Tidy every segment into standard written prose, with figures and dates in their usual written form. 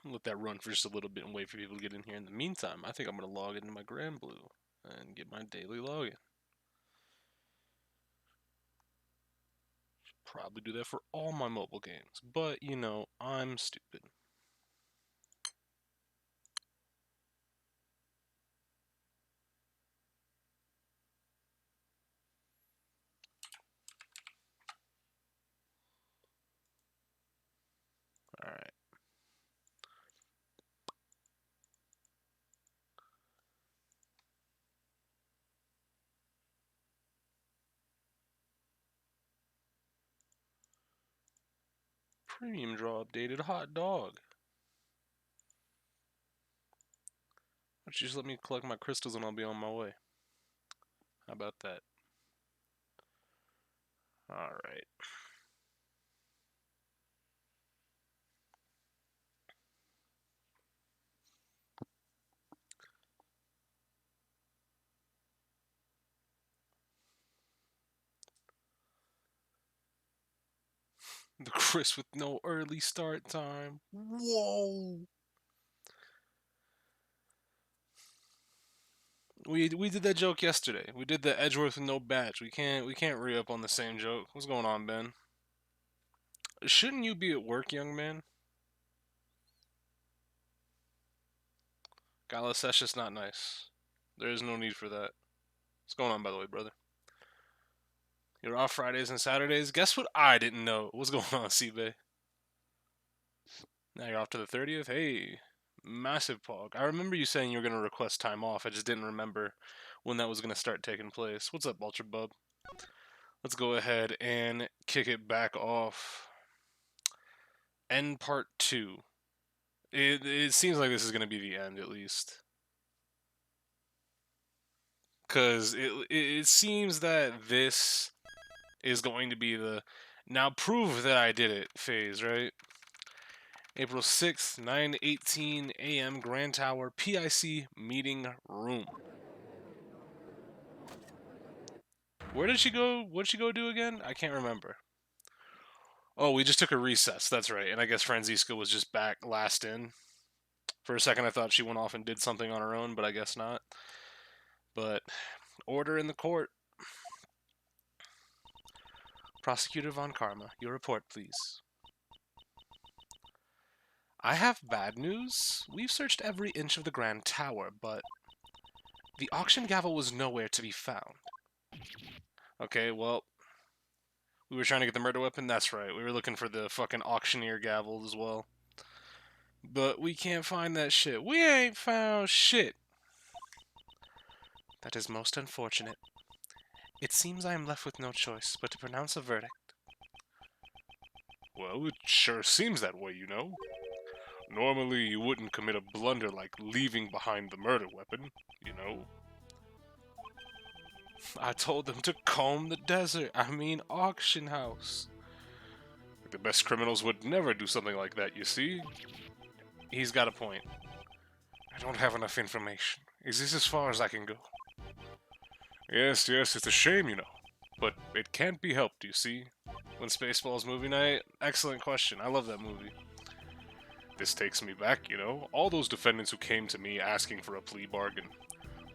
Let that run for just a little bit and wait for people to get in here. In the meantime, I think I'm going to log into my Grand Blue and get my daily login. Should probably do that for all my mobile games, but you know, I'm stupid. Alright. Premium draw updated hot dog. Why don't you just let me collect my crystals and I'll be on my way? How about that? Alright. The Chris with no early start time. Whoa! We did that joke yesterday. We did the Edgeworth with no badge. We can't re-up on the same joke. What's going on, Ben? Shouldn't you be at work, young man? Gala, that's just not nice. There is no need for that. What's going on, by the way, brother? You're off Fridays and Saturdays? Guess what I didn't know? What's going on, C-Bay? Now you're off to the 30th? Hey, massive pog. I remember you saying you were going to request time off. I just didn't remember when that was going to start taking place. What's up, Ultra Bub? Let's go ahead and kick it back off. End part 2. It seems like this is going to be the end, at least. Because it seems that this is going to be the now prove that I did it phase, right? April 6th, 9:18 a.m. Grand Tower PIC meeting room. Where did she go? What did she go do again? I can't remember. Oh, we just took a recess. That's right. And I guess Franziska was just back last in. For a second, I thought she went off and did something on her own, but I guess not. But order in the court. Prosecutor Von Karma, your report, please. I have bad news. We've searched every inch of the Grand Tower, but the auction gavel was nowhere to be found. Okay, well, we were trying to get the murder weapon? That's right. We were looking for the fucking auctioneer gavel as well. But we can't find that shit. We ain't found shit. That is most unfortunate. It seems I am left with no choice but to pronounce a verdict. Well, it sure seems that way, you know. Normally, you wouldn't commit a blunder like leaving behind the murder weapon, you know. I told them to comb the desert. I mean, auction house. The best criminals would never do something like that, you see? He's got a point. I don't have enough information. Is this as far as I can go? Yes, it's a shame, you know. But it can't be helped, you see? When Spaceballs movie night? Excellent question. I love that movie. This takes me back, you know? All those defendants who came to me asking for a plea bargain.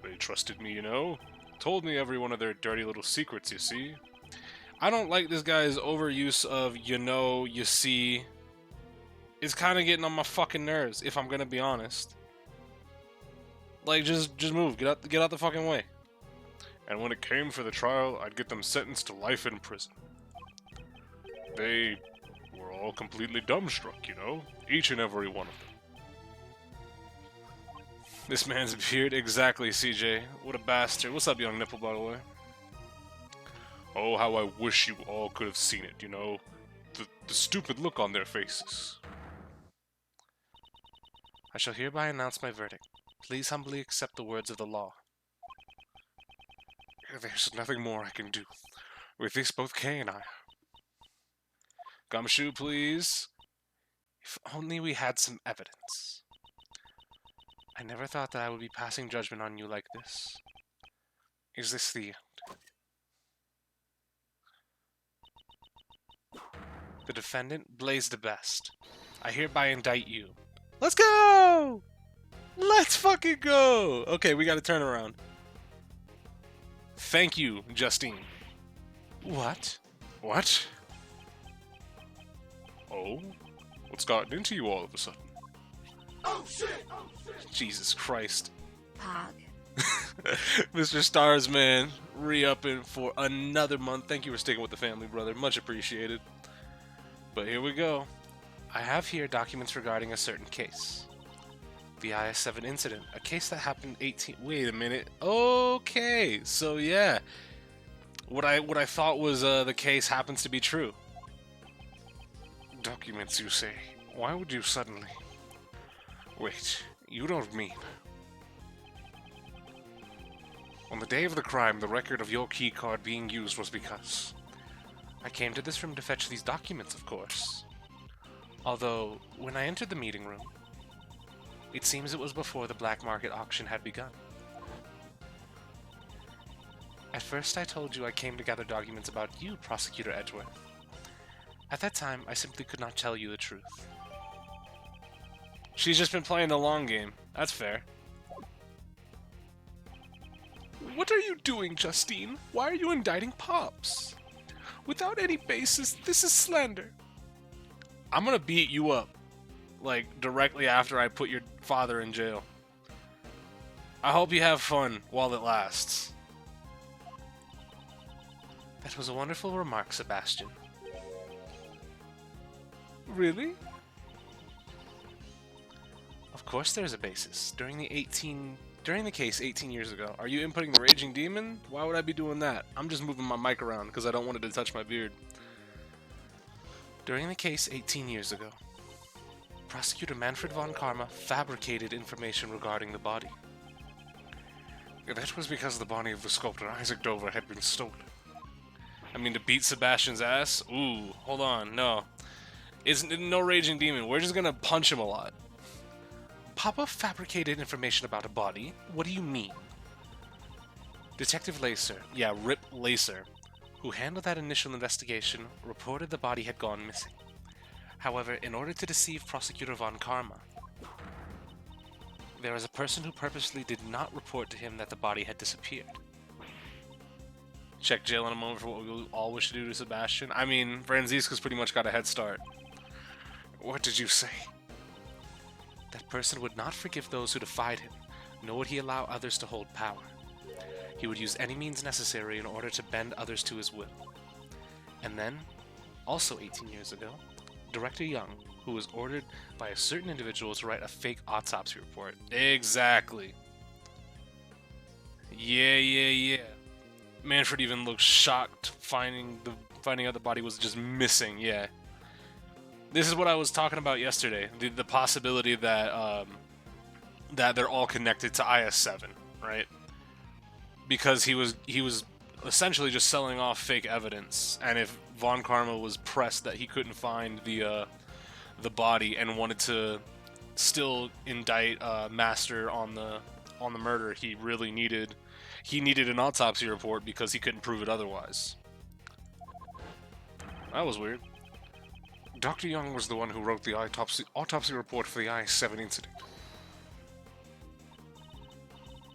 They trusted me, you know? Told me every one of their dirty little secrets, you see? I don't like this guy's overuse of you know, you see. It's kind of getting on my fucking nerves, if I'm gonna be honest. Like, just move. Get out the fucking way. And when it came for the trial, I'd get them sentenced to life in prison. They were all completely dumbstruck, you know? Each and every one of them. This man's beard, exactly, CJ. What a bastard. What's up, young nipple, by the way? Oh, how I wish you all could have seen it, you know? The stupid look on their faces. I shall hereby announce my verdict. Please humbly accept the words of the law. There's nothing more I can do. With this, both Kay and I. Gumshoe, please. If only we had some evidence. I never thought that I would be passing judgment on you like this. Is this the end? The defendant, Blaze the Best. I hereby indict you. Let's go! Let's fucking go! Okay, we gotta turn around. Thank you, Justine. What? What? Oh? What's gotten into you all of a sudden? Oh shit! Oh shit! Jesus Christ. Pog. Mr. Stars, man, re-upping for another month. Thank you for sticking with the family, brother. Much appreciated. But here we go. I have here documents regarding a certain case. The IS-7 incident. A case that happened 18... Wait a minute. Okay. So, yeah. What I thought was the case happens to be true. Documents, you say? Why would you suddenly... Wait. You don't mean... On the day of the crime, the record of your keycard being used was because... I came to this room to fetch these documents, of course. Although, when I entered the meeting room, it seems it was before the black market auction had begun. At first I told you I came to gather documents about you, Prosecutor Edgeworth. At that time, I simply could not tell you the truth. She's just been playing the long game. That's fair. What are you doing, Justine? Why are you indicting Pops? Without any basis, this is slander. I'm gonna beat you up, like, directly after I put your father in jail. I hope you have fun while it lasts. That was a wonderful remark, Sebastian. Really? Of course there's a basis. During the case 18 years ago, are you inputting the Raging Demon? Why would I be doing that? I'm just moving my mic around because I don't want it to touch my beard. During the case 18 years ago, Prosecutor Manfred von Karma fabricated information regarding the body. That was because the body of the sculptor Isaac Dover had been stolen. I mean, to beat Sebastian's ass? Ooh, hold on, no. No Raging Demon, we're just gonna punch him a lot. Papa fabricated information about a body? What do you mean? Detective Lacer, yeah, Rip Lacer, who handled that initial investigation, reported the body had gone missing. However, in order to deceive Prosecutor von Karma, there was a person who purposely did not report to him that the body had disappeared. Check jail in a moment for what we all wish to do to Sebastian. I mean, Franziska's pretty much got a head start. What did you say? That person would not forgive those who defied him, nor would he allow others to hold power. He would use any means necessary in order to bend others to his will. And then, also 18 years ago, Director Young, who was ordered by a certain individual to write a fake autopsy report. Exactly. Yeah. Manfred even looked shocked finding out the body was just missing. Yeah. This is what I was talking about yesterday. The possibility that that they're all connected to IS-7, right? Because he was essentially just selling off fake evidence, and if Von Karma was pressed that he couldn't find the body and wanted to still indict Master on the murder, he really needed an autopsy report because he couldn't prove it otherwise. That was weird. Dr. Young was the one who wrote the autopsy report for the IS-7 incident.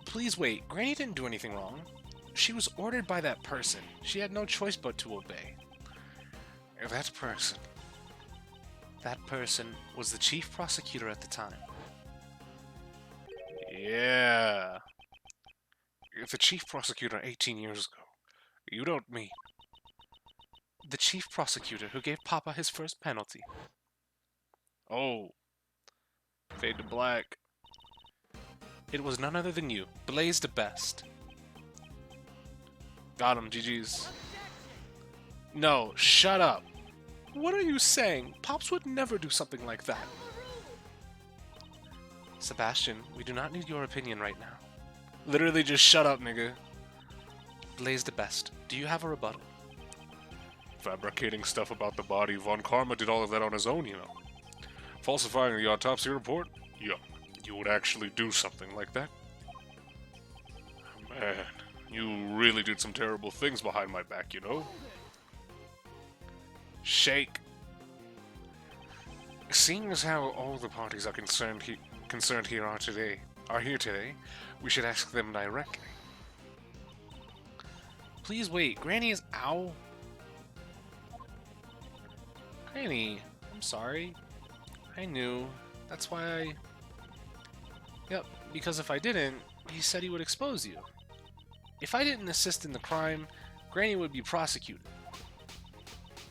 Please wait, Granny didn't do anything wrong. She was ordered by that person. She had no choice but to obey. That person was the chief prosecutor at the time. Yeah. The chief prosecutor 18 years ago. You don't mean... The chief prosecutor who gave Papa his first penalty. Oh. Fade to black. It was none other than you, Blaze the Best. Got him, GG's. No, shut up. What are you saying? Pops would never do something like that. Sebastian, we do not need your opinion right now. Literally just shut up, nigga. Blaze the Best, do you have a rebuttal? Fabricating stuff about the body, Von Karma did all of that on his own, you know. Falsifying the autopsy report? Yeah, you would actually do something like that? Man, you really did some terrible things behind my back, you know? Shake. Seeing as how all the parties are concerned here are here today, we should ask them directly. Please wait, Granny is ow. Granny, I'm sorry. I knew. That's why I... Yep, because if I didn't, he said he would expose you. If I didn't assist in the crime, Granny would be prosecuted.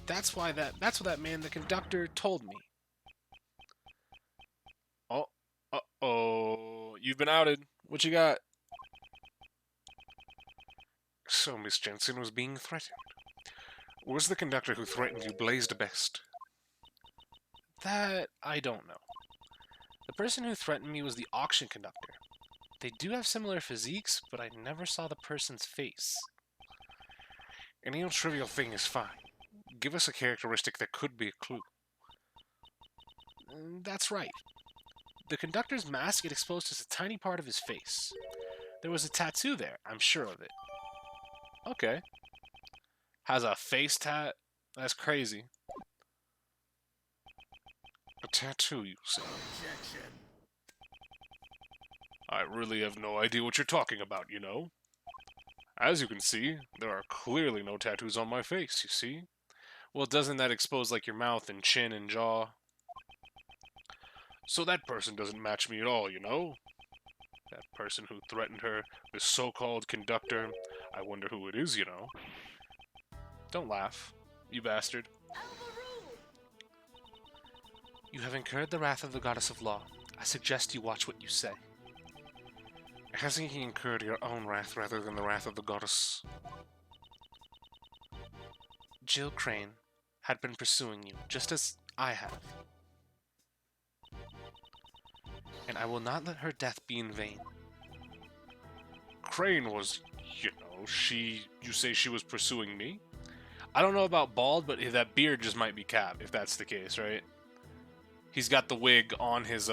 That's what that man, the conductor, told me. Oh, uh-oh. You've been outed. What you got? So Miss Jensen was being threatened. Was the conductor who threatened you blazed best? That I don't know. The person who threatened me was the auction conductor. They do have similar physiques, but I never saw the person's face. Any trivial thing is fine. Give us a characteristic that could be a clue. That's right. The conductor's mask had exposed just a tiny part of his face. There was a tattoo there, I'm sure of it. Okay. Has a face tat? That's crazy. A tattoo, you say? Objection. I really have no idea what you're talking about, you know? As you can see, there are clearly no tattoos on my face, you see? Well, doesn't that expose, like, your mouth and chin and jaw? So that person doesn't match me at all, you know? That person who threatened her, this so-called conductor, I wonder who it is, you know? Don't laugh, you bastard. You have incurred the wrath of the goddess of law. I suggest you watch what you say. Hasn't he incurred your own wrath rather than the wrath of the goddess? Jill Crane had been pursuing you, just as I have. And I will not let her death be in vain. Crane was, you know, you say she was pursuing me? I don't know about bald, but that beard just might be cap, if that's the case, right? He's got the wig on his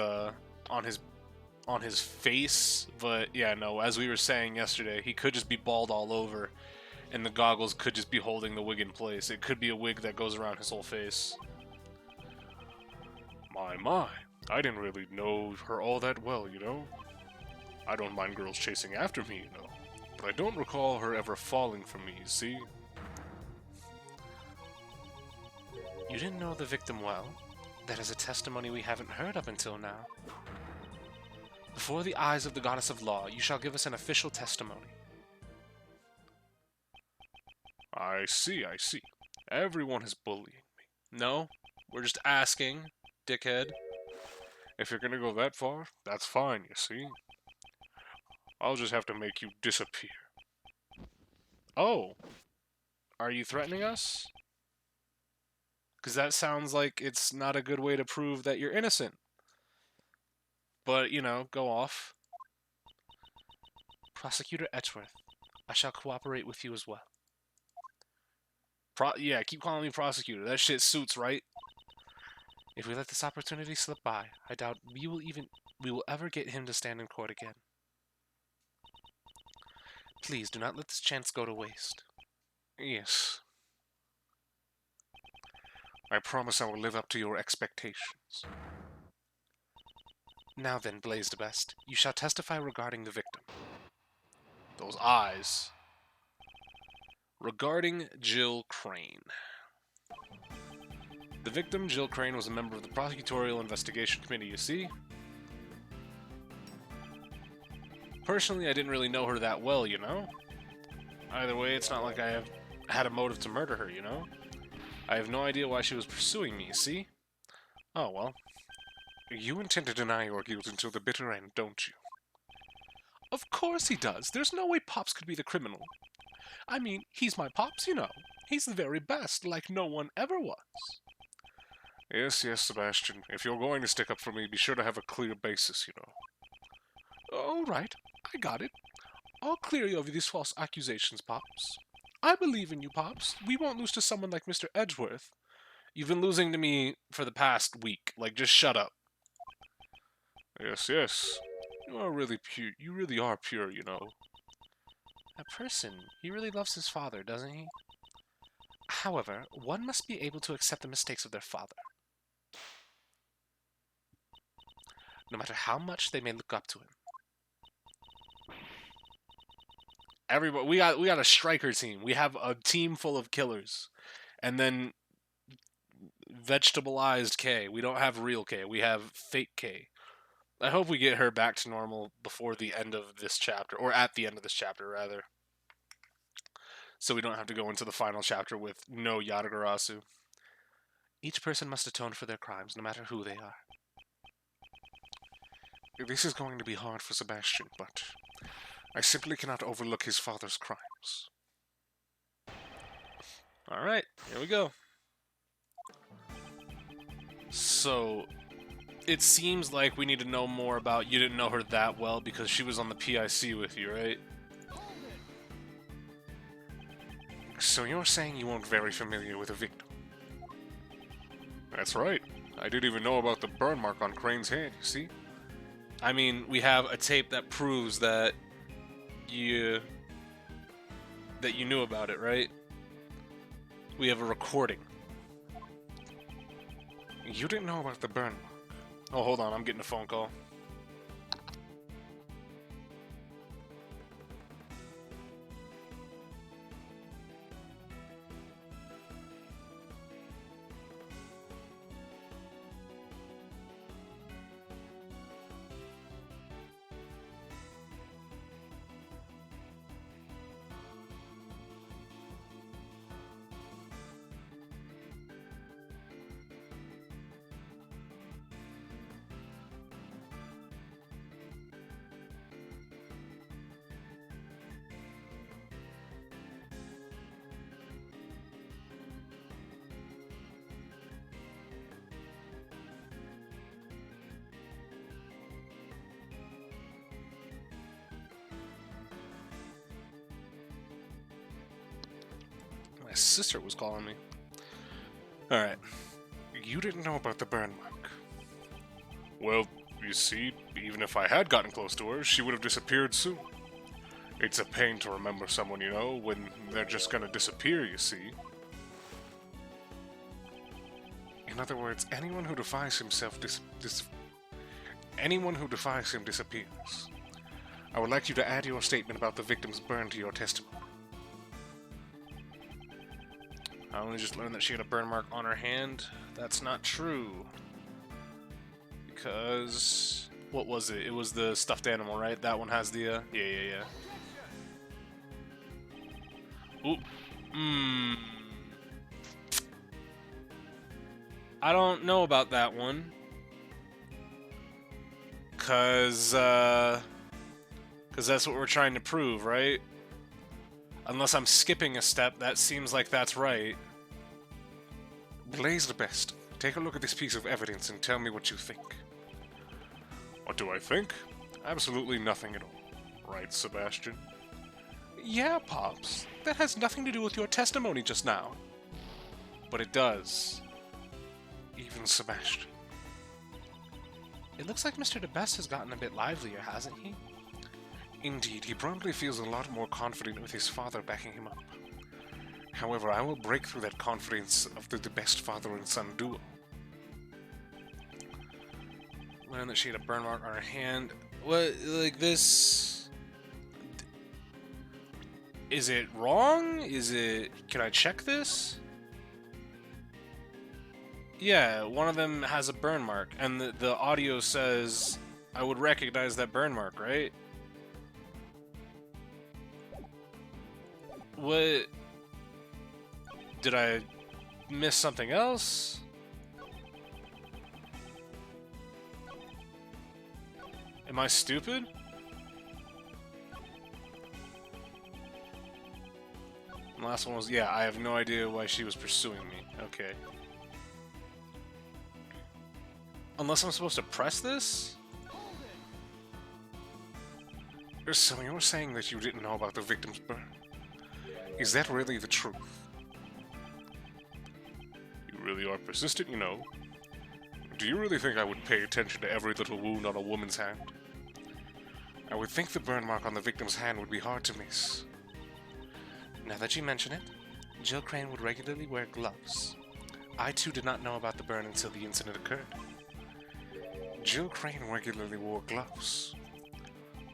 face, but yeah, no, as we were saying yesterday, he could just be bald all over, and the goggles could just be holding the wig in place. It could be a wig that goes around his whole face. My, I didn't really know her all that well, you know? I don't mind girls chasing after me, you know, but I don't recall her ever falling for me, you see? You didn't know the victim well? That is a testimony we haven't heard up until now. Before the eyes of the goddess of law, you shall give us an official testimony. I see. Everyone is bullying me. No, we're just asking, dickhead. If you're gonna go that far, that's fine, you see. I'll just have to make you disappear. Oh, are you threatening us? Because that sounds like it's not a good way to prove that you're innocent. But, you know, go off. Prosecutor Edgeworth, I shall cooperate with you as well. Yeah, keep calling me Prosecutor. That shit suits, right? If we let this opportunity slip by, I doubt we will ever get him to stand in court again. Please do not let this chance go to waste. Yes. I promise I will live up to your expectations. Now then, Blazed Best, you shall testify regarding the victim. Those eyes. Regarding Jill Crane. The victim, Jill Crane, was a member of the Prosecutorial Investigation Committee, you see? Personally, I didn't really know her that well, you know? Either way, it's not like I have had a motive to murder her, you know? I have no idea why she was pursuing me, you see? Oh, well. You intend to deny your guilt until the bitter end, don't you? Of course he does. There's no way Pops could be the criminal. I mean, he's my Pops, you know. He's the very best, like no one ever was. Yes, Sebastian. If you're going to stick up for me, be sure to have a clear basis, you know. All right. I got it. I'll clear you of these false accusations, Pops. I believe in you, Pops. We won't lose to someone like Mr. Edgeworth. You've been losing to me for the past week. Like, just shut up. Yes. You are really pure. You really are pure, you know. That person, he really loves his father, doesn't he? However, one must be able to accept the mistakes of their father. no matter how much they may look up to him. Everybody, we got a striker team. We have a team full of killers, and then vegetableized K. We don't have real K. We have fake K. I hope we get her back to normal before the end of this chapter, or at the end of this chapter, rather. So we don't have to go into the final chapter with no Yatagarasu. Each person must atone for their crimes, no matter who they are. This is going to be hard for Sebastian, but I simply cannot overlook his father's crimes. Alright, here we go. So, it seems like we need to know more about... You didn't know her that well because she was on the PIC with you, right? So you're saying you weren't very familiar with the victim? That's right. I didn't even know about the burn mark on Crane's hand, you see? I mean, we have a tape that proves that you knew about it, right? We have a recording. You didn't know about the burn mark. Oh, hold on, I'm getting a phone call. My sister was calling me. Alright. You didn't know about the burn mark. Well, you see, even if I had gotten close to her, she would have disappeared soon. It's a pain to remember someone, you know, when they're just gonna disappear, you see. In other words, anyone who defies himself anyone who defies him disappears. I would like you to add your statement about the victim's burn to your testimony. I only just learned that she had a burn mark on her hand. That's not true. Because... what was it? It was the stuffed animal, right? That one has the, yeah. Ooh. I don't know about that one. Cause that's what we're trying to prove, right? Unless I'm skipping a step, that seems like that's right. Blaze the best. Take a look at this piece of evidence and tell me what you think. What do I think? Absolutely nothing at all. Right, Sebastian? Yeah, Pops. That has nothing to do with your testimony just now. But it does. Even Sebastian. It looks like Mr. DeBest has gotten a bit livelier, hasn't he? Indeed, he probably feels a lot more confident with his father backing him up. However, I will break through that confidence of the best father and son duo. Learned that she had a burn mark on her hand. What, like this... Is it wrong? Is it... Can I check this? Yeah, one of them has a burn mark, and the audio says I would recognize that burn mark, right? What... Did I miss something else? Am I stupid? The last one was, yeah, I have no idea why she was pursuing me. Okay. Unless I'm supposed to press this? So you're saying that you didn't know about the victim's burn. Is that really the truth? You really are persistent, you know. Do you really think I would pay attention to every little wound on a woman's hand? I would think the burn mark on the victim's hand would be hard to miss. Now that you mention it, Jill Crane would regularly wear gloves. I too did not know about the burn until the incident occurred. Jill Crane regularly wore gloves.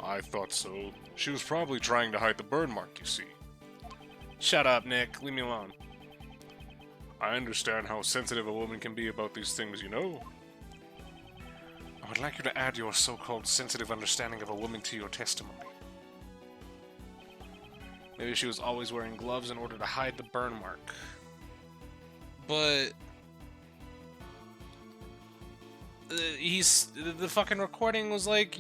I thought so. She was probably trying to hide the burn mark, you see. Shut up, Nick. Leave me alone. I understand how sensitive a woman can be about these things, you know. I would like you to add your so-called sensitive understanding of a woman to your testimony. Maybe she was always wearing gloves in order to hide the burn mark. But the fucking recording was like,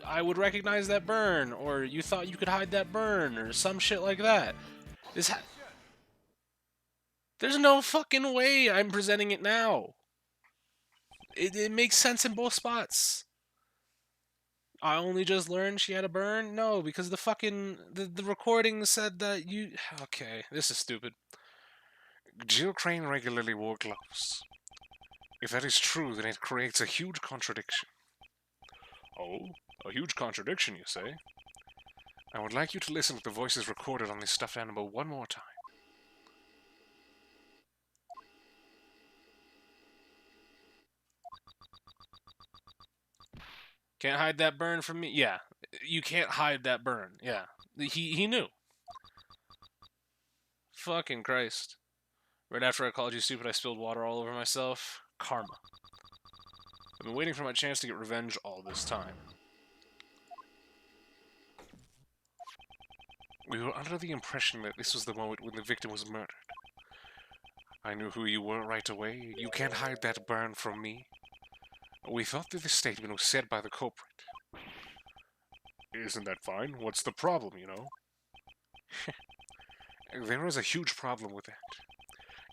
I would recognize that burn, or you thought you could hide that burn, or some shit like that. There's no fucking way I'm presenting it now. It makes sense in both spots. I only just learned she had a burn? No, because the fucking the recording said that you. Okay, this is stupid. Jill Crane regularly wore gloves. If that is true, then it creates a huge contradiction. Oh, a huge contradiction, you say? I would like you to listen to the voices recorded on this stuffed animal one more time. Can't hide that burn from me? Yeah, you can't hide that burn. Yeah, he knew. Fucking Christ. Right after I called you stupid, I spilled water all over myself. Karma. I've been waiting for my chance to get revenge all this time. We were under the impression that this was the moment when the victim was murdered. I knew who you were right away. You can't hide that burn from me. We thought that this statement was said by the culprit. Isn't that fine? What's the problem, you know? There is a huge problem with that.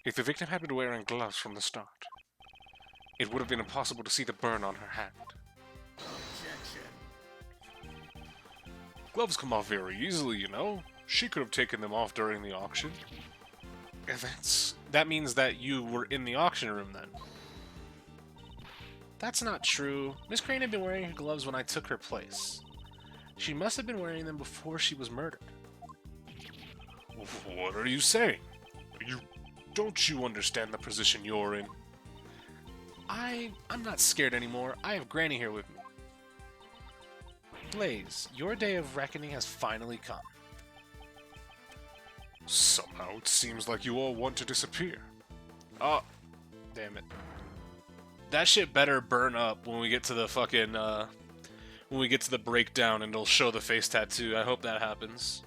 If the victim had been wearing gloves from the start, it would have been impossible to see the burn on her hand. Objection. Gloves come off very easily, you know. She could have taken them off during the auction. That means that you were in the auction room then. That's not true. Miss Crane had been wearing her gloves when I took her place. She must have been wearing them before she was murdered. What are you saying? Don't you understand the position you're in? I'm not scared anymore. I have Granny here with me. Blaze, your day of reckoning has finally come. Somehow it seems like you all want to disappear. Oh, damn it. That shit better burn up when we get to the fucking, when we get to the breakdown and it'll show the face tattoo. I hope that happens.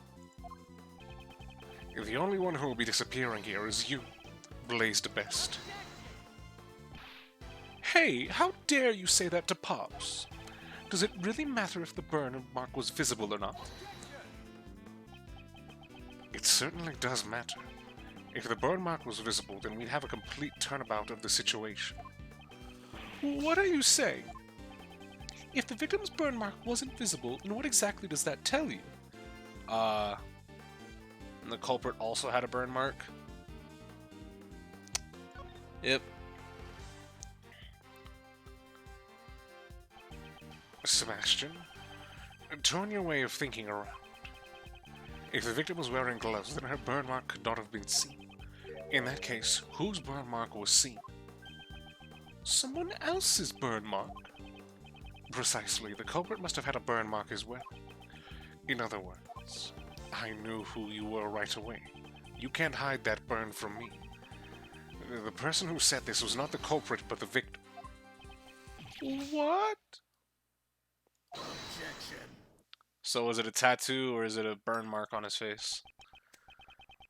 The only one who will be disappearing here is you, Blaze the Best. Hey, how dare you say that to Pops? Does it really matter if the burn mark was visible or not? It certainly does matter. If the burn mark was visible, then we'd have a complete turnabout of the situation. What are you saying? If the victim's burn mark wasn't visible, then what exactly does that tell you? And the culprit also had a burn mark? Yep. Sebastian, turn your way of thinking around. If the victim was wearing gloves, then her burn mark could not have been seen. In that case, whose burn mark was seen? Someone else's burn mark? Precisely, the culprit must have had a burn mark as well. In other words, I knew who you were right away. You can't hide that burn from me. The person who said this was not the culprit, but the victim. What? Objection. So is it a tattoo or is it a burn mark on his face?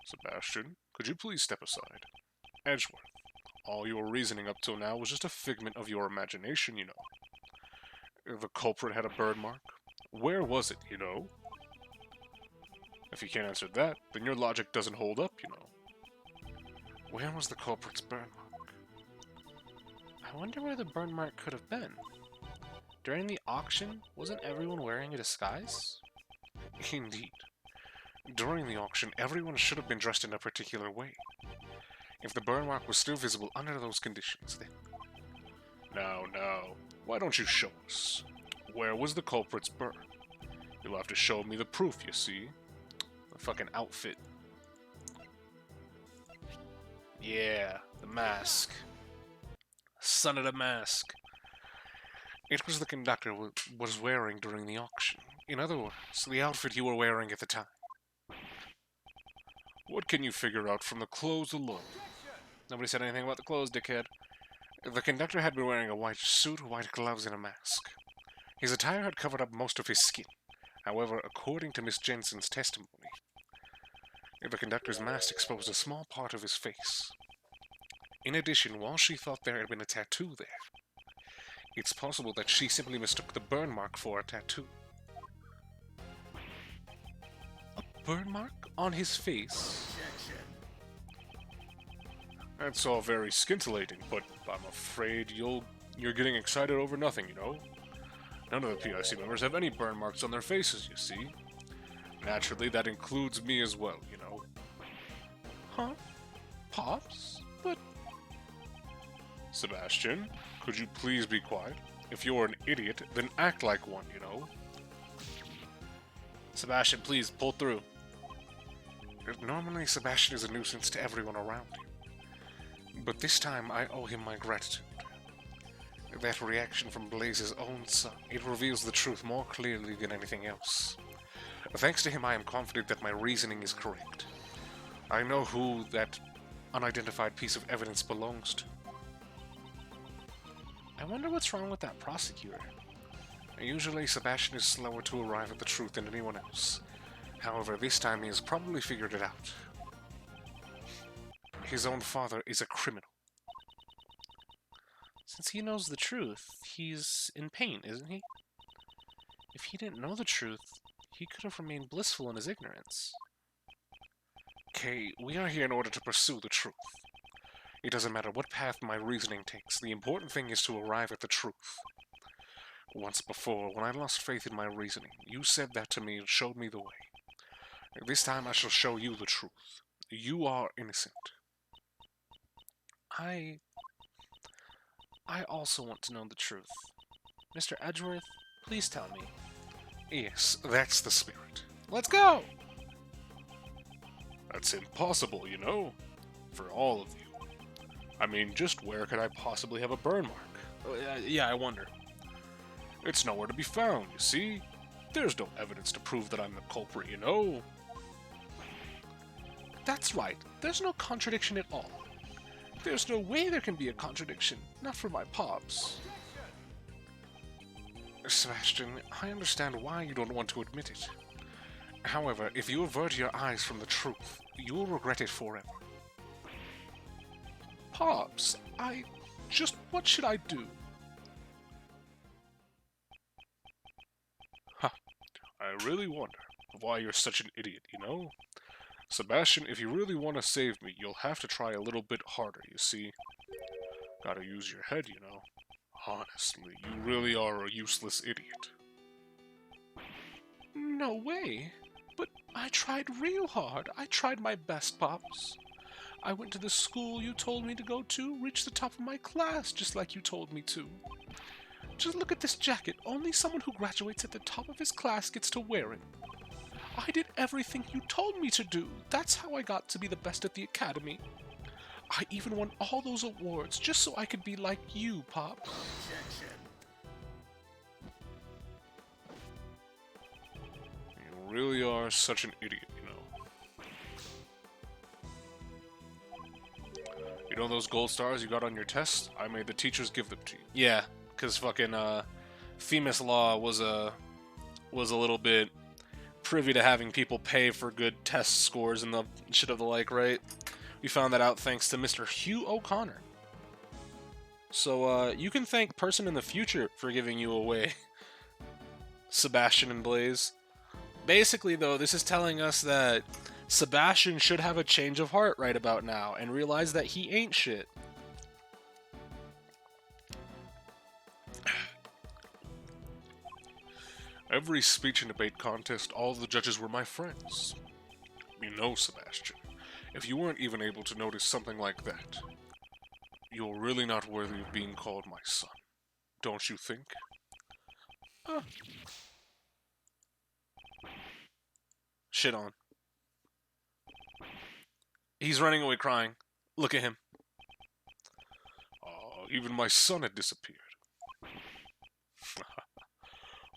Sebastian, could you please step aside? Edgeworth, all your reasoning up till now was just a figment of your imagination, you know. The culprit had a burn mark. Where was it, you know? If you can't answer that, then your logic doesn't hold up, you know. Where was the culprit's burn mark? I wonder where the burn mark could have been. During the auction, wasn't everyone wearing a disguise? Indeed. During the auction, everyone should have been dressed in a particular way. If the burn mark was still visible under those conditions, then... Now, why don't you show us? Where was the culprit's burn? You'll have to show me the proof, you see. The fucking outfit. Yeah, the mask. Son of the mask. It was the conductor was wearing during the auction. In other words, the outfit you were wearing at the time. What can you figure out from the clothes alone? Nobody said anything about the clothes, dickhead. The conductor had been wearing a white suit, white gloves, and a mask. His attire had covered up most of his skin. However, according to Miss Jensen's testimony, the conductor's mask exposed a small part of his face. In addition, while she thought there had been a tattoo there, it's possible that she simply mistook the burn mark for a tattoo. A burn mark on his face? That's all very scintillating, but I'm afraid you're getting excited over nothing, you know? None of the PIC members have any burn marks on their faces, you see. Naturally, that includes me as well, you know. Huh? Pops? But... Sebastian, could you please be quiet? If you're an idiot, then act like one, you know? Sebastian, please, pull through. Normally, Sebastian is a nuisance to everyone around him. But this time, I owe him my gratitude. That reaction from Blaze's own son, it reveals the truth more clearly than anything else. Thanks to him, I am confident that my reasoning is correct. I know who that unidentified piece of evidence belongs to. I wonder what's wrong with that prosecutor. Usually, Sebastian is slower to arrive at the truth than anyone else. However, this time he has probably figured it out. His own father is a criminal. Since he knows the truth, he's in pain, isn't he? If he didn't know the truth, he could have remained blissful in his ignorance. Kay, we are here in order to pursue the truth. It doesn't matter what path my reasoning takes, the important thing is to arrive at the truth. Once before, when I lost faith in my reasoning, you said that to me and showed me the way. This time I shall show you the truth. You are innocent. I also want to know the truth. Mr. Edgeworth, please tell me. Yes, that's the spirit. Let's go! That's impossible, you know? For all of you. I mean, just where could I possibly have a burn mark? Yeah, I wonder. It's nowhere to be found, you see? There's no evidence to prove that I'm the culprit, you know? That's right. There's no contradiction at all. There's no way there can be a contradiction. Not for my pops. Sebastian, I understand why you don't want to admit it. However, if you avert your eyes from the truth, you will regret it forever. Pops, what should I do? Ha, I really wonder why you're such an idiot, you know? Sebastian, if you really want to save me, you'll have to try a little bit harder, you see? Gotta use your head, you know? Honestly, you really are a useless idiot. No way. But I tried real hard. I tried my best, Pops. I went to the school you told me to go to, reached the top of my class, just like you told me to. Just look at this jacket. Only someone who graduates at the top of his class gets to wear it. I did everything you told me to do. That's how I got to be the best at the academy. I even won all those awards just so I could be like you, Pop. You really are such an idiot, you know. You know those gold stars you got on your test? I made the teachers give them to you. Yeah, because fucking Themis Law was a little bit privy to having people pay for good test scores and the shit of the like, right? We found that out thanks to Mr. Hugh O'Connor. So, you can thank Person in the Future for giving you away, Sebastian and Blaze. Basically, though, this is telling us that Sebastian should have a change of heart right about now and realize that he ain't shit. Every speech and debate contest, all the judges were my friends. You know, Sebastian, if you weren't even able to notice something like that, you're really not worthy of being called my son. Don't you think? Shit on. He's running away crying. Look at him. Even my son had disappeared.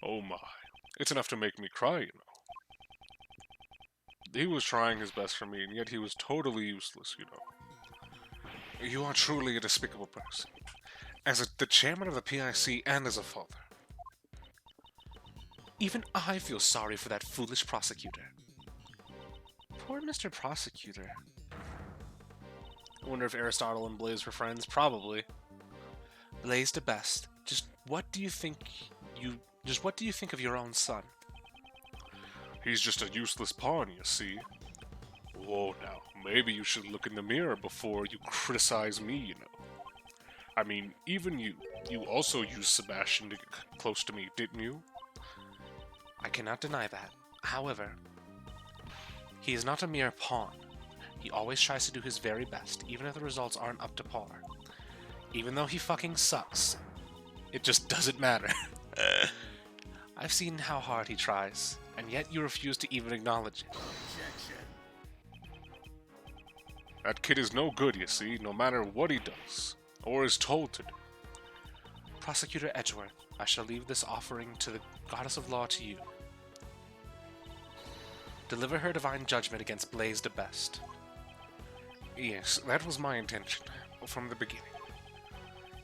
Oh my. It's enough to make me cry, you know. He was trying his best for me, and yet he was totally useless, you know. You are truly a despicable person. The chairman of the PIC and as a father. Even I feel sorry for that foolish prosecutor. Poor Mr. Prosecutor. I wonder if Aristotle and Blaze were friends. Probably. Blaze the best. Just what do you think of your own son? He's just a useless pawn, you see. Whoa, now, maybe you should look in the mirror before you criticize me, you know. I mean, even you also used Sebastian to get close to me, didn't you? I cannot deny that. However, he is not a mere pawn. He always tries to do his very best, even if the results aren't up to par. Even though he fucking sucks, it just doesn't matter. I've seen how hard he tries, and yet you refuse to even acknowledge it. That kid is no good, you see, no matter what he does, or is told to do. Prosecutor Edgeworth, I shall leave this offering to the Goddess of Law to you. Deliver her divine judgment against Blaze the Best. Yes, that was my intention, from the beginning.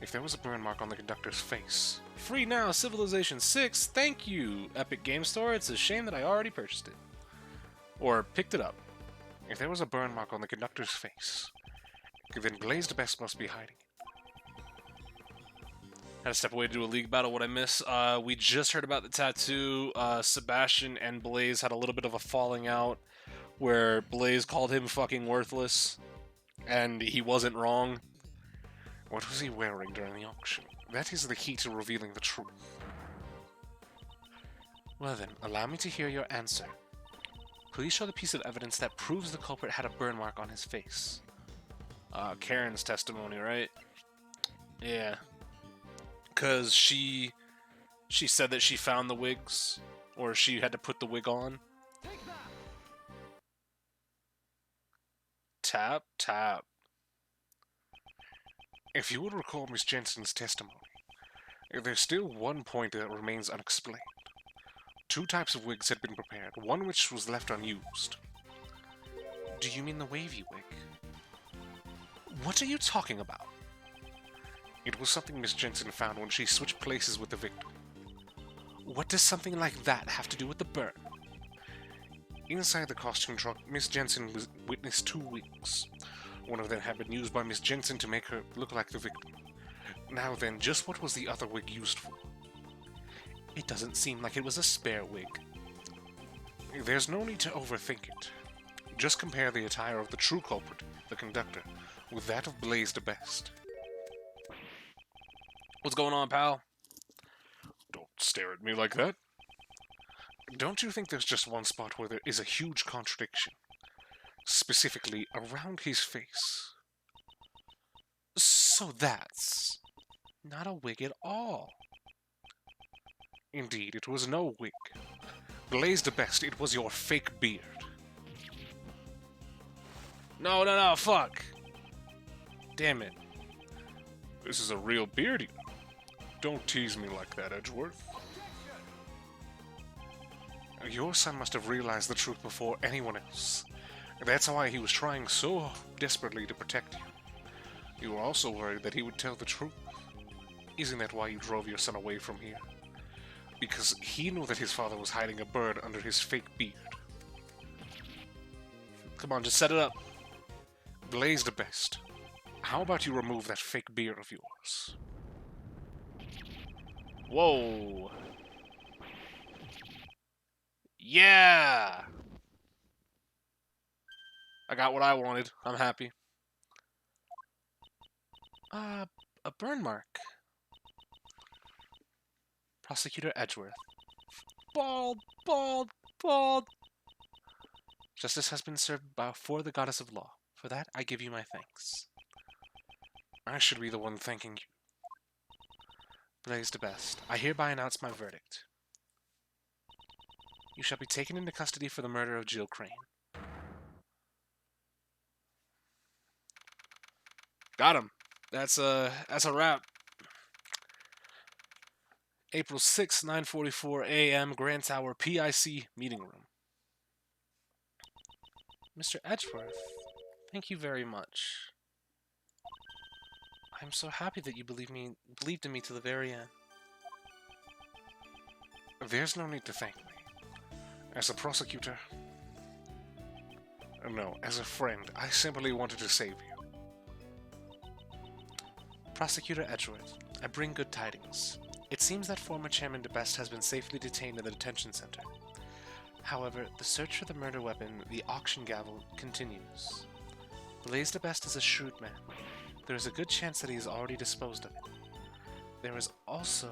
If there was a burn mark on the conductor's face... Free now, Civilization 6, thank you, Epic Game Store. It's a shame that I already purchased it. Or picked it up. If there was a burn mark on the conductor's face, then Blaze the Best must be hiding it. Had to step away to do a league battle. What I miss? We just heard about the tattoo. Sebastian and Blaze had a little bit of a falling out where Blaze called him fucking worthless, and he wasn't wrong. What was he wearing during the auction? That is the key to revealing the truth. Well then, allow me to hear your answer. Please show the piece of evidence that proves the culprit had a burn mark on his face. Karen's testimony, right? Yeah. Because she said that she found the wigs, or she had to put the wig on. Tap, tap. If you would recall Miss Jensen's testimony, there's still one point that remains unexplained. 2 types of wigs had been prepared, one which was left unused. Do you mean the wavy wig? What are you talking about? It was something Miss Jensen found when she switched places with the victim. What does something like that have to do with the burn? Inside the costume truck, Miss Jensen witnessed 2 wigs. One of them had been used by Miss Jensen to make her look like the victim. Now then, just what was the other wig used for? It doesn't seem like it was a spare wig. There's no need to overthink it. Just compare the attire of the true culprit, the conductor, with that of Blaze the Best. What's going on, pal? Don't stare at me like that. Don't you think there's just one spot where there is a huge contradiction? Specifically, around his face. So that's not a wig at all. Indeed, it was no wig. Blaze the Best, it was your fake beard. No, fuck. Damn it. This is a real beard, you know. Don't tease me like that, Edgeworth. Your son must have realized the truth before anyone else. That's why he was trying so desperately to protect you. You were also worried that he would tell the truth. Isn't that why you drove your son away from here? Because he knew that his father was hiding a bird under his fake beard. Come on, just set it up. Blaze the Best. How about you remove that fake beard of yours? Whoa. Yeah! I got what I wanted. I'm happy. A burn mark. Prosecutor Edgeworth. Bald. Justice has been served before the Goddess of Law. For that, I give you my thanks. I should be the one thanking you. Blaze the Best. I hereby announce my verdict. You shall be taken into custody for the murder of Jill Crane. Got him. That's a wrap. April 6, 9:44 a.m., Grand Tower PIC meeting room. Mr. Edgeworth, thank you very much. I'm so happy that you believed in me to the very end. There's no need to thank me. As a prosecutor... No, as a friend, I simply wanted to save you. Prosecutor Edgeworth, I bring good tidings. It seems that former Chairman DeBest has been safely detained in the detention center. However, the search for the murder weapon, the auction gavel, continues. Blaise DeBest is a shrewd man. There is a good chance that he has already disposed of it. There is also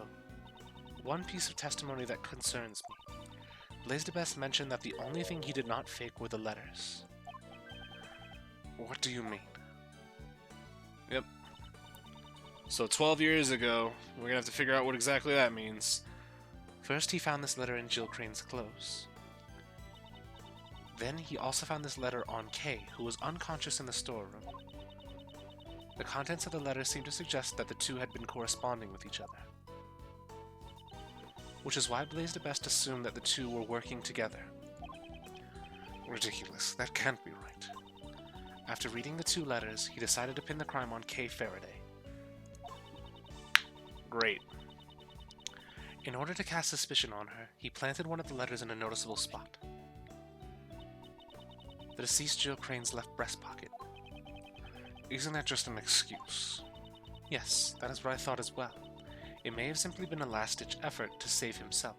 one piece of testimony that concerns me. Blaise DeBest mentioned that the only thing he did not fake were the letters. What do you mean? Yep. So 12 years ago, we're gonna have to figure out what exactly that means. First, he found this letter in Jill Crane's clothes. Then, he also found this letter on Kay, who was unconscious in the storeroom. The contents of the letter seemed to suggest that the two had been corresponding with each other. Which is why Blaise DeBest assumed that the two were working together. Ridiculous. That can't be right. After reading the two letters, he decided to pin the crime on Kay Faraday. Great. In order to cast suspicion on her, he planted one of the letters in a noticeable spot. The deceased Jill Crane's left breast pocket. Isn't that just an excuse? Yes, that is what I thought as well. It may have simply been a last-ditch effort to save himself.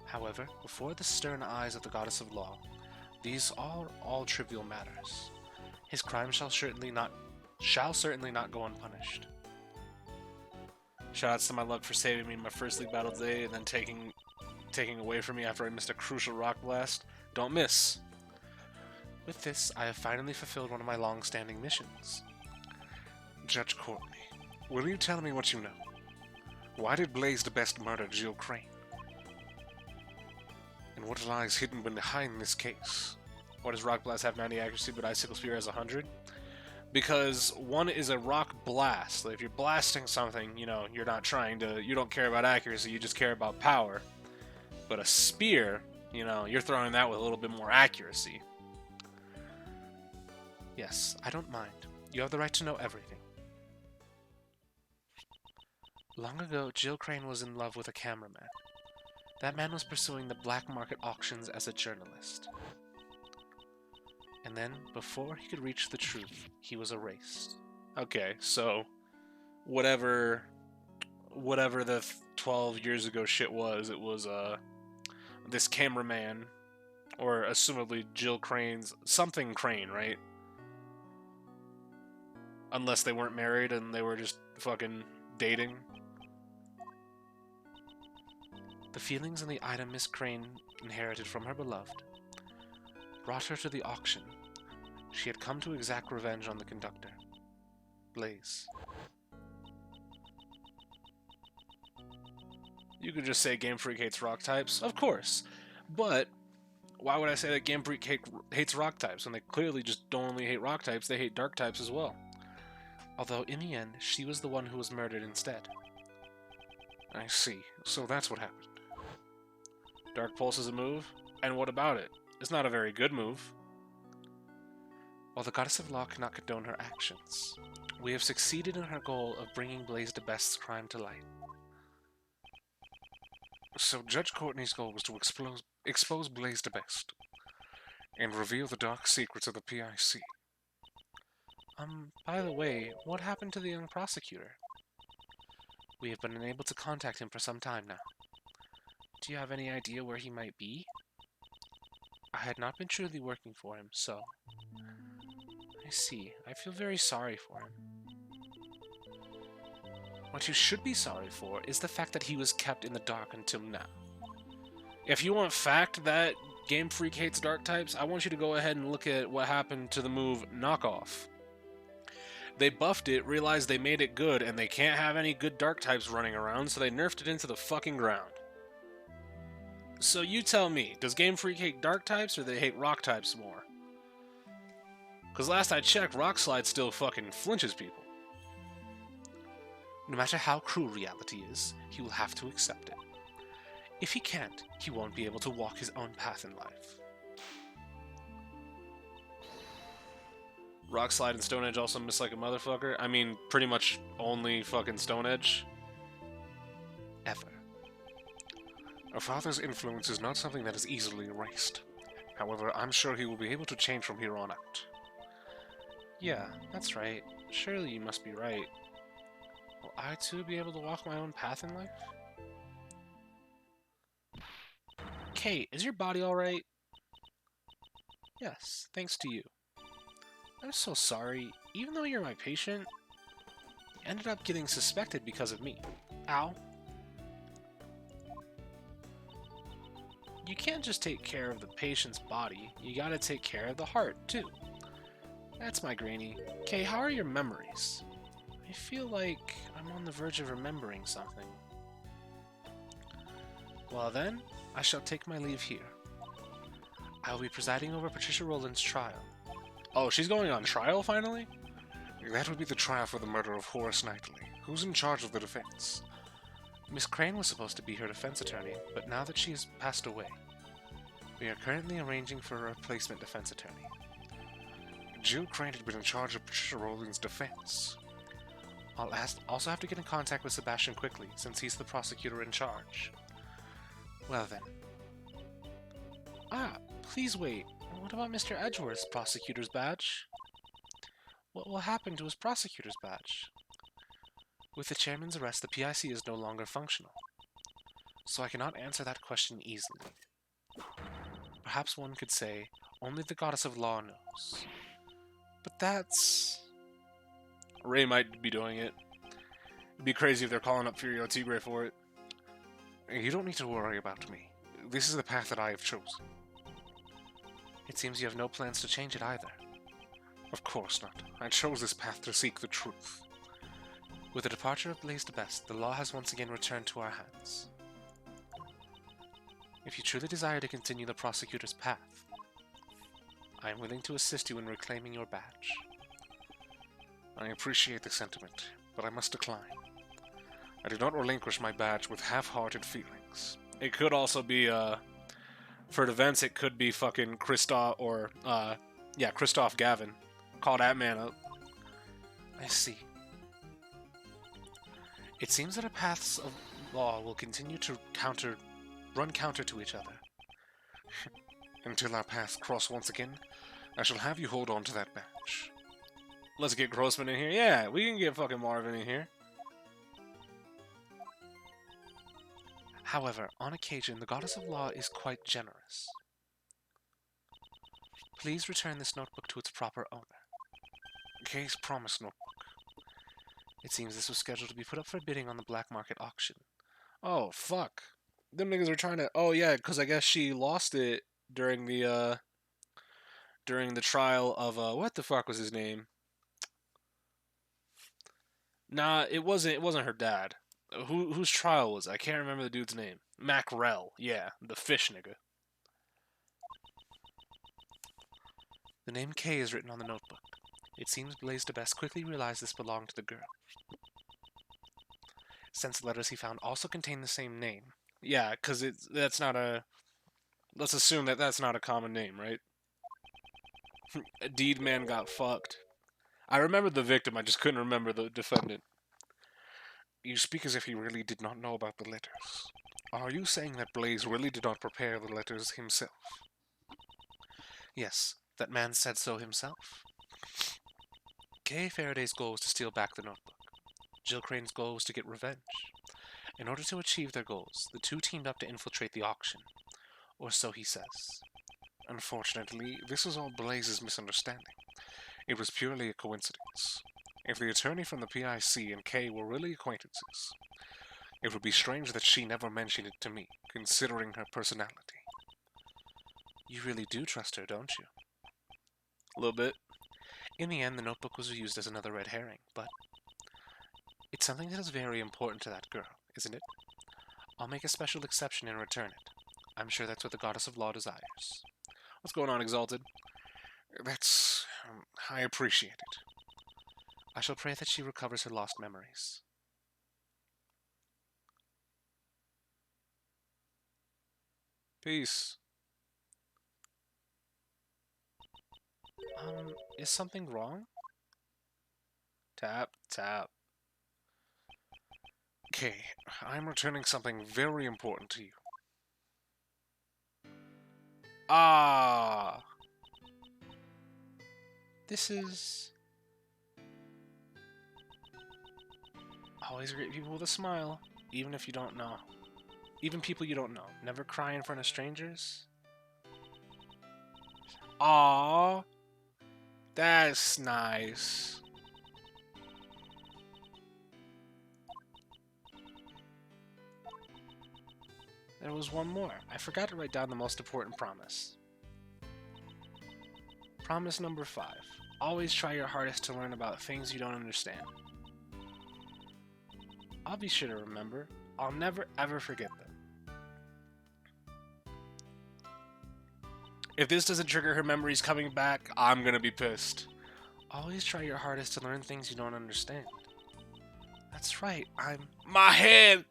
However, before the stern eyes of the Goddess of Law, these are all trivial matters. His crime shall certainly not go unpunished. Shoutouts to my luck for saving me in my first league battle today and then taking away from me after I missed a crucial rock blast. Don't miss! With this, I have finally fulfilled one of my long-standing missions. Judge Courtney, will you tell me what you know? Why did Blaise DeBest murder Jill Crane? And what lies hidden behind this case? Why does Rock Blast have 90 accuracy but Icicle Spear has 100? Because one is a rock blast. Like if you're blasting something, you don't care about accuracy, you just care about power. But a spear, you're throwing that with a little bit more accuracy. Yes, I don't mind. You have the right to know everything. Long ago, Jill Crane was in love with a cameraman. That man was pursuing the black market auctions as a journalist. And then, before he could reach the truth, he was erased. Okay, so whatever the 12 years ago shit was, it was this cameraman, or assumably Jill Crane's something Crane, right? Unless they weren't married and they were just fucking dating. The feelings and the item Miss Crane inherited from her beloved brought her to the auction. She had come to exact revenge on the conductor, Blaise. You could just say Game Freak hates rock types, of course. But why would I say that Game Freak hates rock types when they clearly just don't only hate rock types, they hate dark types as well? Although in the end, she was the one who was murdered instead. I see. So that's what happened. Dark Pulse is a move? And what about it? It's not a very good move. While the Goddess of Law cannot condone her actions, we have succeeded in her goal of bringing Blaise DeBest's crime to light. So Judge Courtney's goal was to expose Blaise DeBest and reveal the dark secrets of the PIC. By the way, what happened to the young prosecutor? We have been unable to contact him for some time now. Do you have any idea where he might be? I had not been truly working for him, so... I see. I feel very sorry for him. What you should be sorry for is the fact that he was kept in the dark until now. If you want fact that Game Freak hates dark types, I want you to go ahead and look at what happened to the move Knockoff. They buffed it, realized they made it good, and they can't have any good dark types running around, so they nerfed it into the fucking ground. So you tell me, does Game Freak hate dark types, or they hate rock types more? Because last I checked, Rock Slide still fucking flinches people. No matter how cruel reality is, he will have to accept it. If he can't, he won't be able to walk his own path in life. Rockslide and Stone Edge also miss like a motherfucker. I mean, pretty much only fucking Stone Edge. Ever. A father's influence is not something that is easily erased. However, I'm sure he will be able to change from here on out. Yeah, that's right. Surely you must be right. Will I too be able to walk my own path in life? Kate, is your body alright? Yes, thanks to you. I'm so sorry. Even though you're my patient, you ended up getting suspected because of me. Ow. You can't just take care of the patient's body, you gotta take care of the heart, too. That's my granny. Kay, how are your memories? I feel like I'm on the verge of remembering something. Well then, I shall take my leave here. I will be presiding over Patricia Rowland's trial. Oh, she's going on trial finally? That would be the trial for the murder of Horace Knightley. Who's in charge of the defense? Miss Crane was supposed to be her defense attorney, but now that she has passed away, we are currently arranging for a replacement defense attorney. Jill Crane had been in charge of Patricia Rowland's defense. I'll also have to get in contact with Sebastian quickly, since he's the prosecutor in charge. Well then. Ah, please wait. What about Mr. Edgeworth's prosecutor's badge? What will happen to his prosecutor's badge? With the chairman's arrest, the PIC is no longer functional, so I cannot answer that question easily. Perhaps one could say, only the goddess of law knows. But that's... Ray might be doing it. It'd be crazy if they're calling up Furio Tigre for it. You don't need to worry about me. This is the path that I have chosen. It seems you have no plans to change it either. Of course not. I chose this path to seek the truth. With the departure of Blaise the Best, the law has once again returned to our hands. If you truly desire to continue the prosecutor's path, I am willing to assist you in reclaiming your badge. I appreciate the sentiment, but I must decline. I do not relinquish my badge with half-hearted feelings. It could also be, for events, it could be fucking Christoph, or, Christoph Gavin. Call that man up. I see. It seems that our paths of law will continue to run counter to each other. Until our paths cross once again, I shall have you hold on to that badge. Let's get Grossman in here. Yeah, we can get fucking Marvin in here. However, on occasion, the goddess of law is quite generous. Please return this notebook to its proper owner. Case promise notebook. It seems this was scheduled to be put up for bidding on the black market auction. Oh, fuck. Them niggas are trying to... Oh, yeah, because I guess she lost it during the trial of, what the fuck was his name? Nah, it wasn't her dad. Whose trial was it? I can't remember the dude's name. Macrell, yeah, the fish nigga. The name K is written on the notebook. It seems Blaise de Best quickly realized this belonged to the girl, since the letters he found also contain the same name. Yeah, because that's not a... Let's assume that that's not a common name, right? Deed man got fucked. I remember the victim, I just couldn't remember the defendant. You speak as if he really did not know about the letters. Are you saying that Blaise really did not prepare the letters himself? Yes, that man said so himself. Kay Faraday's goal was to steal back the notebook. Jill Crane's goal was to get revenge. In order to achieve their goals, the two teamed up to infiltrate the auction. Or so he says. Unfortunately, this is all Blaise's misunderstanding. It was purely a coincidence. If the attorney from the PIC and Kay were really acquaintances, it would be strange that she never mentioned it to me, considering her personality. You really do trust her, don't you? A little bit. In the end, the notebook was used as another red herring, but it's something that is very important to that girl, isn't it? I'll make a special exception and return it. I'm sure that's what the goddess of law desires. What's going on, Exalted? I appreciate it. I shall pray that she recovers her lost memories. Peace. Is something wrong? Tap, tap. Okay, I'm returning something very important to you. Ah! This is... Always greet people with a smile, even if you don't know. Even people you don't know. Never cry in front of strangers. Aw! That's nice. There was one more. I forgot to write down the most important promise. Promise number 5. Always try your hardest to learn about things you don't understand. I'll be sure to remember. I'll never ever forget them. If this doesn't trigger her memories coming back, I'm gonna be pissed. Always try your hardest to learn things you don't understand. That's right, My head!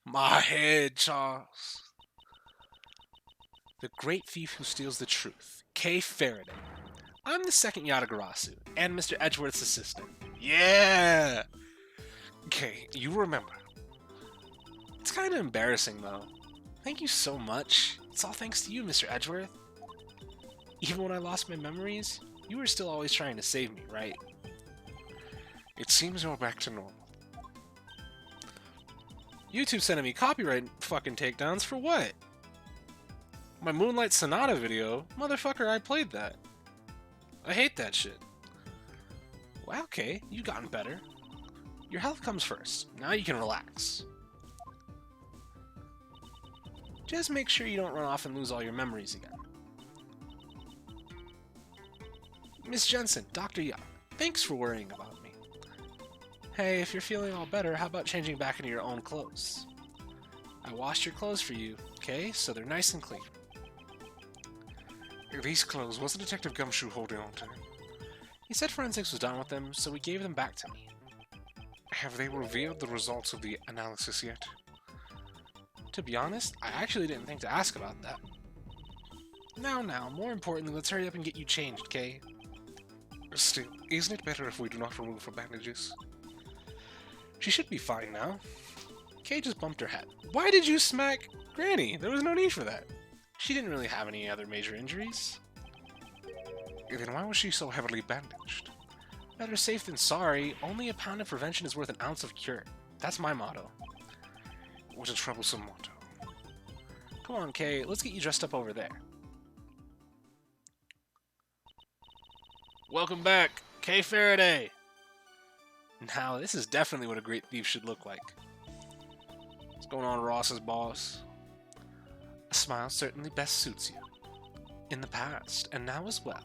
My head, Charles. the great thief who steals the truth, Kay Faraday. I'm the second Yatagarasu, and Mr. Edgeworth's assistant. Yeah! Okay, you remember. It's kind of embarrassing, though. Thank you so much. It's all thanks to you, Mr. Edgeworth. Even when I lost my memories, you were still always trying to save me, right? It seems you're back to normal. YouTube sending me copyright fucking takedowns for what? My Moonlight Sonata video? Motherfucker, I played that. I hate that shit. Well, okay, you've gotten better. Your health comes first. Now you can relax. Just make sure you don't run off and lose all your memories again. Miss Jensen, Dr. Young, thanks for worrying about me. Hey, if you're feeling all better, how about changing back into your own clothes? I washed your clothes for you, okay? So they're nice and clean. These clothes, what's Detective Gumshoe holding on to? He said forensics was done with them, so he gave them back to me. Have they revealed the results of the analysis yet? To be honest, I actually didn't think to ask about that. Now, more importantly, let's hurry up and get you changed, Kay. Still, isn't it better if we do not remove her bandages? She should be fine now. Kay just bumped her head. Why did you smack Granny? There was no need for that. She didn't really have any other major injuries. Then why was she so heavily bandaged? Better safe than sorry. Only a pound of prevention is worth an ounce of cure. That's my motto. What a troublesome motto. Come on, Kay, let's get you dressed up over there. Welcome back, Kay Faraday! Now, this is definitely what a great thief should look like. What's going on, Ross's boss? A smile certainly best suits you. In the past, and now as well.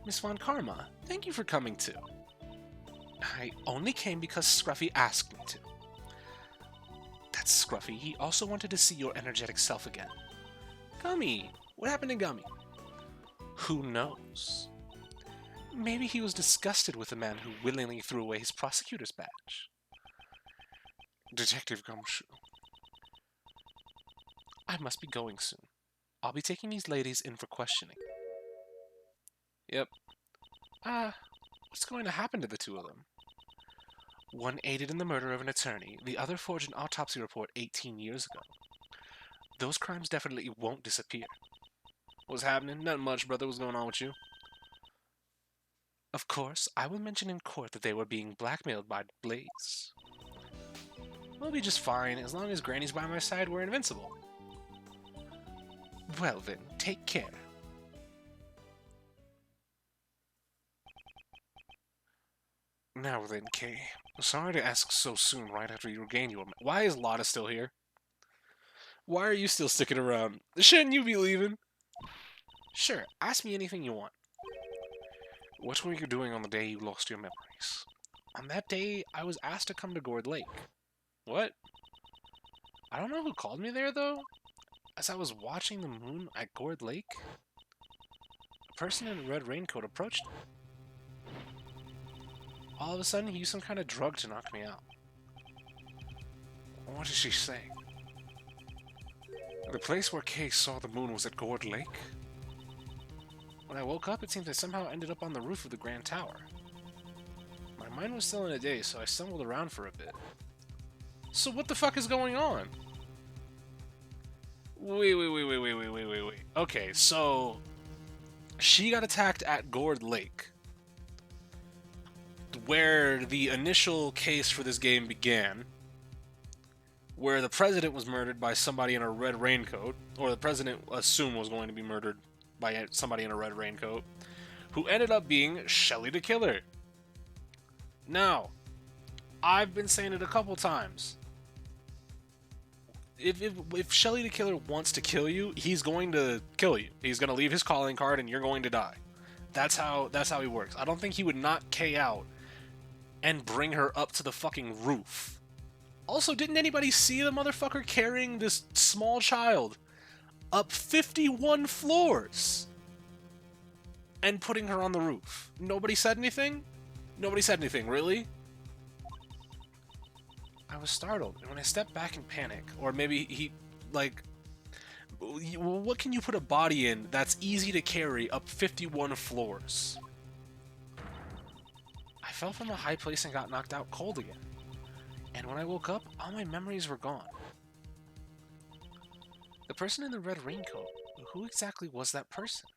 Miss Von Karma, thank you for coming too. I only came because Scruffy asked me to. That's Scruffy. He also wanted to see your energetic self again. Gummy! What happened to Gummy? Who knows? Maybe he was disgusted with the man who willingly threw away his prosecutor's badge. Detective Gumshoe. I must be going soon. I'll be taking these ladies in for questioning. Yep. What's going to happen to the two of them? One aided in the murder of an attorney, the other forged an autopsy report 18 years ago. Those crimes definitely won't disappear. What's happening? Nothing much, brother. What's going on with you? Of course, I will mention in court that they were being blackmailed by Blaze. We'll be just fine. As long as Granny's by my side, we're invincible. Well then, take care. Now then, Kay. Sorry to ask so soon right after you regain your... Why is Lotta still here? Why are you still sticking around? Shouldn't you be leaving? Sure, ask me anything you want. What were you doing on the day you lost your memories? On that day, I was asked to come to Gourd Lake. What? I don't know who called me there, though. As I was watching the moon at Gourd Lake, a person in a red raincoat approached me. All of a sudden, he used some kind of drug to knock me out. What is she saying? The place where Kay saw the moon was at Gourd Lake? When I woke up, it seems I somehow ended up on the roof of the Grand Tower. My mind was still in a daze, so I stumbled around for a bit. So what the fuck is going on? Wait. Okay, so she got attacked at Gourd Lake, where the initial case for this game began, where the president was murdered by somebody in a red raincoat, or the president assumed was going to be murdered by somebody in a red raincoat, who ended up being Shelly the Killer. Now, I've been saying it a couple times. If Shelly the Killer wants to kill you, he's going to kill you. He's going to leave his calling card and you're going to die. That's how he works. I don't think he would knock Kay out and bring her up to the fucking roof. Also, didn't anybody see the motherfucker carrying this small child up 51 floors and putting her on the roof? Nobody said anything? Nobody said anything, really? I was startled, and when I stepped back in panic, or maybe he, like, what can you put a body in that's easy to carry up 51 floors? I fell from a high place and got knocked out cold again. And when I woke up, all my memories were gone. The person in the red raincoat, who exactly was that person?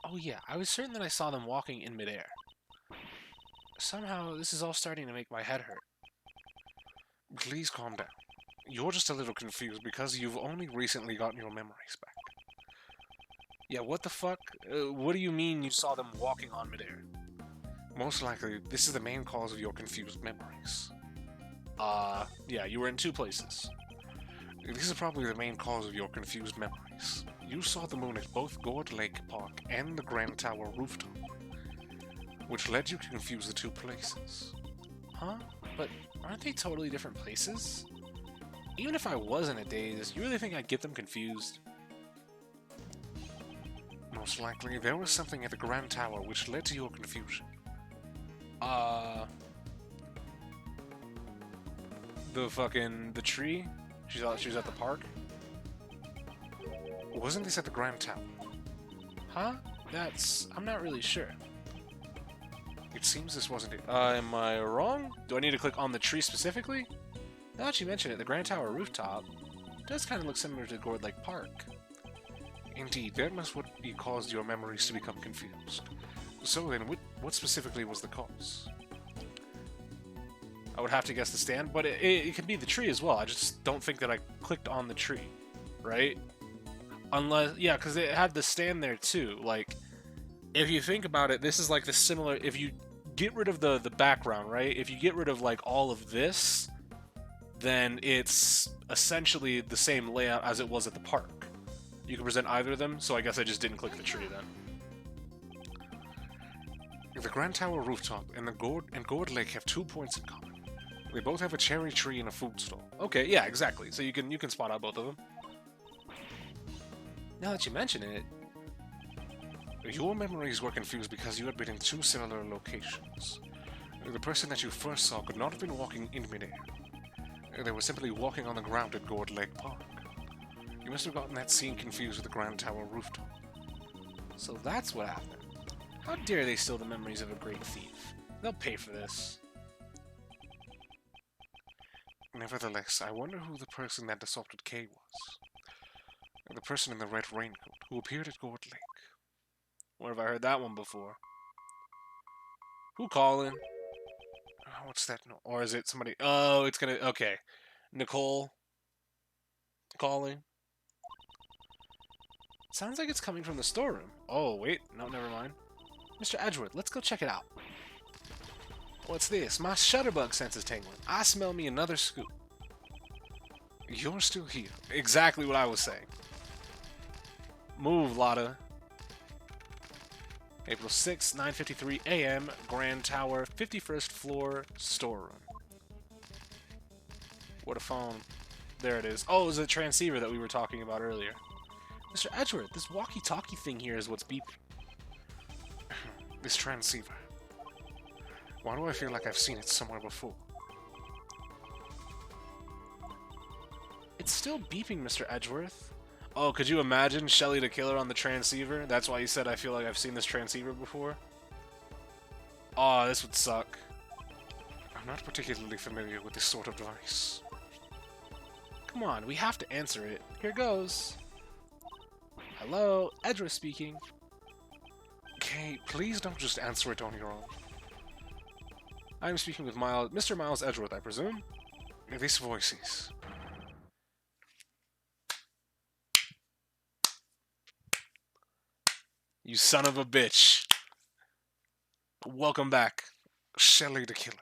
Oh yeah, I was certain that I saw them walking in midair. Somehow, this is all starting to make my head hurt. Please calm down. You're just a little confused because you've only recently gotten your memories back. Yeah, what the fuck? What do you mean you saw them walking on midair? Most likely, this is the main cause of your confused memories. Yeah, you were in two places. This is probably the main cause of your confused memories. You saw the moon at both Gourd Lake Park and the Grand Tower rooftop, which led you to confuse the two places. Huh? But aren't they totally different places? Even if I was in a daze, you really think I'd get them confused? Most likely, there was something at the Grand Tower which led to your confusion. The tree? She thought she was at the park? Wasn't this at the Grand Tower? Huh? I'm not really sure. It seems this wasn't it. Am I wrong? Do I need to click on the tree specifically? Now that you mention it, the Grand Tower rooftop does kind of look similar to Gourd Lake Park. Indeed, that must what caused your memories to become confused. So then, what specifically was the cause? I would have to guess the stand, but it could be the tree as well. I just don't think that I clicked on the tree, right? Unless, yeah, because it had the stand there too. Like, if you think about it, this is like the similar, if you get rid of the background, right? If you get rid of like all of this, then it's essentially the same layout as it was at the park. You can present either of them, so I guess I just didn't click the tree then. The Grand Tower rooftop and Gourd Lake have 2 points in common. They both have a cherry tree and a food stall. Okay, yeah, exactly. So you can spot out both of them. Now that you mention it, your memories were confused because you had been in two similar locations. The person that you first saw could not have been walking in midair. They were simply walking on the ground at Gourd Lake Park. You must have gotten that scene confused with the Grand Tower rooftop. So that's what happened. How dare they steal the memories of a great thief? They'll pay for this. Nevertheless, I wonder who the person that assaulted Kay was. The person in the red raincoat who appeared at Gourd Lake. Where have I heard that one before? Who calling? What's that? No. Or is it somebody? Oh, it's gonna. Okay. Nicole calling. Sounds like it's coming from the storeroom. Oh, wait. No, never mind. Mr. Edgeworth, let's go check it out. What's this? My shutterbug sense is tingling. I smell me another scoop. You're still here. Exactly what I was saying. Move, Lotta. April 6, 9:53 a.m. Grand Tower, 51st floor, storeroom. What a phone. There it is. Oh, it was a transceiver that we were talking about earlier. Mr. Edgeworth, this walkie-talkie thing here is what's beeping. This transceiver. Why do I feel like I've seen it somewhere before? It's still beeping, Mr. Edgeworth. Oh, could you imagine Shelly the Killer on the transceiver? That's why you said I feel like I've seen this transceiver before. Oh, this would suck. I'm not particularly familiar with this sort of device. Come on, we have to answer it. Here goes. Hello, Edgeworth speaking. Okay, please don't just answer it on your own. I'm speaking with Mr. Miles Edgeworth, I presume? This voice is... You son of a bitch. Welcome back, Shelly the Killer.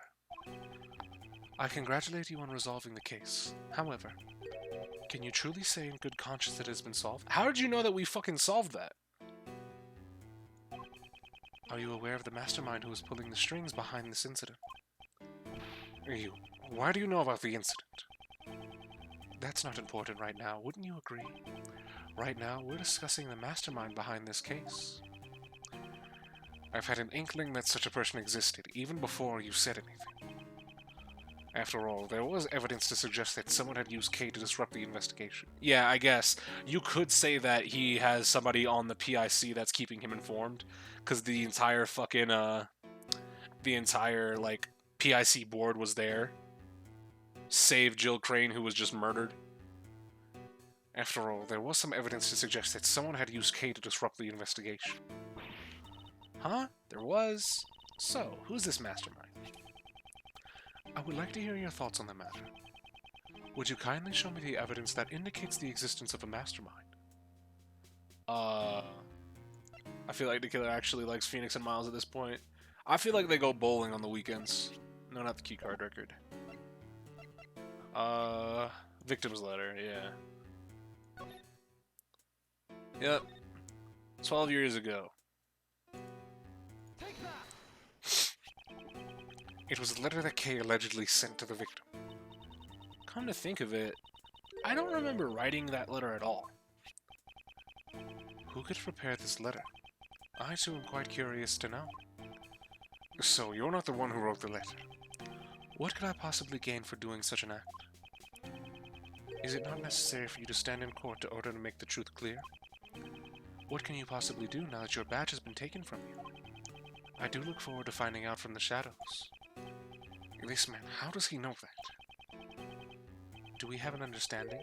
I congratulate you on resolving the case. However, can you truly say in good conscience that it has been solved? How did you know that we fucking solved that? Are you aware of the mastermind who was pulling the strings behind this incident? Why do you know about the incident? That's not important right now, wouldn't you agree? Right now, we're discussing the mastermind behind this case. I've had an inkling that such a person existed, even before you said anything. After all, there was evidence to suggest that someone had used K to disrupt the investigation. Yeah, I guess. You could say that he has somebody on the PIC that's keeping him informed, because the entire fucking, like, PIC board was there. Save Jill Crane, who was just murdered. After all, there was some evidence to suggest that someone had used K to disrupt the investigation. Huh? There was? So, who's this mastermind? I would like to hear your thoughts on the matter. Would you kindly show me the evidence that indicates the existence of a mastermind? I feel like the killer actually likes Phoenix and Miles at this point. I feel like they go bowling on the weekends. No, not the keycard record. Victim's letter, yeah. Yep. 12 years ago. It was a letter that Kay allegedly sent to the victim. Come to think of it, I don't remember writing that letter at all. Who could prepare this letter? I too am quite curious to know. So, you're not the one who wrote the letter. What could I possibly gain for doing such an act? Is it not necessary for you to stand in court to order to make the truth clear? What can you possibly do now that your badge has been taken from you? I do look forward to finding out from the shadows. This man, how does he know that? Do we have an understanding?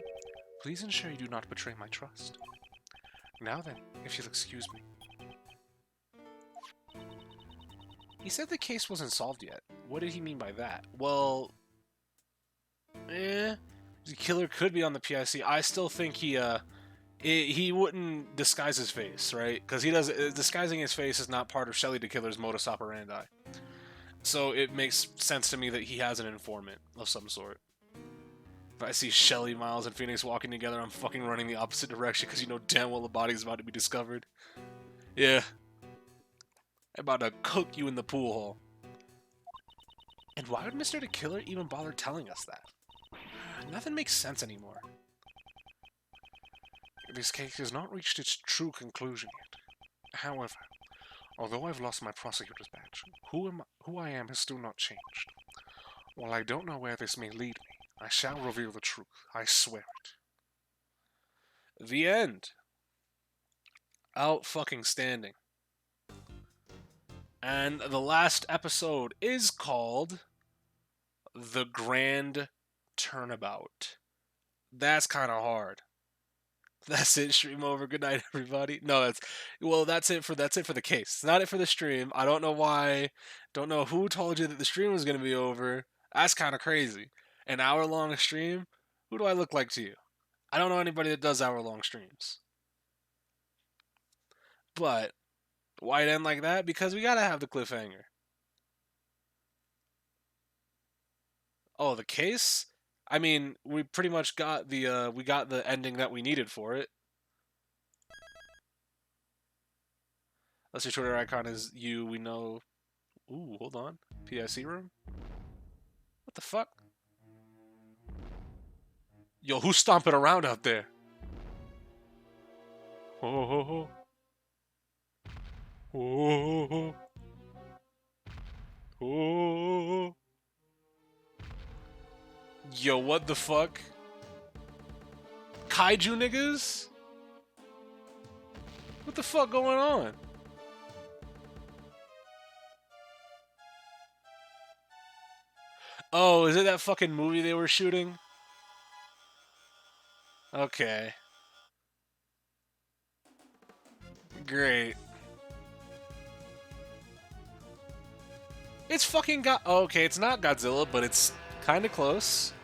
Please ensure you do not betray my trust. Now then, if you'll excuse me. He said the case wasn't solved yet. What did he mean by that? Well... the killer could be on the PIC. I still think he wouldn't disguise his face, right? Because he does disguising his face is not part of Shelly the Killer's modus operandi. So it makes sense to me that he has an informant of some sort. If I see Shelly, Miles, and Phoenix walking together, I'm fucking running the opposite direction because you know damn well the body's about to be discovered. Yeah. I'm about to cook you in the pool hall. And why would Mr. the Killer even bother telling us that? Nothing makes sense anymore. This case has not reached its true conclusion yet. However, although I've lost my prosecutor's badge, who I am has still not changed. While I don't know where this may lead me, I shall reveal the truth. I swear it. The end. Out fucking standing. And the last episode is called The Grand Turnabout. That's kind of hard. That's it. Stream over. Good night, everybody. No, that's it for the case. It's not it for the stream. I don't know why. Don't know who told you that the stream was gonna be over. That's kind of crazy. An hour-long stream. Who do I look like to you? I don't know anybody that does hour-long streams. But why it end like that? Because we gotta have the cliffhanger. Oh, the case? I mean, we pretty much got the ending that we needed for it. Unless your Twitter icon is you, we know. Ooh, hold on. PIC room? What the fuck? Yo, who's stomping around out there? Ho ho ho. Ho ho ho. Ho. Yo, what the fuck? kaiju niggas? What the fuck going on? Oh, is it that fucking movie they were shooting? Okay. Great. It's fucking okay, it's not Godzilla, but it's kind of close.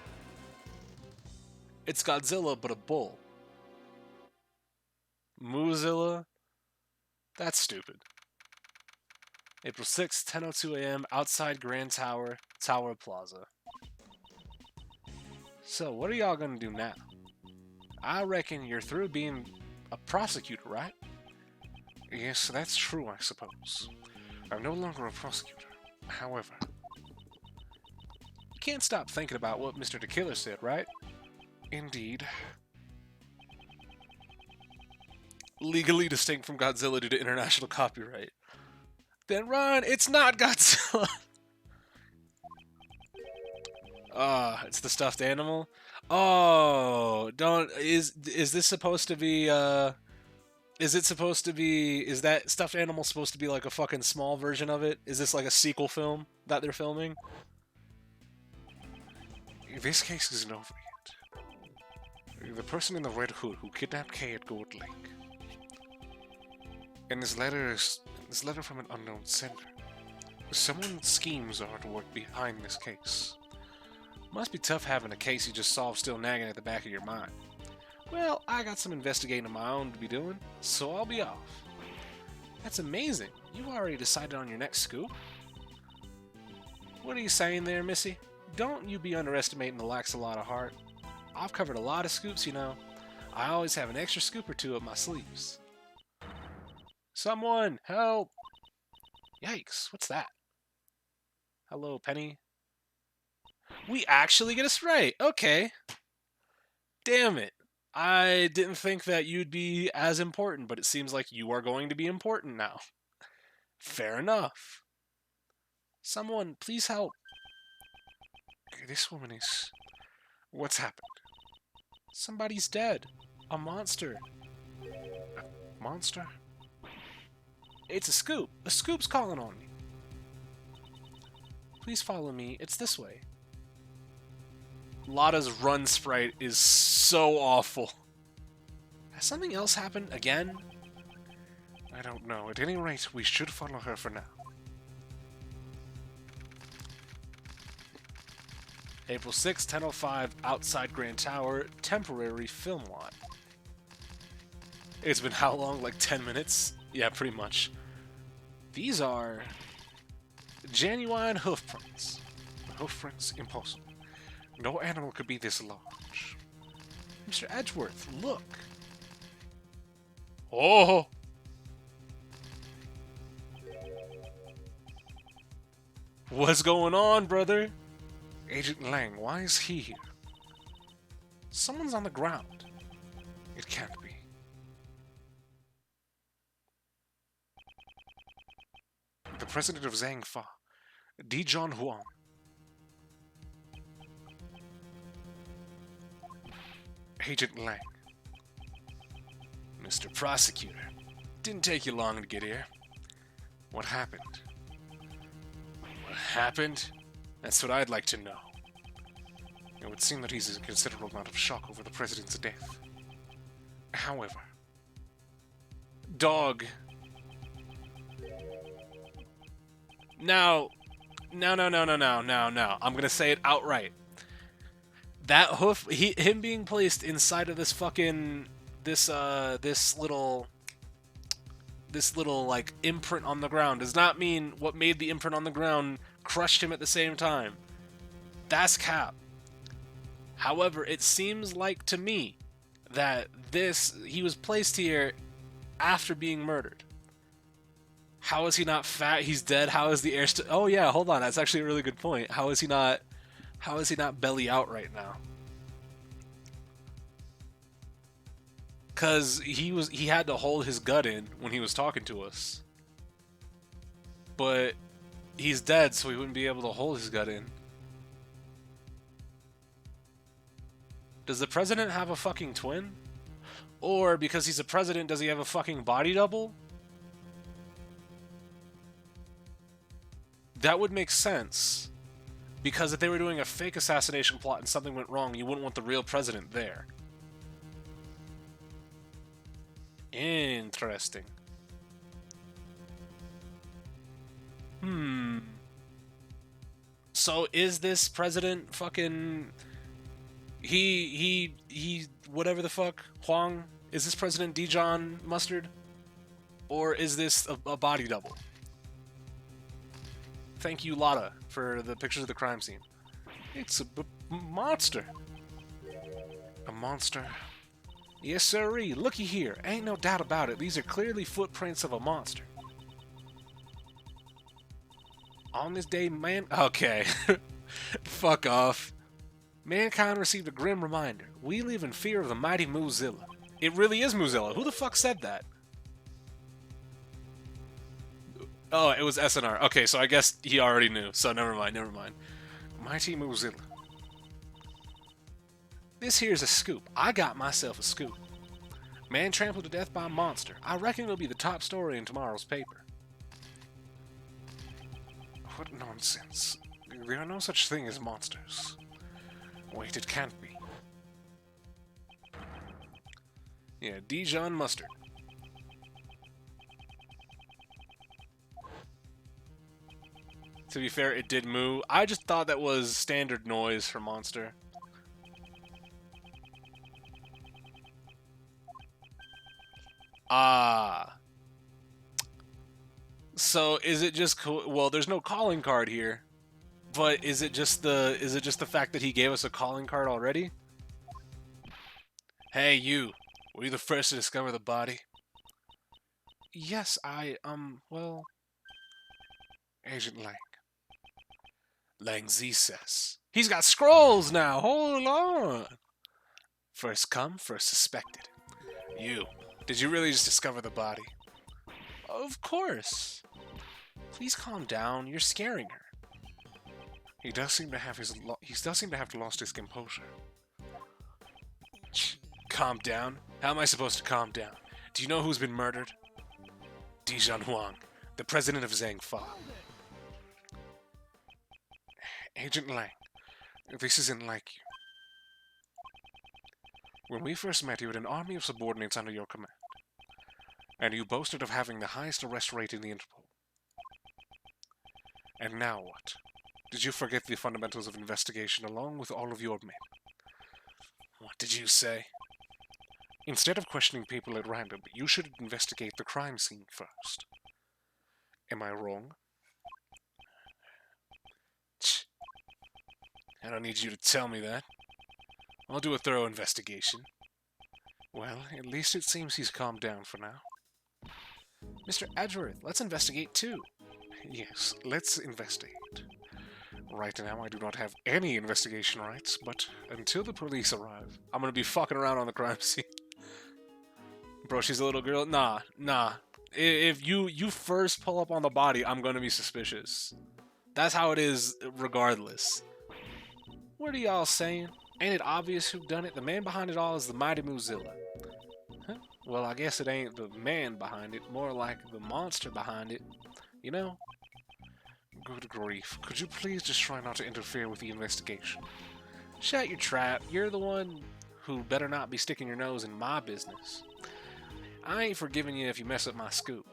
It's Godzilla, but a bull. Moozilla? That's stupid. April 6th, 10:02 a.m., outside Grand Tower, Tower Plaza. So, what are y'all gonna do now? I reckon you're through being a prosecutor, right? Yes, that's true, I suppose. I'm no longer a prosecutor. However, you can't stop thinking about what Mr. the Killer said, right? Indeed. Legally distinct from Godzilla due to international copyright. Then run! It's not Godzilla! It's the stuffed animal? Oh, don't... Is this supposed to be, Is it supposed to be... Is that stuffed animal supposed to be like a fucking small version of it? Is this like a sequel film that they're filming? This case isn't over yet. The person in the red hood who kidnapped Kay at Gold Lake. And this letter from an unknown sender. Someone's schemes are to work behind this case. Must be tough having a case you just solved still nagging at the back of your mind. Well, I got some investigating of my own to be doing, so I'll be off. That's amazing. You already decided on your next scoop? What are you saying there, Missy? Don't you be underestimating the Lax-a-lot of heart. I've covered a lot of scoops, you know. I always have an extra scoop or two up my sleeves. Someone, help! Yikes, what's that? Hello, Penny. We actually get a sprite! Okay. Damn it. I didn't think that you'd be as important, but it seems like you are going to be important now. Fair enough. Someone, please help. This woman is... What's happened? Somebody's dead. A monster. A monster? It's a scoop. A scoop's calling on me. Please follow me. It's this way. Lotta's run sprite is so awful. Has something else happened again? I don't know. At any rate, we should follow her for now. April 6, 10:05, outside Grand Tower, temporary film lot. It's been how long? Like 10 minutes? Yeah, pretty much. These are genuine hoof prints. Hoof prints? Impossible. No animal could be this large. Mr. Edgeworth, look! Oh! What's going on, brother? Agent Lang, why is he here? Someone's on the ground. It can't be. The president of Zhangfa, Dijon Huang. Agent Lang. Mr. Prosecutor, didn't take you long to get here. What happened? What happened? That's what I'd like to know. It would seem that he's in considerable amount of shock over the president's death. However... Dog. Now... No. I'm gonna say it outright. That hoof... him being placed inside of this fucking... This little, like, imprint on the ground does not mean what made the imprint on the ground crushed him at the same time. That's cap. However, it seems like to me that he was placed here after being murdered. How is he not fat? He's dead. How is the air oh yeah, hold on. That's actually a really good point. How is he not belly out right now? Cause he had to hold his gut in when he was talking to us. But he's dead, so he wouldn't be able to hold his gut in. Does the president have a fucking twin? Or because he's a president, does he have a fucking body double? That would make sense. Because if they were doing a fake assassination plot and something went wrong, you wouldn't want the real president there. Interesting. So is this president fucking... He whatever the fuck, Huang? Is this President Dijon Mustard? Or is this a body double? Thank you, Lotta, for the pictures of the crime scene. It's a monster. A monster? Yes, sirree. Looky here. Ain't no doubt about it. These are clearly footprints of a monster. On this day, man... Okay. Fuck off. Mankind received a grim reminder. We live in fear of the mighty Muzilla. It really is Muzilla. Who the fuck said that? Oh, it was SNR. Okay, so I guess he already knew. So never mind, never mind. Mighty Muzilla. This here's a scoop. I got myself a scoop. Man trampled to death by a monster. I reckon it'll be the top story in tomorrow's paper. What nonsense. There are no such thing as monsters. Wait, it can't be. Yeah, Dijon Mustard. To be fair, it did moo. I just thought that was standard noise for monster. Ah. So is it just well, there's no calling card here. But is it just the fact that he gave us a calling card already? Hey, you. Were you the first to discover the body? Yes, well... Agent Lang. Lang Z says. He's got scrolls now! Hold on! First come, first suspected. You. Did you really just discover the body? Of course. Please calm down. You're scaring her. He does seem to have lost his composure. Calm down? How am I supposed to calm down? Do you know who's been murdered? Dijon Huang, the president of Zhangfa. Agent Lang, this isn't like you. When we first met, you had an army of subordinates under your command, and you boasted of having the highest arrest rate in the Interpol. And now what? Did you forget the fundamentals of investigation along with all of your men? What did you say? Instead of questioning people at random, you should investigate the crime scene first. Am I wrong? I don't need you to tell me that. I'll do a thorough investigation. Well, at least it seems he's calmed down for now. Mr. Edgeworth, let's investigate too. Yes, let's investigate. Right now, I do not have any investigation rights, but until the police arrive, I'm gonna be fucking around on the crime scene. Bro, she's a little girl? Nah. If you first pull up on the body, I'm gonna be suspicious. That's how it is regardless. What are y'all saying? Ain't it obvious who done it? The man behind it all is the mighty Muzilla. Huh? Well, I guess it ain't the man behind it, more like the monster behind it. You know? Good grief. Could you please just try not to interfere with the investigation? Shut your trap. You're the one who better not be sticking your nose in my business. I ain't forgiving you if you mess up my scoop.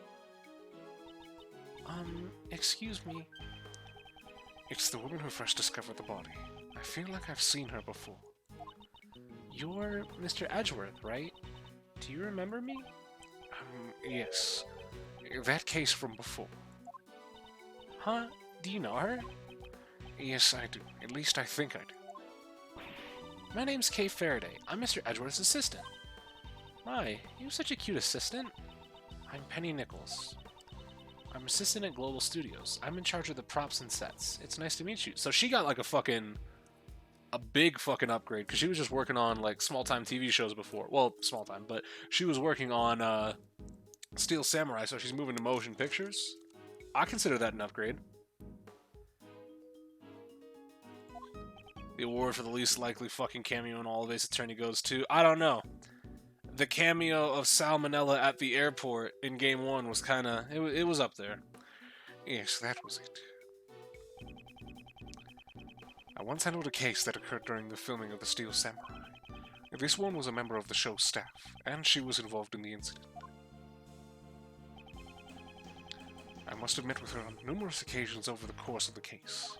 Excuse me. It's the woman who first discovered the body. I feel like I've seen her before. You're Mr. Edgeworth, right? Do you remember me? Yes. That case from before. Huh? Do you know her? Yes, I do. At least I think I do. My name's Kay Faraday. I'm Mr. Edgeworth's assistant. My, you have such a cute assistant. I'm Penny Nichols. I'm assistant at Global Studios. I'm in charge of the props and sets. It's nice to meet you. So she got like a big fucking upgrade, because she was just working on like small-time TV shows before. Well, small-time, but she was working on Steel Samurai, so she's moving to motion pictures. I consider that an upgrade. the award for the least likely fucking cameo in all of Ace Attorney goes to, I don't know. The cameo of Salmonella at the airport in Game 1 was kinda, it was up there. Yes, that was it. I once handled a case that occurred during the filming of The Steel Samurai. This one was a member of the show's staff, and she was involved in the incident. I must have met with her on numerous occasions over the course of the case.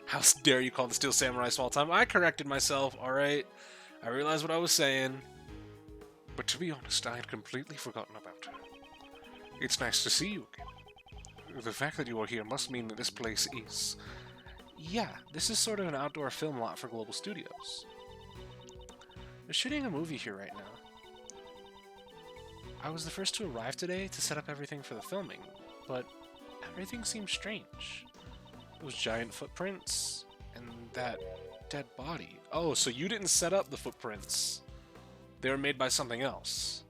How dare you call The Steel Samurai small time? I corrected myself, alright? I realized what I was saying. But to be honest, I had completely forgotten about her. It's nice to see you again. The fact that you are here must mean that this place is... Yeah, this is sort of an outdoor film lot for Global Studios. They're shooting a movie here right now. I was the first to arrive today to set up everything for the filming, but everything seems strange. Those giant footprints, and that dead body. Oh, so you didn't set up the footprints. They were made by something else.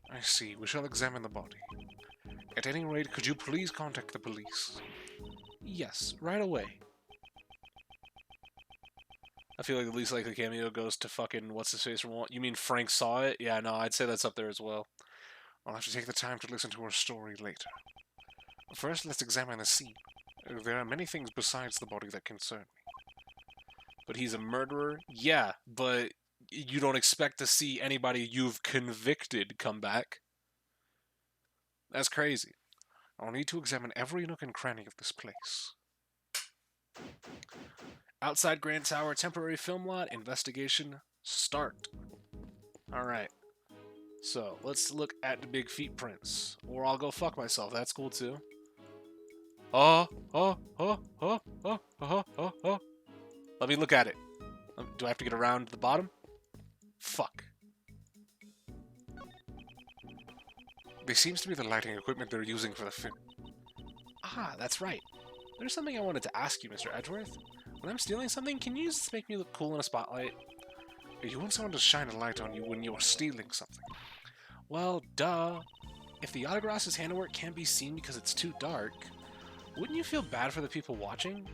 I see. We shall examine the body. At any rate, could you please contact the police? Yes, right away. I feel like the least likely cameo goes to fucking what's-his-face from what? You mean Frank saw it? Yeah, no, I'd say that's up there as well. I'll have to take the time to listen to her story later. First, let's examine the scene. There are many things besides the body that concern me. But he's a murderer? Yeah, but you don't expect to see anybody you've convicted come back. That's crazy. I'll need to examine every nook and cranny of this place. Outside Grand Tower temporary film lot, investigation, start. Alright. So, let's look at the big feet prints. Or I'll go fuck myself, that's cool too. Oh. Let me look at it. Do I have to get around to the bottom? Fuck. This seems to be the lighting equipment they're using for the film. Ah, that's right. There's something I wanted to ask you, Mr. Edgeworth. When I'm stealing something, can you just make me look cool in a spotlight? You want someone to shine a light on you when you're stealing something. Well, duh. If the autograph's handiwork can't be seen because it's too dark, wouldn't you feel bad for the people watching?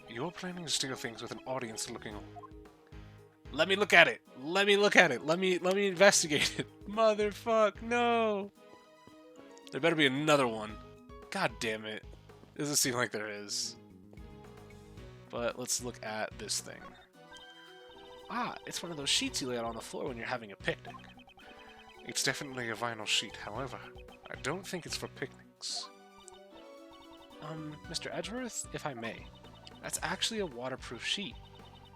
You're planning to steal things with an audience looking on. Let me look at it. Let me look at it. Let me investigate it. Motherfuck, no. There better be another one. God damn it. Doesn't seem like there is. But let's look at this thing. Ah, it's one of those sheets you lay out on the floor when you're having a picnic. It's definitely a vinyl sheet, however, I don't think it's for picnics. Mr. Edgeworth, if I may, that's actually a waterproof sheet.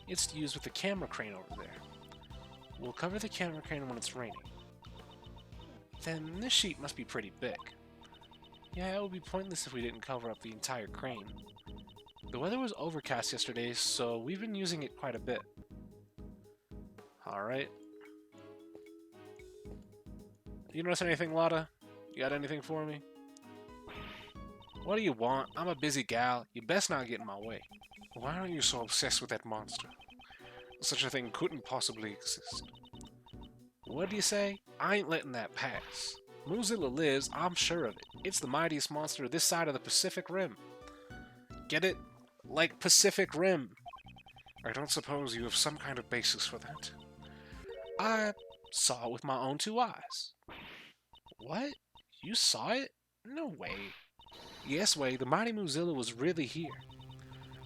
It's used with the camera crane over there. We'll cover the camera crane when it's raining. Then this sheet must be pretty big. Yeah, it would be pointless if we didn't cover up the entire crane. The weather was overcast yesterday, so we've been using it quite a bit. Alright. You notice anything, Lotta? You got anything for me? What do you want? I'm a busy gal. You best not get in my way. Why are you so obsessed with that monster? Such a thing couldn't possibly exist. What do you say? I ain't letting that pass. Mozilla lives, I'm sure of it. It's the mightiest monster this side of the Pacific Rim. Get it? Like Pacific Rim. I don't suppose you have some kind of basis for that. I saw it with my own 2 eyes. What? You saw it? No way. Yes way, the mighty Mozilla was really here.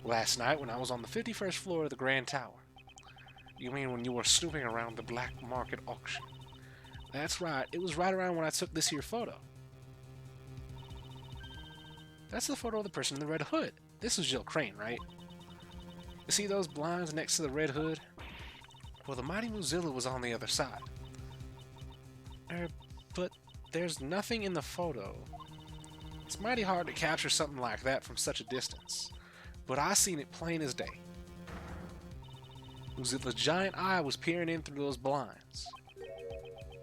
Last night when I was on the 51st floor of the Grand Tower. You mean when you were snooping around the black market auction? That's right, it was right around when I took this here photo. That's the photo of the person in the red hood. This was Jill Crane, right? You see those blinds next to the red hood? Well, the mighty Mozilla was on the other side. But there's nothing in the photo. It's mighty hard to capture something like that from such a distance. But I seen it plain as day. Mozilla's giant eye was peering in through those blinds.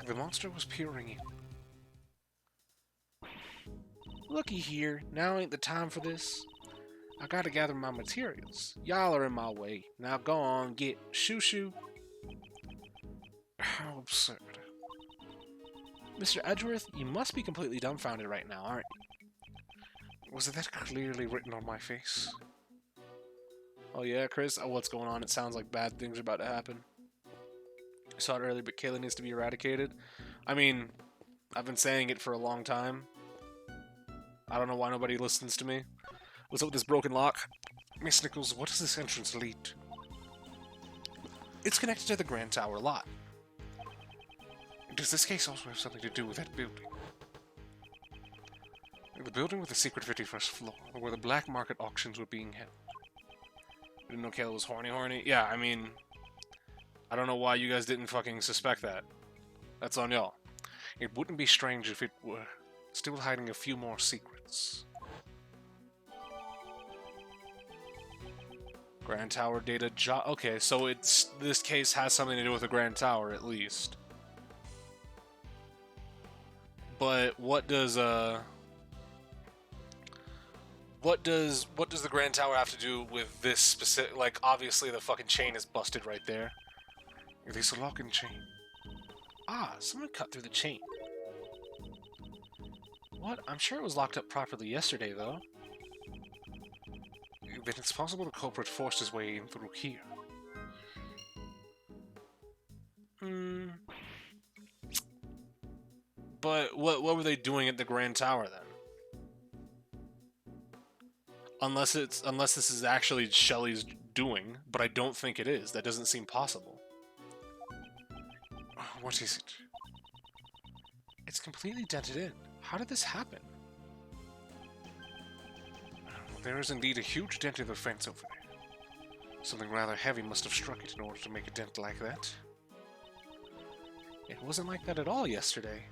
The monster was peering in. Looky here, now ain't the time for this. I gotta gather my materials. Y'all are in my way. Now go on, get shoo-shoo. How absurd. Mr. Edgeworth, you must be completely dumbfounded right now, aren't you? Was it that clearly written on my face? Oh yeah, Chris? Oh, what's going on? It sounds like bad things are about to happen. I saw it earlier, but Kayla needs to be eradicated. I mean, I've been saying it for a long time. I don't know why nobody listens to me. What's up with this broken lock? Miss Nichols, what does this entrance lead to? It's connected to the Grand Tower lot. Does this case also have something to do with that building? The building with the secret 51st floor, where the black market auctions were being held. You didn't know Kayla was horny? Yeah, I mean, I don't know why you guys didn't fucking suspect that. That's on y'all. It wouldn't be strange if it were still hiding a few more secrets. Grand Tower data okay, so this case has something to do with the Grand Tower at least. But what does the Grand Tower have to do with this specific? Like, obviously the fucking chain is busted right there. It is a lock and chain. Ah, someone cut through the chain. What? I'm sure it was locked up properly yesterday, though. Then it's possible the culprit forced his way in through here. But what were they doing at the Grand Tower then? Unless this is actually Shelley's doing, but I don't think it is. That doesn't seem possible. What is it? It's completely dented in. How did this happen? There is indeed a huge dent in the fence over there. Something rather heavy must have struck it in order to make a dent like that. It wasn't like that at all yesterday.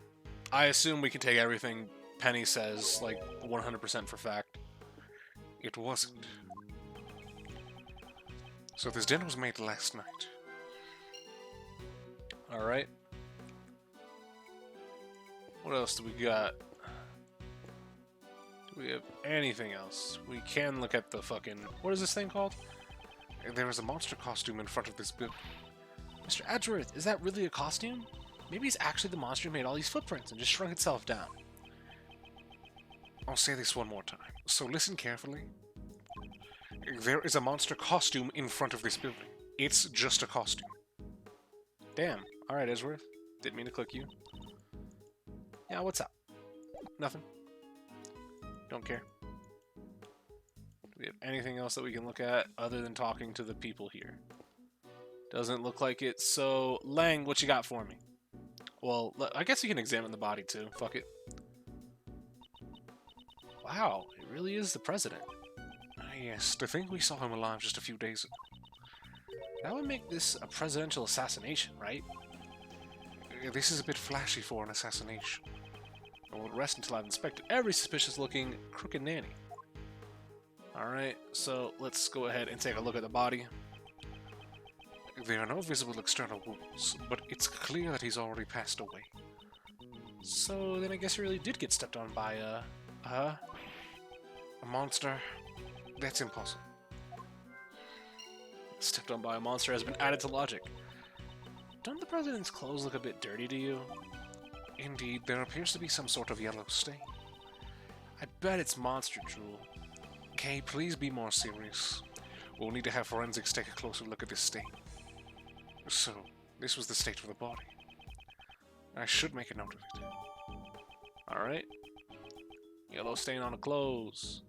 I assume we can take everything Penny says, like, 100% for fact. It wasn't. So this dent was made last night. Alright. What else do we got? Do we have anything else? We can look at the fucking... What is this thing called? There is a monster costume in front of this building. Mr. Edgeworth, is that really a costume? Maybe it's actually the monster who made all these footprints and just shrunk itself down. I'll say this one more time, so listen carefully. There is a monster costume in front of this building. It's just a costume. Damn. Alright, Edgeworth. Didn't mean to click you. Yeah, what's up? Nothing. Don't care. Do we have anything else that we can look at other than talking to the people here? Doesn't look like it, so... Lang, what you got for me? Well, I guess you can examine the body too. Fuck it. Wow, it really is the president. Yes, to think we saw him alive just a few days ago. That would make this a presidential assassination, right? This is a bit flashy for an assassination. I won't rest until I've inspected every suspicious-looking crooked nanny. Alright, so let's go ahead and take a look at the body. There are no visible external wounds, but it's clear that he's already passed away. So then I guess he really did get stepped on by a monster? That's impossible. Stepped on by a monster has been added to logic. Don't the president's clothes look a bit dirty to you? Indeed, there appears to be some sort of yellow stain. I bet it's monster drool. Kay, please be more serious. We'll need to have forensics take a closer look at this stain. So, this was the state of the body. I should make a note of it. Alright. Yellow stain on the clothes.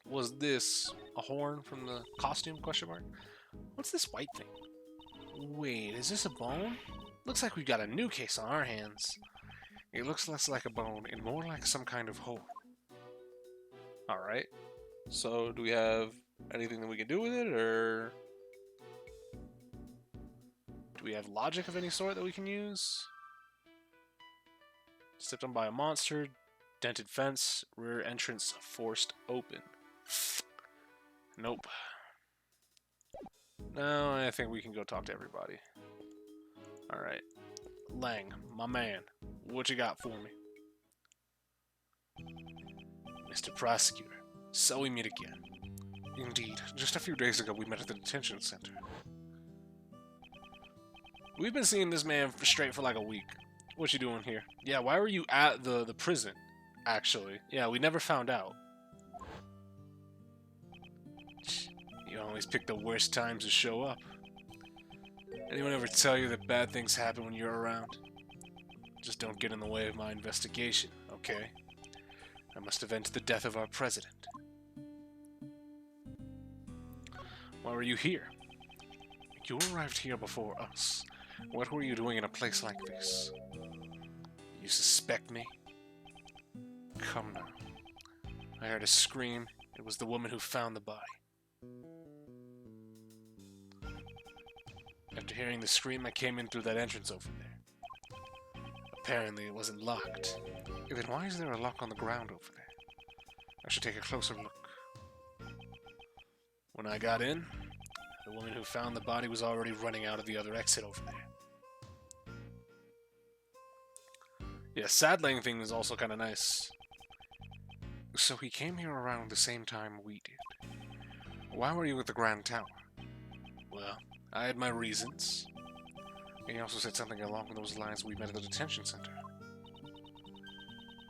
Was this a horn from the costume, question mark? What's this white thing? Wait, is this a bone? Looks like we've got a new case on our hands. It looks less like a bone and more like some kind of hole. Alright. So, do we have anything that we can do with it, or... Do we have logic of any sort that we can use? Stepped on by a monster, dented fence, rear entrance forced open. Nope. No, I think we can go talk to everybody. Alright. Lang, my man, what you got for me? Mr. Prosecutor, so we meet again. Indeed, just a few days ago we met at the detention center. We've been seeing this man straight for like a week. What you doing here? Yeah, why were you at the prison, actually? Yeah, we never found out. always pick the worst times to show up. Anyone ever tell you that bad things happen when you're around? Just don't get in the way of my investigation, okay? I must avenge the death of our president. Why were you here? You arrived here before us. What were you doing in a place like this? You suspect me? Come now. I heard a scream. It was the woman who found the body. After hearing the scream, I came in through that entrance over there. Apparently, it wasn't locked. Then why is there a lock on the ground over there? I should take a closer look. When I got in, the woman who found the body was already running out of the other exit over there. Yeah, saddling thing is also kind of nice. So he came here around the same time we did. Why were you at the Grand Tower? Well, I had my reasons. He also said something along those lines when we met at the detention center.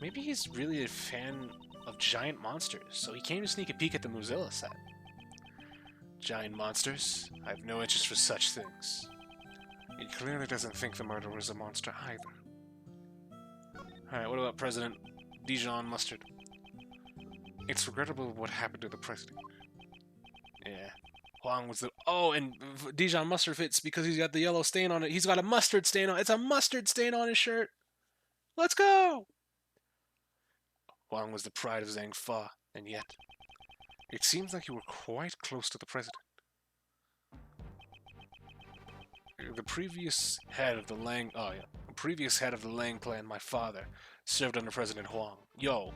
Maybe he's really a fan of giant monsters, so he came to sneak a peek at the Mozilla set. Giant monsters? I have no interest for such things. He clearly doesn't think the murderer is a monster either. Alright, what about President Dijon Mustard? It's regrettable what happened to the president. Yeah. Huang was the... Oh, and Dijon Mustard fits because he's got the yellow stain on it. He's got a mustard stain on it. It's a mustard stain on his shirt. Let's go! Huang was the pride of Zhang Fa, and yet... It seems like you were quite close to the president. The previous head of the Lang... Oh, yeah. The previous head of the Lang clan, my father, served under President Huang. Yo.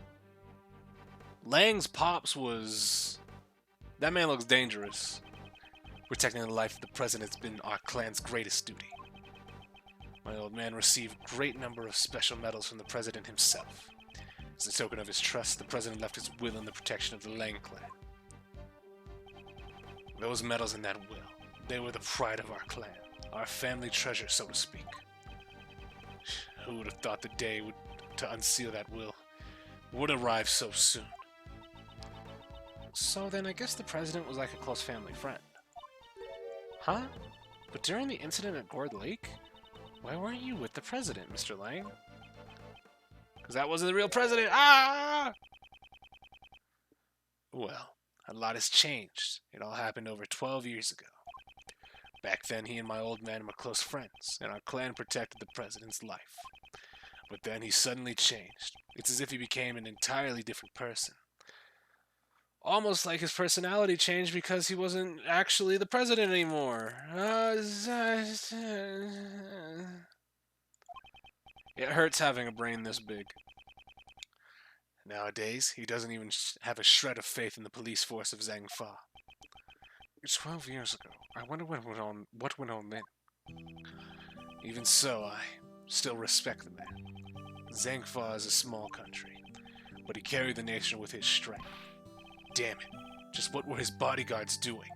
Lang's pops was... That man looks dangerous. Protecting the life of the president has been our clan's greatest duty. My old man received a great number of special medals from the president himself. As a token of his trust, the president left his will in the protection of the Lang clan. Those medals in that will, they were the pride of our clan. Our family treasure, so to speak. Who would have thought the day to unseal that will would arrive so soon? So then I guess the president was like a close family friend. Huh? But during the incident at Gourd Lake? Why weren't you with the president, Mr. Lang? Because that wasn't the real president! Ah! Well, a lot has changed. It all happened over 12 years ago. Back then, he and my old man were close friends, and our clan protected the president's life. But then he suddenly changed. It's as if he became an entirely different person. Almost like his personality changed because he wasn't actually the president anymore. It hurts having a brain this big. Nowadays, he doesn't even have a shred of faith in the police force of Zhang Fa. 12 years ago, I wonder what went on then. Even so, I still respect the man. Zhang Fa is a small country, but he carried the nation with his strength. Damn it, just what were his bodyguards doing?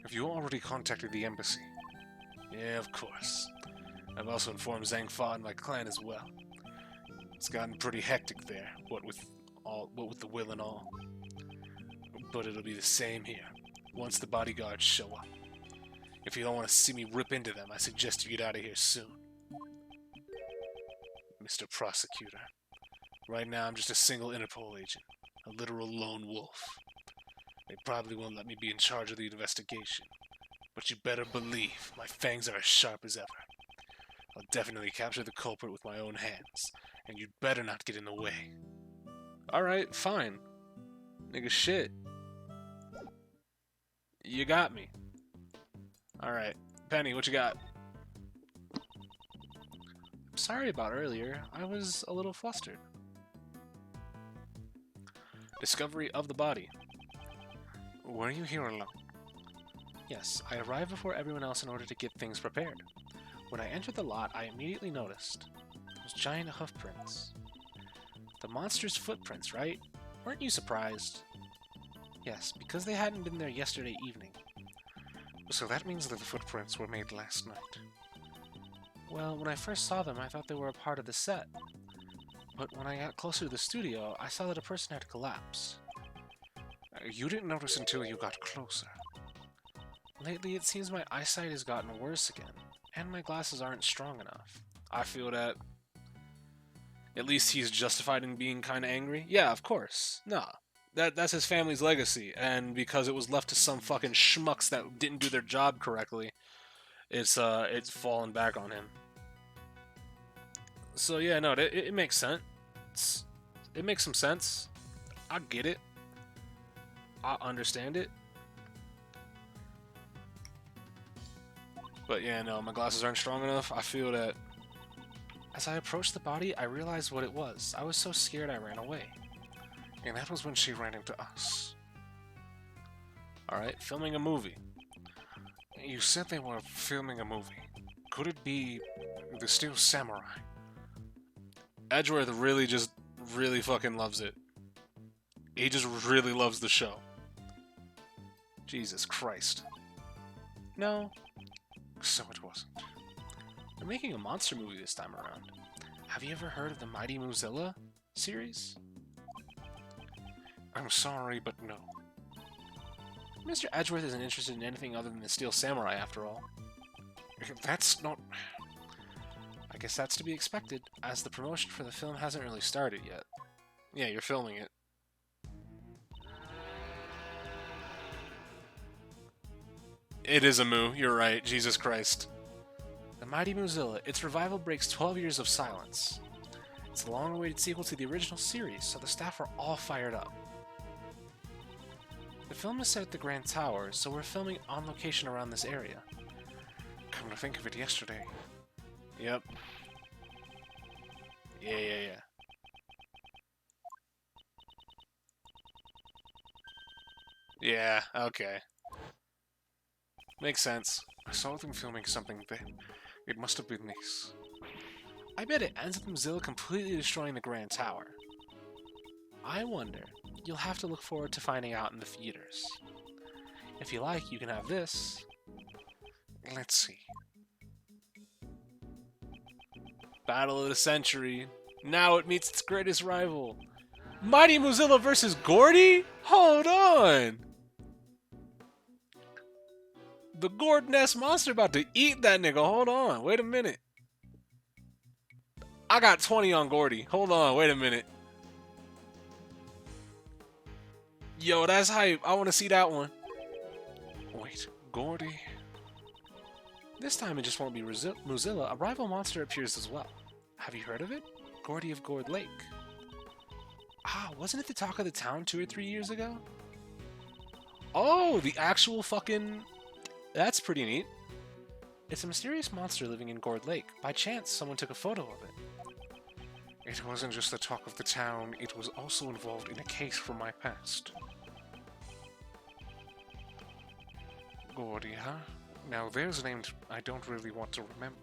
Have you already contacted the embassy? Yeah, of course. I've also informed Zhang Fa and my clan as well. It's gotten pretty hectic there, what with the will and all. But it'll be the same here, once the bodyguards show up. If you don't want to see me rip into them, I suggest you get out of here soon. Mr. Prosecutor, right now I'm just a single Interpol agent, a literal lone wolf. They probably won't let me be in charge of the investigation, but you better believe my fangs are as sharp as ever. I'll definitely capture the culprit with my own hands, and you'd better not get in the way. Alright, fine. Nigga, shit. You got me. Alright. Penny, what you got? I'm sorry about earlier. I was a little flustered. Discovery of the body. Were you here alone? Yes, I arrived before everyone else in order to get things prepared. When I entered the lot, I immediately noticed those giant hoof prints. The monster's footprints, right? Weren't you surprised? Yes, because they hadn't been there yesterday evening. So that means that the footprints were made last night. Well, when I first saw them, I thought they were a part of the set. But when I got closer to the studio, I saw that a person had collapsed. You didn't notice until you got closer. Lately, it seems my eyesight has gotten worse again, and my glasses aren't strong enough. I feel that. At least he's justified in being kind of angry. Yeah, of course. Nah. That's his family's legacy, and because it was left to some fucking schmucks that didn't do their job correctly, it's fallen back on him. So yeah, no, it makes sense. It makes some sense. I get it. I understand it. But yeah, no, my glasses aren't strong enough. I feel that. As I approached the body, I realized what it was. I was so scared I ran away. And that was when she ran into us. Alright, filming a movie. You said they were filming a movie. Could it be the Steel Samurai? Edgeworth really fucking loves it. He just really loves the show. Jesus Christ. No. So it wasn't. They're making a monster movie this time around. Have you ever heard of the Mighty Mozilla series? I'm sorry, but no. Mr. Edgeworth isn't interested in anything other than the Steel Samurai, after all. That's not... I guess that's to be expected, as the promotion for the film hasn't really started yet. Yeah, you're filming it. It is a moo, you're right, Jesus Christ. The Mighty Mozilla, its revival breaks 12 years of silence. It's the long-awaited sequel to the original series, so the staff are all fired up. The film is set at the Grand Tower, so we're filming on location around this area. Come to think of it, yesterday. Yep. Yeah. Yeah, okay. Makes sense. I saw them filming something then. It must have been this. I bet it ends with Mozilla completely destroying the Grand Tower. I wonder. You'll have to look forward to finding out in the theaters. If you like, you can have this. Let's see. Battle of the Century. Now it meets its greatest rival. Mighty Mozilla versus Gordy? Hold on! The Gordon-esque monster about to eat that nigga. Hold on. Wait a minute. I got 20 on Gordy. Hold on. Wait a minute. Yo, that's hype. I want to see that one. Wait, Gordy? This time it just won't be Mozilla. A rival monster appears as well. Have you heard of it? Gordy of Gord Lake. Ah, wasn't it the talk of the town 2 or 3 years ago? Oh, the actual fucking... That's pretty neat. It's a mysterious monster living in Gord Lake. By chance, someone took a photo of it. It wasn't just the talk of the town, it was also involved in a case from my past. Gordy, huh? Now there's a name I don't really want to remember.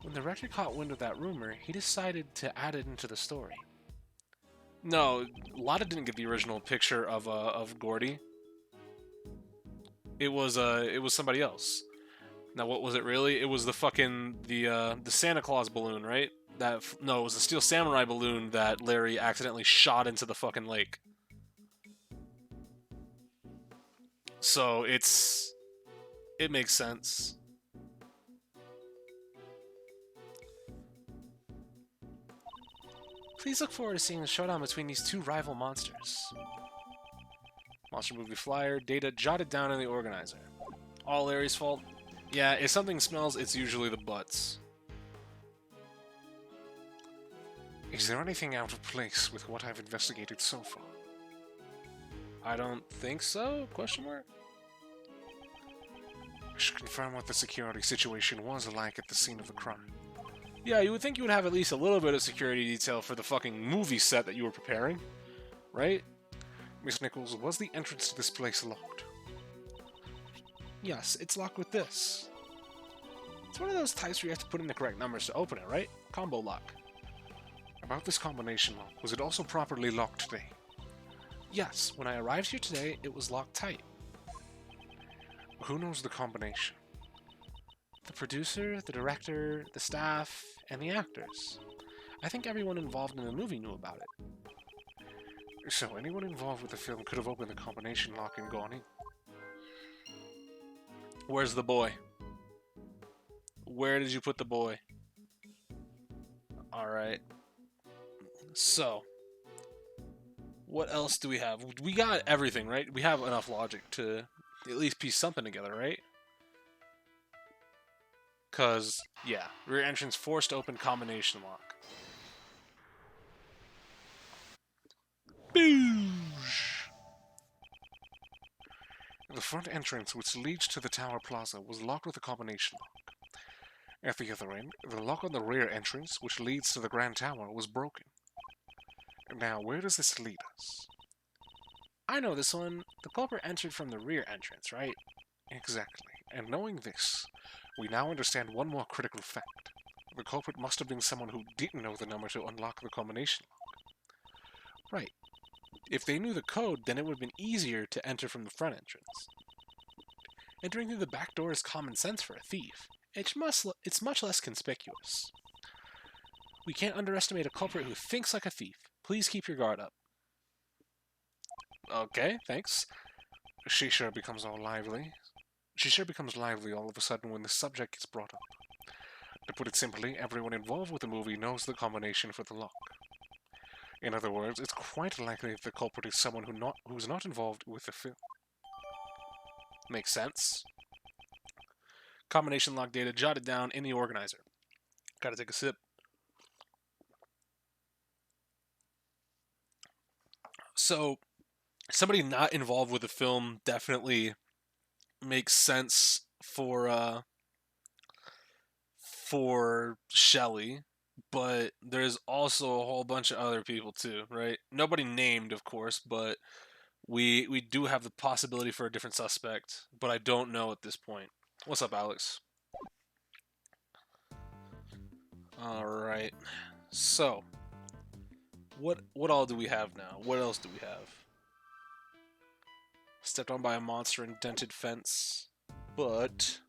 When the director caught wind of that rumor, he decided to add it into the story. No, Lotta didn't get the original picture of Gordy. It was somebody else. Now what was it really? It was the fucking the Santa Claus balloon, right? No, it was the Steel Samurai balloon that Larry accidentally shot into the fucking lake. So it makes sense. Please look forward to seeing the showdown between these two rival monsters. Monster movie flyer, data jotted down in the organizer. All Larry's fault? Yeah, if something smells, it's usually the butts. Is there anything out of place with what I've investigated so far? I don't think so? Question mark? I should confirm what the security situation was like at the scene of the crime. Yeah, you would think you would have at least a little bit of security detail for the fucking movie set that you were preparing, right? Miss Nichols, was the entrance to this place locked? Yes, it's locked with this. It's one of those types where you have to put in the correct numbers to open it, right? Combo lock. About this combination lock, was it also properly locked today? Yes, when I arrived here today, it was locked tight. Who knows the combination? The producer, the director, the staff, and the actors. I think everyone involved in the movie knew about it. So anyone involved with the film could have opened the combination lock and gone in. Where's the boy? Where did you put the boy? Alright. So, what else do we have? We got everything, right? We have enough logic to at least piece something together, right? Because, yeah, rear entrance forced open combination lock. Boosh! The front entrance, which leads to the Tower Plaza, was locked with a combination lock. At the other end, the lock on the rear entrance, which leads to the Grand Tower, was broken. Now, where does this lead us? I know this one. The culprit entered from the rear entrance, right? Exactly. And knowing this, we now understand one more critical fact. The culprit must have been someone who didn't know the number to unlock the combination lock. Right. If they knew the code, then it would have been easier to enter from the front entrance. Entering through the back door is common sense for a thief. It's much less conspicuous. We can't underestimate a culprit who thinks like a thief. Please keep your guard up. Okay, thanks. She sure becomes lively all of a sudden when the subject gets brought up. To put it simply, everyone involved with the movie knows the combination for the lock. In other words, it's quite likely that the culprit is someone who's not involved with the film. Makes sense. Combination lock data jotted down in the organizer. Gotta take a sip. So, somebody not involved with the film definitely makes sense for Shelley, but there's also a whole bunch of other people too, right? Nobody named, of course, but we do have the possibility for a different suspect, but I don't know at this point. What's up, Alex? All right. So, what all do we have now? What else do we have? Stepped on by a monster and dented fence. But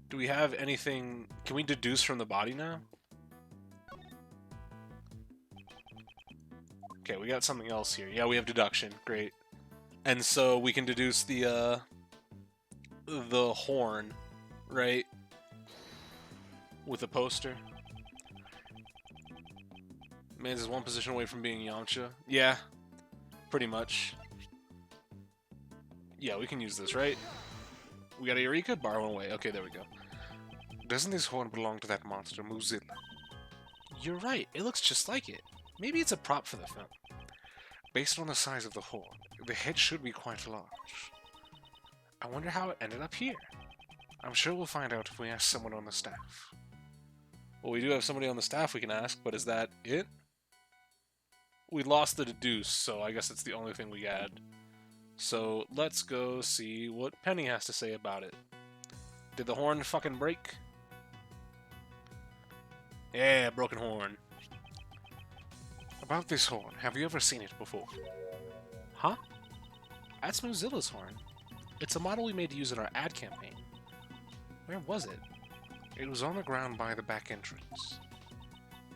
do we have anything? Can we deduce from the body now? Okay, we got something else here. Yeah, we have deduction. Great. And so we can deduce the horn, right? With a poster. Man's is one position away from being Yamcha. Yeah, pretty much. Yeah, we can use this, right? We got a Eureka? Bar one away. Okay, there we go. Doesn't this horn belong to that monster, Muzilla? You're right. It looks just like it. Maybe it's a prop for the film. Based on the size of the horn, the head should be quite large. I wonder how it ended up here. I'm sure we'll find out if we ask someone on the staff. Well, we do have somebody on the staff we can ask, but is that it? We lost the deduce, so I guess it's the only thing we had. So let's go see what Penny has to say about it. Did the horn fucking break? Yeah, broken horn. About this horn, have you ever seen it before? Huh? That's Mozilla's horn. It's a model we made to use in our ad campaign. Where was it? It was on the ground by the back entrance.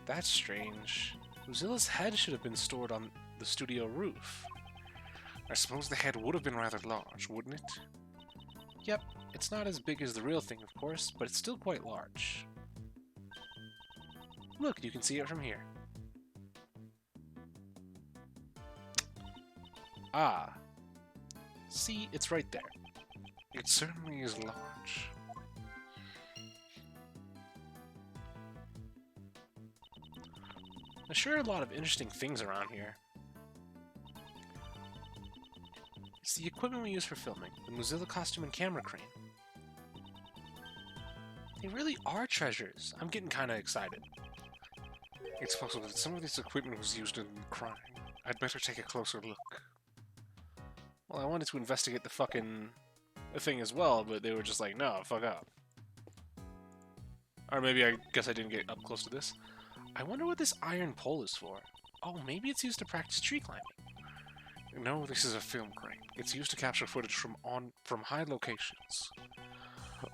That's strange. Mozilla's head should have been stored on the studio roof. I suppose the head would have been rather large, wouldn't it? Yep, it's not as big as the real thing, of course, but it's still quite large. Look, you can see it from here. Ah. See, it's right there. It certainly is large. There's sure a lot of interesting things around here. It's the equipment we use for filming, the Mozilla costume and camera crane. They really are treasures. I'm getting kinda excited. It's possible that some of this equipment was used in the crime. I'd better take a closer look. Well, I wanted to investigate the thing as well, but they were just like, no, fuck up. Or maybe I guess I didn't get up close to this. I wonder what this iron pole is for. Oh, maybe it's used to practice tree climbing. No, this is a film crane. It's used to capture footage from high locations.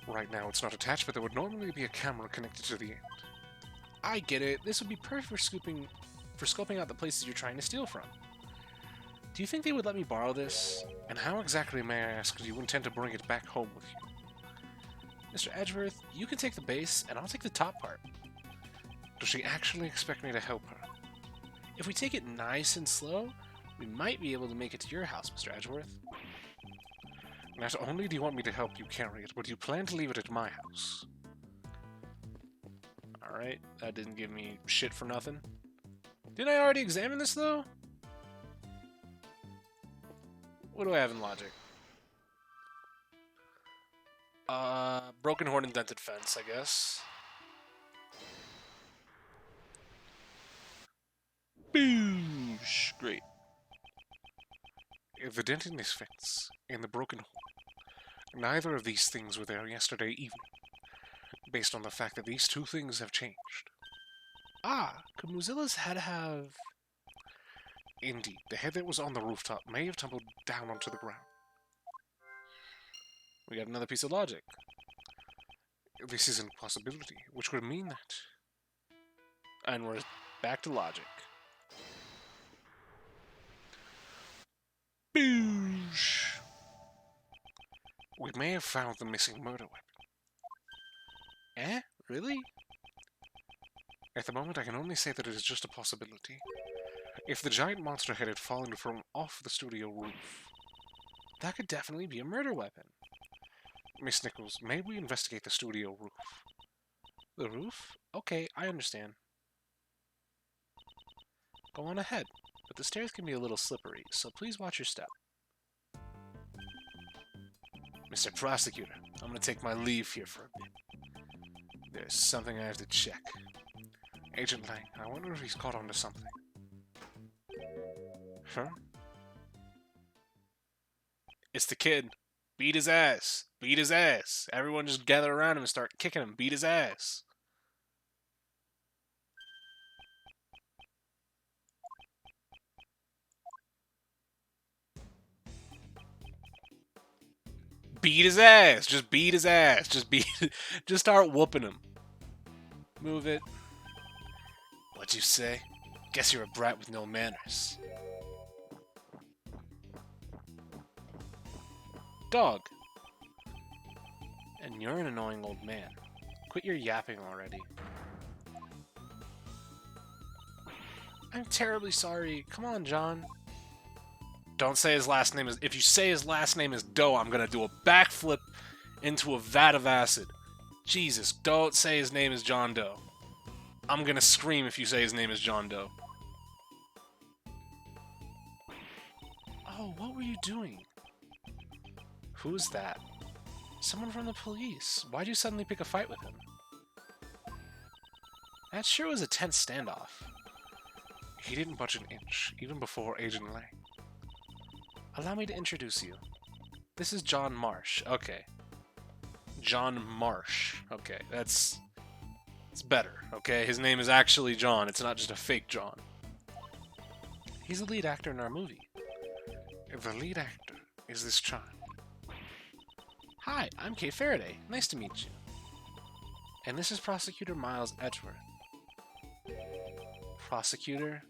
Right now it's not attached, but there would normally be a camera connected to the end. I get it. This would be perfect for scoping out the places you're trying to steal from. Do you think they would let me borrow this? And how exactly, may I ask, do you intend to bring it back home with you? Mr. Edgeworth, you can take the base, and I'll take the top part. Does she actually expect me to help her? If we take it nice and slow, we might be able to make it to your house, Mr. Edgeworth. Not only do you want me to help you carry it, but you plan to leave it at my house. Alright, that didn't give me shit for nothing. Didn't I already examine this, though? What do I have in logic? Broken horn and dented fence, I guess. Boosh! Great. The dent in this fence and the broken horn. Neither of these things were there yesterday evening, based on the fact that these two things have changed. Ah, could Mozilla's head have... Indeed, the head that was on the rooftop may have tumbled down onto the ground. We got another piece of logic. This is an impossibility, which would mean that... And we're back to logic. Boosh! We may have found the missing murder weapon. Eh? Really? At the moment, I can only say that it is just a possibility. If the giant monster head had fallen from off the studio roof, that could definitely be a murder weapon. Miss Nichols, may we investigate the studio roof? The roof? Okay, I understand. Go on ahead, but the stairs can be a little slippery, so please watch your step. Mr. Prosecutor, I'm gonna take my leave here for a bit. There's something I have to check. Agent Lang, I wonder if he's caught on to something. Huh? It's the kid. Beat his ass. Beat his ass. Everyone just gather around him and start kicking him. Beat his ass. Beat his ass. Just beat his ass. Just start whooping him. Move it. What'd you say? Guess you're a brat with no manners. Dog. And you're an annoying old man. Quit your yapping already. I'm terribly sorry. Come on, John. Don't say his last name is... If you say his last name is Doe, I'm gonna do a backflip into a vat of acid. Jesus, don't say his name is John Doe. I'm gonna scream if you say his name is John Doe. Oh, what were you doing? Who's that? Someone from the police. Why'd you suddenly pick a fight with him? That sure was a tense standoff. He didn't budge an inch, even before Agent Lang. Allow me to introduce you. This is John Marsh. Okay. John Marsh. Okay, it's better, okay? His name is actually John. It's not just a fake John. He's the lead actor in our movie. The lead actor is this child. Hi, I'm Kay Faraday. Nice to meet you. And this is Prosecutor Miles Edgeworth. Prosecutor?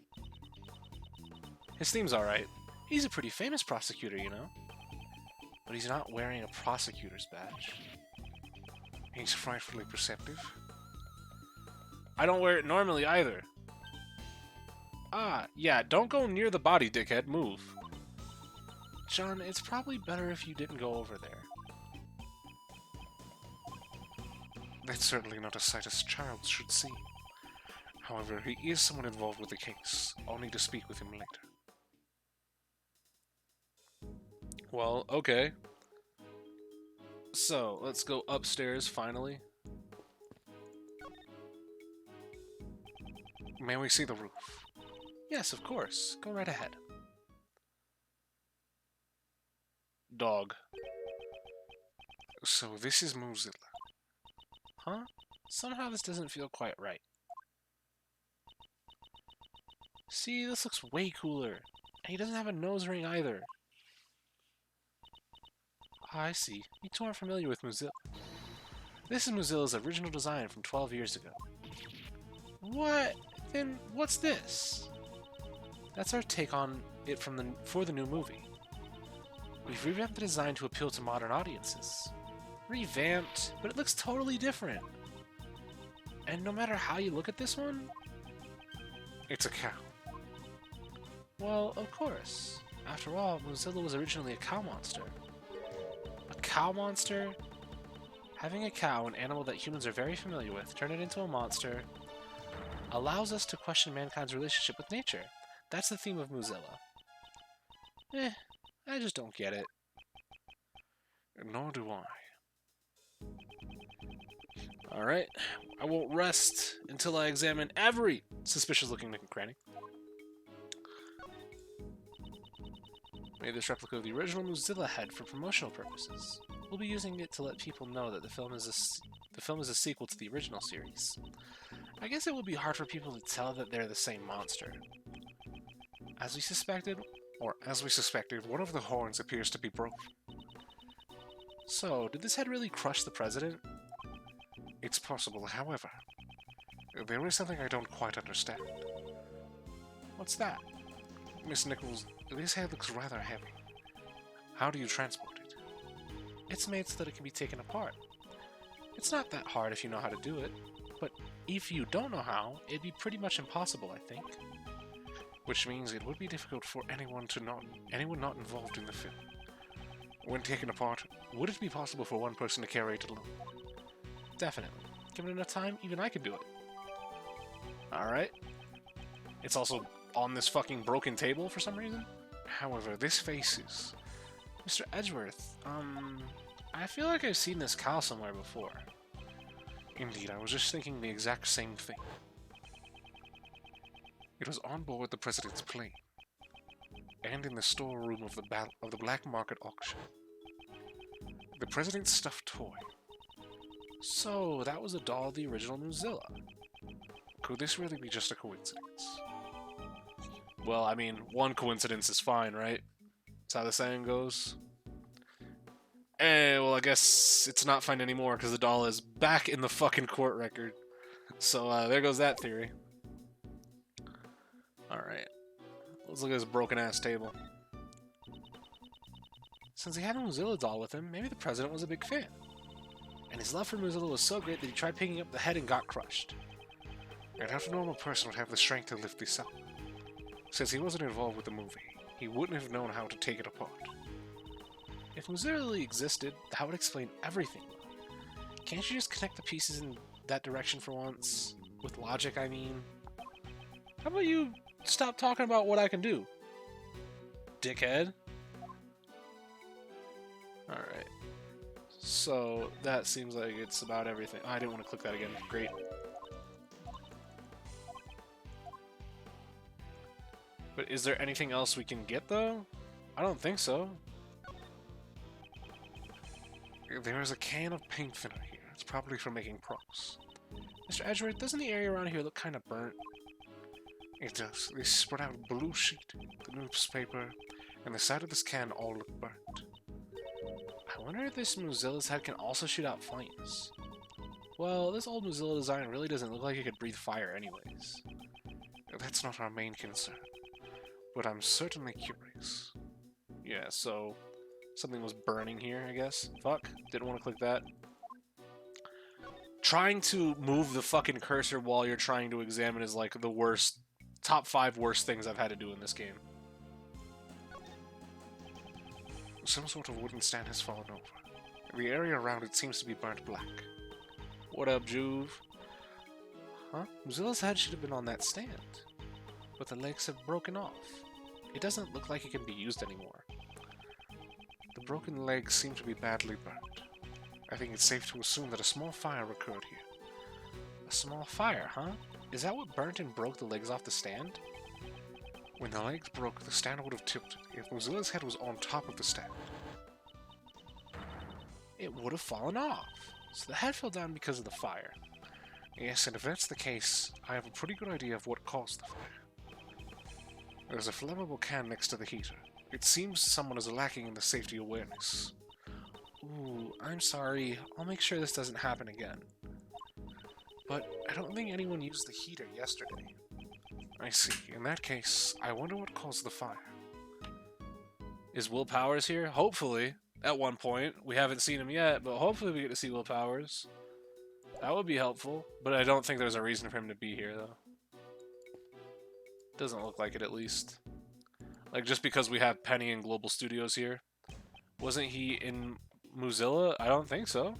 His theme's alright. He's a pretty famous prosecutor, you know? But he's not wearing a prosecutor's badge. He's frightfully perceptive. I don't wear it normally either. Ah, yeah, don't go near the body, dickhead. Move. John, it's probably better if you didn't go over there. That's certainly not a sight a child should see. However, he is someone involved with the case. I'll need to speak with him later. Well, okay. So, let's go upstairs, finally. May we see the roof? Yes, of course. Go right ahead. Dog. So this is Mozilla. Huh? Somehow this doesn't feel quite right. See, this looks way cooler. And he doesn't have a nose ring either. I see. You two aren't familiar with Mozilla. This is Mozilla's original design from 12 years ago. What? Then what's this? That's our take on it for the new movie. We've revamped the design to appeal to modern audiences. Revamped, but it looks totally different. And no matter how you look at this one, It's a cow. well, of course. After all, Mozilla was originally a cow monster. A cow monster? Having a cow, an animal that humans are very familiar with, turn it into a monster, allows us to question mankind's relationship with nature. That's the theme of Mozilla. I just don't get it. Nor do I. Alright, I won't rest until I examine every suspicious-looking nook and cranny. Made this replica of the original Mozilla head for promotional purposes. We'll be using it to let people know that the film is a sequel to the original series. I guess it would be hard for people to tell that they're the same monster. As we suspected, one of the horns appears to be broken. so did this head really crush the president? It's possible, however, there is something I don't quite understand. What's that? Miss Nichols, this head looks rather heavy. How do you transport it? It's made so that it can be taken apart. It's not that hard if you know how to do it, but if you don't know how, it'd be pretty much impossible, I think. Which means it would be difficult for anyone not involved in the film. When taken apart, would it be possible for one person to carry it alone? Definitely. Given enough time, even I could do it. Alright. It's also on this fucking broken table for some reason? However, this faces... Mr. Edgeworth, I feel like I've seen this cow somewhere before. Indeed, I was just thinking the exact same thing. It was on board the President's plane, and in the storeroom of the black market auction. The President's stuffed toy. So, that was a doll of the original Mozilla. Could this really be just a coincidence? Well, I mean, one coincidence is fine, right? That's how the saying goes. Well, I guess it's not fine anymore because the doll is back in the fucking court record. So, there goes that theory. Alright. Let's look at this broken-ass table. Since he had a Mozilla doll with him, maybe the president was a big fan. And his love for Mozilla was so great that he tried picking up the head and got crushed. I doubt a normal person would have the strength to lift this up. Since he wasn't involved with the movie, he wouldn't have known how to take it apart. If Mozilla really existed, that would explain everything. Can't you just connect the pieces in that direction for once? With logic, I mean. How about you stop talking about what I can do? Dickhead. Alright. So, that seems like it's about everything. Oh, I didn't want to click that again. Great. But is there anything else we can get, though? I don't think so. There is a can of paint thinner here. It's probably for making props. Mr. Edgeworth, doesn't the area around here look kind of burnt? It does. They spread out a blue sheet, the newspaper, and the side of this can all look burnt. I wonder if this Mozilla's head can also shoot out flames. Well, this old Mozilla design really doesn't look like it could breathe fire anyways. That's not our main concern, but I'm certainly curious. Yeah, so something was burning here, I guess. Fuck, didn't want to click that. Trying to move the fucking cursor while you're trying to examine is like the worst, top 5 worst things I've had to do in this game. Some sort of wooden stand has fallen over. The area around it seems to be burnt black. What up, Juve? Huh? Mozilla's head should have been on that stand. But the legs have broken off. It doesn't look like it can be used anymore. The broken legs seem to be badly burnt. I think it's safe to assume that a small fire occurred here. A small fire, huh? Is that what burnt and broke the legs off the stand? When the legs broke, the stand would have tilted if Mozilla's head was on top of the stand. It would have fallen off. So the head fell down because of the fire. Yes, and if that's the case, I have a pretty good idea of what caused the fire. There's a flammable can next to the heater. It seems someone is lacking in the safety awareness. Ooh, I'm sorry. I'll make sure this doesn't happen again. but I don't think anyone used the heater yesterday. I see. In that case, I wonder what caused the fire. Is Will Powers here? Hopefully. At one point. We haven't seen him yet, but hopefully we get to see Will Powers. That would be helpful, but I don't think there's a reason for him to be here, though. Doesn't look like it, at least. Like, just because we have Penny and Global Studios here. Wasn't he in Mozilla? I don't think so.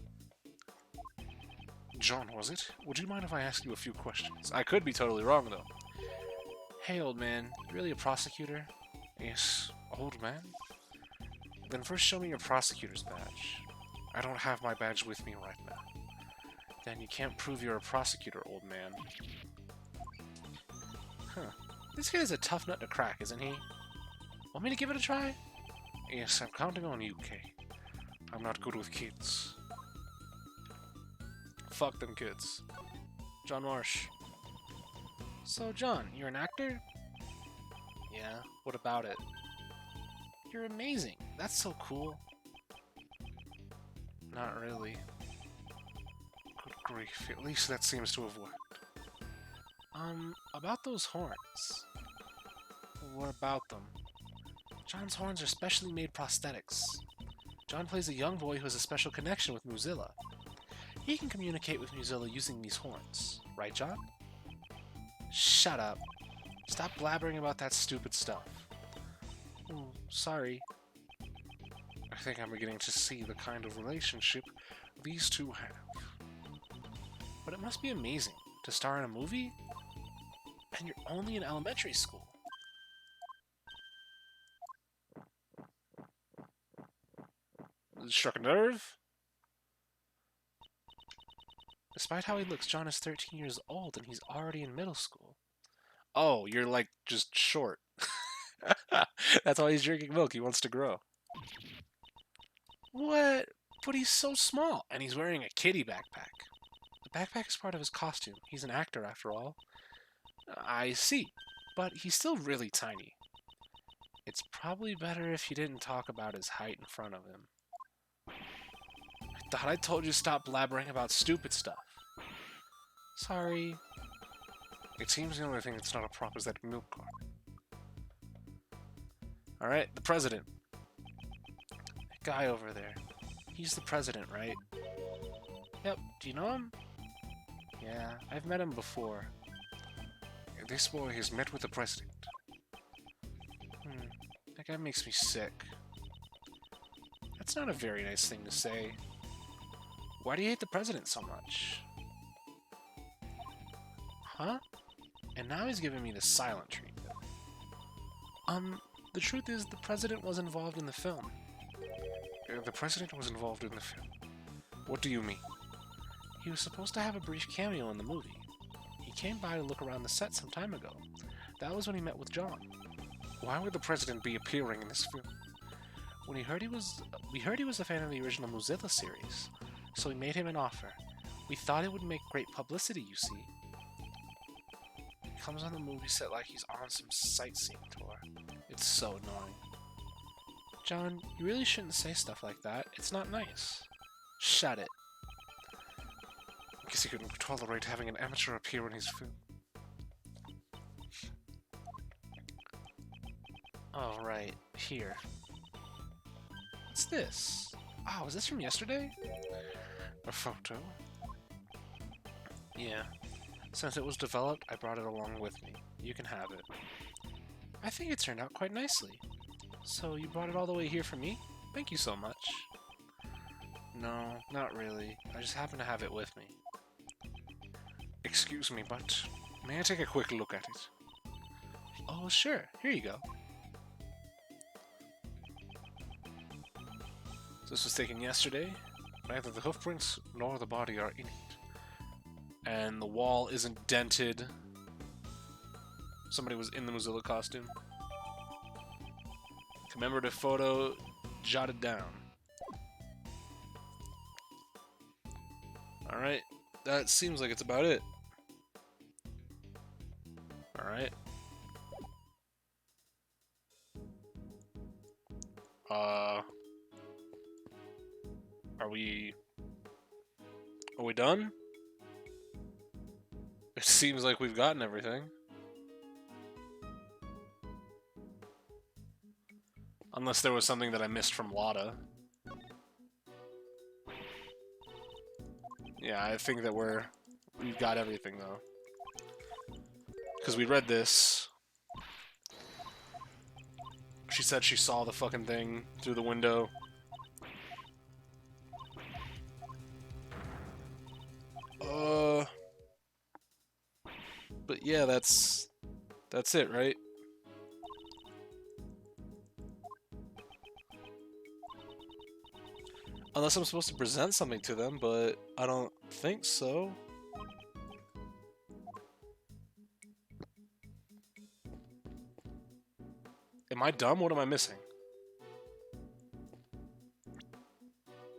John, was it? Would you mind if I ask you a few questions? I could be totally wrong, though. Hey, old man. You really a prosecutor? Yes. Old man? Then first show me your prosecutor's badge. I don't have my badge with me right now. Then you can't prove you're a prosecutor, old man. Huh. This guy's a tough nut to crack, isn't he? Want me to give it a try? Yes, I'm counting on you, Kay. I'm not good with kids. Fuck them kids. John Marsh. So, John, you're an actor? Yeah, what about it? You're amazing. That's so cool. Not really. Good grief, at least that seems to have worked. About those horns. What about them? John's horns are specially made prosthetics. John plays a young boy who has a special connection with Mozilla. He can communicate with Mozilla using these horns. Right, John? Shut up. Stop blabbering about that stupid stuff. Oh, sorry. I think I'm beginning to see the kind of relationship these two have. But it must be amazing to star in a movie, and you're only in elementary school. Struck a nerve? Despite how he looks, John is 13 years old and he's already in middle school. Oh, you're like just short. That's why he's drinking milk. He wants to grow. What? But he's so small, and he's wearing a kitty backpack. The backpack is part of his costume. He's an actor, after all. I see, but he's still really tiny. It's probably better if you didn't talk about his height in front of him. I thought I told you to stop blabbering about stupid stuff. Sorry. It seems the only thing that's not a prop is that milk carton. Alright, the president. That guy over there. He's the president, right? Yep, do you know him? Yeah, I've met him before. This boy has met with the president. That guy makes me sick. That's not a very nice thing to say. Why do you hate the president so much? Huh? And now he's giving me the silent treatment. The truth is, the president was involved in the film. The president was involved in the film. What do you mean? He was supposed to have a brief cameo in the movie. He came by to look around the set some time ago. That was when he met with John. Why would the president be appearing in this film? When we heard he was a fan of the original Mozilla series, so we made him an offer. We thought it would make great publicity, you see. He comes on the movie set like he's on some sightseeing tour. It's so annoying. John, you really shouldn't say stuff like that. It's not nice. Shut it. I guess he couldn't tolerate having an amateur appear in his film. Oh, right. Here. What's this? Oh, is this from yesterday? A photo? Yeah. Since it was developed, I brought it along with me. You can have it. I think it turned out quite nicely. So you brought it all the way here for me? Thank you so much. No, not really. I just happen to have it with me. Excuse me, but may I take a quick look at it? Oh, sure. Here you go. This was taken yesterday. Neither the hoofprints nor the body are in it. And the wall isn't dented. Somebody was in the Mozilla costume. Commemorative photo jotted down. Alright, that seems like it's about it. Alright. Are we done? It seems like we've gotten everything. Unless there was something that I missed from Lotta. Yeah, I think that we've got everything, though. Because we read this. She said she saw the fucking thing through the window. But yeah, that's it, right? Unless I'm supposed to present something to them, but I don't think so. Am I dumb? What am I missing?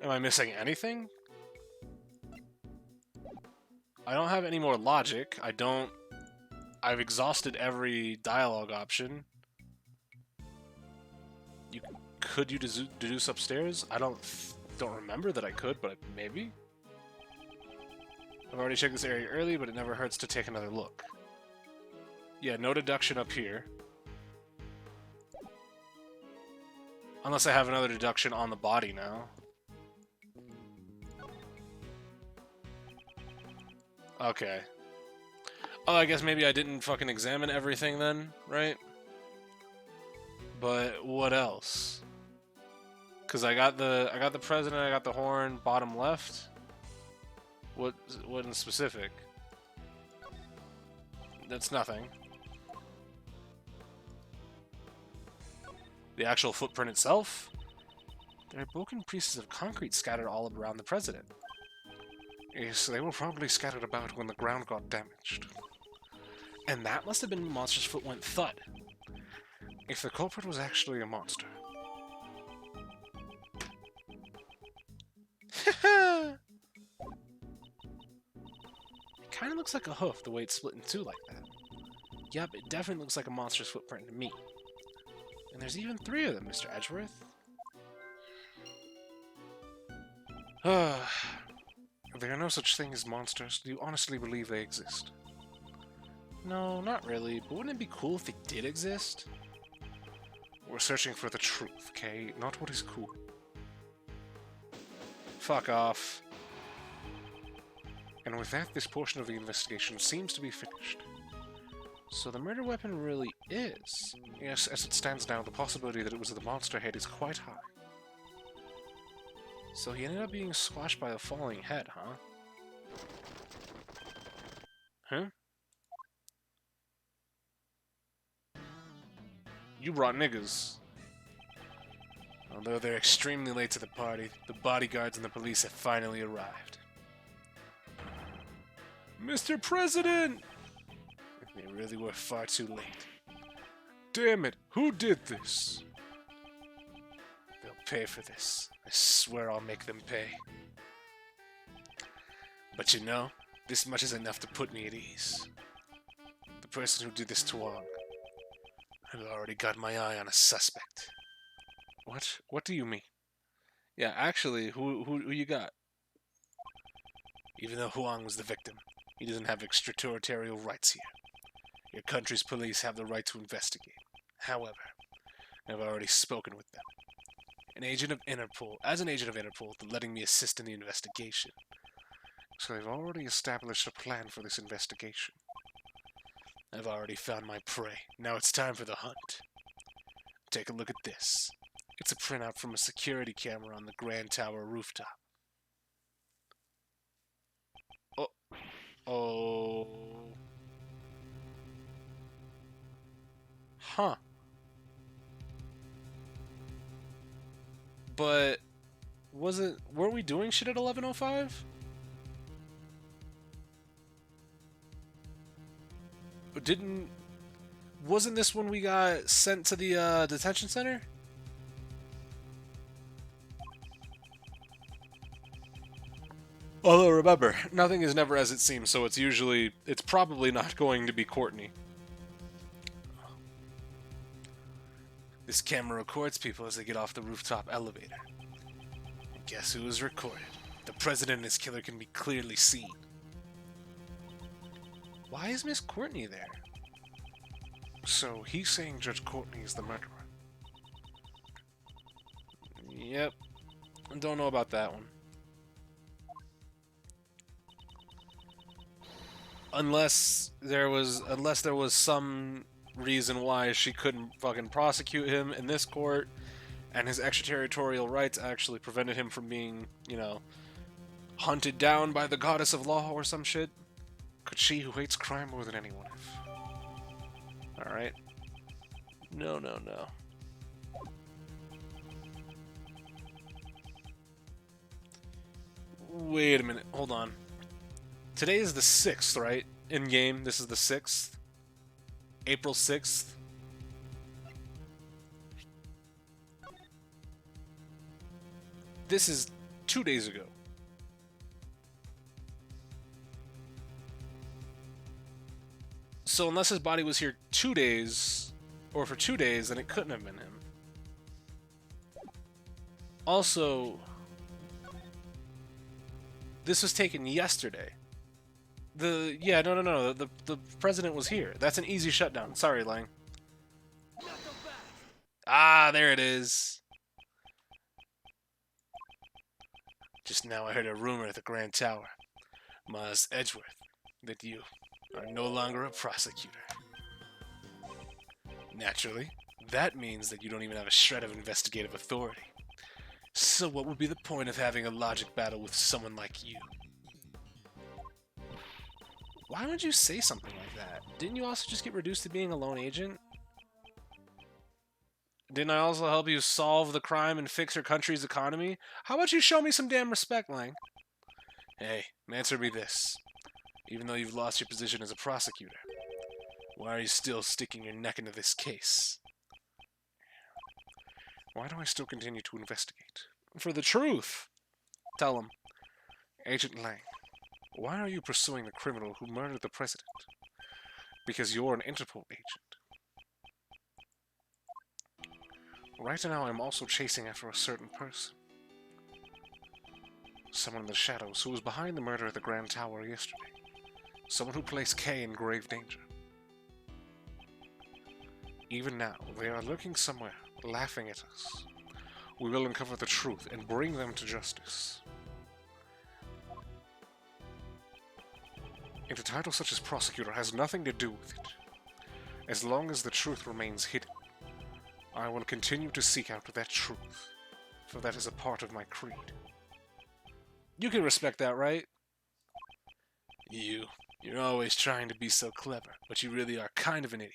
Am I missing anything? I don't have any more logic. I've exhausted every dialogue option. Could you deduce upstairs? I don't remember that I could, but maybe? I've already checked this area early, but it never hurts to take another look. Yeah, no deduction up here. Unless I have another deduction on the body now. Okay. Oh, I guess maybe I didn't fucking examine everything then, right? But what else? Because I got the president, I got the horn, bottom left. What in specific? That's nothing. The actual footprint itself? There are broken pieces of concrete scattered all around the president. Yes, they were probably scattered about when the ground got damaged. And that must have been when Monster's foot went thud. If the culprit was actually a monster. It kinda looks like a hoof, the way it's split in two like that. Yep, it definitely looks like a monster's footprint to me. And there's even 3 of them, Mr. Edgeworth. There are no such thing as monsters. Do you honestly believe they exist? No, not really, but wouldn't it be cool if they did exist? We're searching for the truth, okay? Not what is cool. Fuck off. And with that, this portion of the investigation seems to be finished. So the murder weapon really is. Yes, as it stands now, the possibility that it was the monster head is quite high. So he ended up being squashed by a falling head, huh? Huh? You brought niggas. Although they're extremely late to the party, the bodyguards and the police have finally arrived. Mr. President! They really were far too late. Damn it, who did this? They'll pay for this. I swear I'll make them pay. But you know, this much is enough to put me at ease. The person who did this to Wong, I've already got my eye on a suspect. What? What do you mean? Yeah, actually, who you got? Even though Huang was the victim, he doesn't have extraterritorial rights here. Your country's police have the right to investigate. However, I've already spoken with them. As an agent of Interpol, they're letting me assist in the investigation. So they've already established a plan for this investigation. I've already found my prey. Now it's time for the hunt. Take a look at this. It's a printout from a security camera on the Grand Tower rooftop. Oh. Huh. But weren't we doing shit at 11:05? Wasn't this when we got sent to the detention center? Although remember, nothing is never as it seems, so it's probably not going to be Courtney. This camera records people as they get off the rooftop elevator. And guess who was recorded? The president and his killer can be clearly seen. Why is Miss Courtney there? So he's saying Judge Courtney is the murderer. Yep. Don't know about that one. Unless there was some reason why she couldn't fucking prosecute him in this court, and his extraterritorial rights actually prevented him from being, you know, hunted down by the goddess of law or some shit. Could she, who hates crime more than anyone, have? Alright. No, no, no. Wait a minute. Hold on. Today is the 6th, right? In game, this is the 6th. April 6th. This is 2 days ago. So unless his body was here 2 days, or for 2 days, then it couldn't have been him. Also, this was taken yesterday. The president was here. That's an easy shutdown. Sorry, Lang. Ah, there it is. Just now I heard a rumor at the Grand Tower, Miles Edgeworth, that you are no longer a prosecutor. Naturally, that means that you don't even have a shred of investigative authority. So what would be the point of having a logic battle with someone like you? Why would you say something like that? Didn't you also just get reduced to being a lone agent? Didn't I also help you solve the crime and fix your country's economy? How about you show me some damn respect, Lang? Hey, answer me this. Even though you've lost your position as a prosecutor, why are you still sticking your neck into this case? Why do I still continue to investigate? For the truth. Tell him. Agent Lang, why are you pursuing the criminal who murdered the president? Because you're an Interpol agent. Right now I'm also chasing after a certain person. Someone in the shadows who was behind the murder at the Grand Tower yesterday. Someone who placed Kay in grave danger. Even now, they are lurking somewhere, laughing at us. We will uncover the truth and bring them to justice. And a title such as Prosecutor has nothing to do with it. As long as the truth remains hidden, I will continue to seek out that truth, for that is a part of my creed. You can respect that, right? You're always trying to be so clever, but you really are kind of an idiot.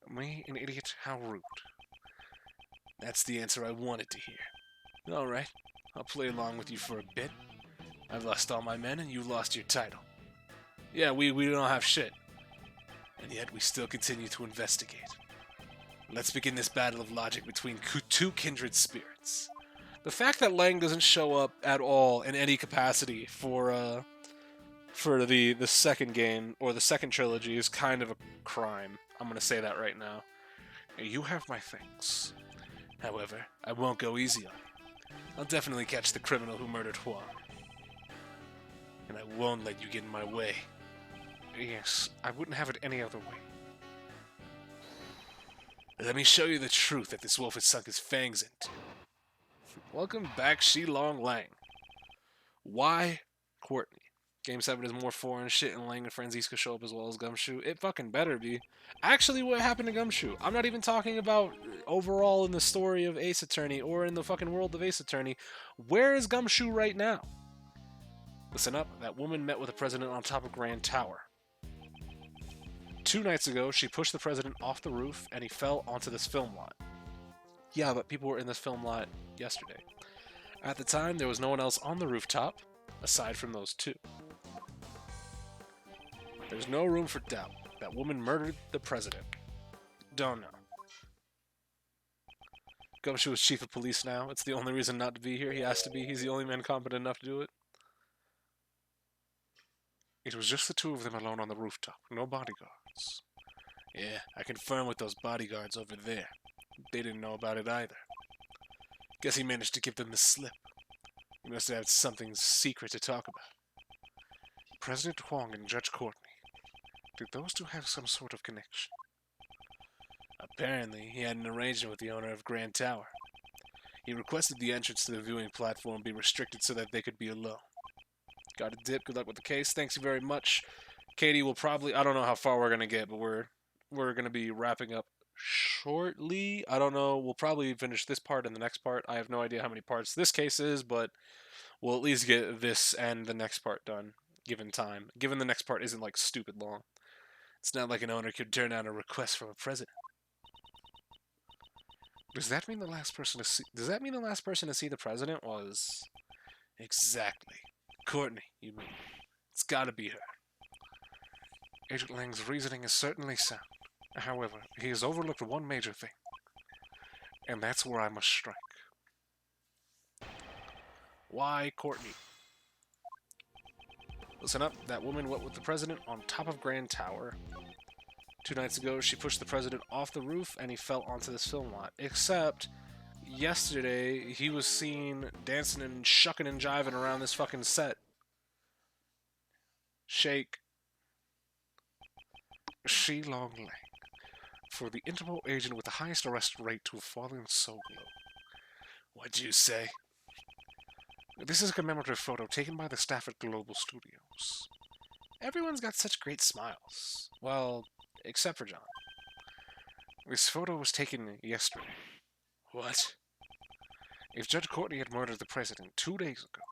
Me, an idiot? How rude. That's the answer I wanted to hear. Alright, I'll play along with you for a bit. I've lost all my men and you lost your title. Yeah, we don't have shit. And yet we still continue to investigate. Let's begin this battle of logic between two kindred spirits. The fact that Lang doesn't show up at all in any capacity for the second game, or the second trilogy, is kind of a crime. I'm gonna say that right now. You have my thanks. However, I won't go easy on you. I'll definitely catch the criminal who murdered Huang. And I won't let you get in my way. Yes, I wouldn't have it any other way. Let me show you the truth that this wolf has sunk his fangs into. Welcome back, Shilong Lang. Why Courtney? Game 7 is more foreign shit, and Lang and Frenzies could show up as well as Gumshoe. It fucking better be. Actually, what happened to Gumshoe? I'm not even talking about overall in the story of Ace Attorney or in the fucking world of Ace Attorney. Where is Gumshoe right now? Listen up, that woman met with the president on top of Grand Tower. 2 nights ago, she pushed the president off the roof, and he fell onto this film lot. Yeah, but people were in this film lot yesterday. At the time, there was no one else on the rooftop, aside from those 2. There's no room for doubt. That woman murdered the president. Don't know. Gumshoe is chief of police now. It's the only reason not to be here. He has to be. He's the only man competent enough to do it. It was just the 2 of them alone on the rooftop. No bodyguards. Yeah, I confirm with those bodyguards over there. They didn't know about it either. Guess he managed to give them the slip. He must have had something secret to talk about. President Huang and Judge Courtney. Did those two have some sort of connection? Apparently, he had an arrangement with the owner of Grand Tower. He requested the entrance to the viewing platform be restricted so that they could be alone. Got a dip. Good luck with the case. Thanks you very much. Katie will probably... I don't know how far we're going to get, but we're going to be wrapping up shortly. I don't know. We'll probably finish this part and the next part. I have no idea how many parts this case is, but we'll at least get this and the next part done, given time. Given the next part isn't, like, stupid long. It's not like an owner could turn down a request from a president. Does that mean the last person to see the president was... Exactly. Courtney, you mean. It's gotta be her. Agent Lang's reasoning is certainly sound. However, he has overlooked one major thing. And that's where I must strike. Why Courtney? Listen up, that woman went with the president on top of Grand Tower. 2 nights ago, she pushed the president off the roof and he fell onto this film lot. Except, yesterday, he was seen dancing and shucking and jiving around this fucking set. Shake. She Long Lang. For the Interpol agent with the highest arrest rate to have fallen so low. What'd you say? This is a commemorative photo taken by the staff at Global Studios. Everyone's got such great smiles. Well, except for John. This photo was taken yesterday. What? If Judge Courtney had murdered the president 2 days ago,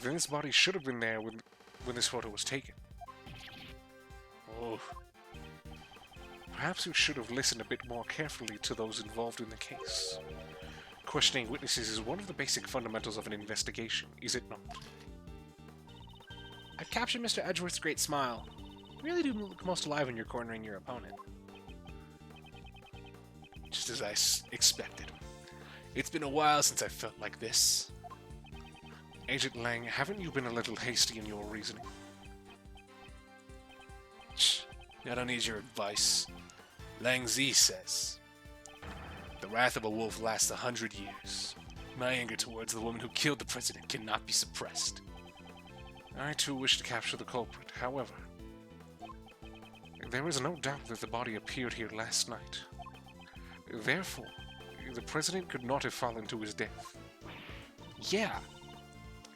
then his body should have been there when this photo was taken. Oh. Perhaps you should have listened a bit more carefully to those involved in the case. Questioning witnesses is one of the basic fundamentals of an investigation, is it not? I've captured Mr. Edgeworth's great smile. You really do look most alive when you're cornering your opponent. Just as I expected. It's been a while since I felt like this. Agent Lang, haven't you been a little hasty in your reasoning? I don't need your advice. Lang Z says, the wrath of a wolf lasts 100 years. My anger towards the woman who killed the president cannot be suppressed. I too wish to capture the culprit. However, there is no doubt that the body appeared here last night. Therefore, the president could not have fallen to his death. Yeah,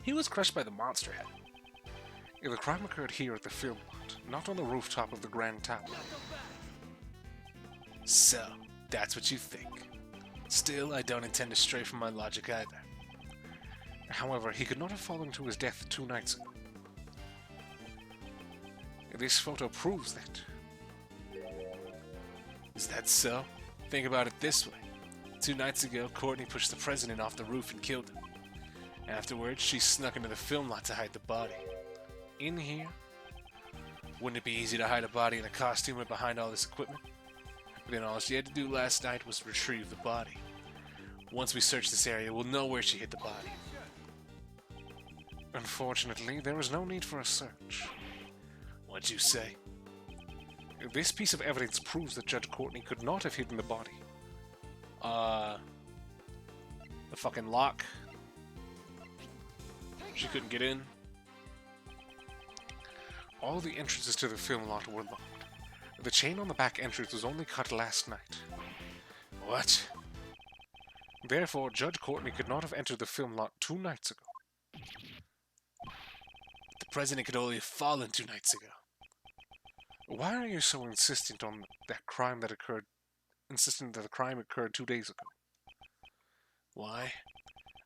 he was crushed by the monster head. The crime occurred here at the film lot, not on the rooftop of the Grand Tower. So, that's what you think. Still, I don't intend to stray from my logic either. However, he could not have fallen to his death 2 nights ago. This photo proves that. Is that so? Think about it this way. 2 nights ago, Courtney pushed the president off the roof and killed him. Afterwards, she snuck into the film lot to hide the body. In here? Wouldn't it be easy to hide a body in a costume behind all this equipment? Then all she had to do last night was retrieve the body. Once we search this area, we'll know where she hid the body. Unfortunately, there is no need for a search. What'd you say? This piece of evidence proves that Judge Courtney could not have hidden the body. The fucking lock. She couldn't get in. All the entrances to the film lot were locked. The chain on the back entrance was only cut last night. What? Therefore, Judge Courtney could not have entered the film lot 2 nights ago. The president could only have fallen 2 nights ago. Why are you so insistent on that crime that occurred? Insistent that the crime occurred 2 days ago? Why?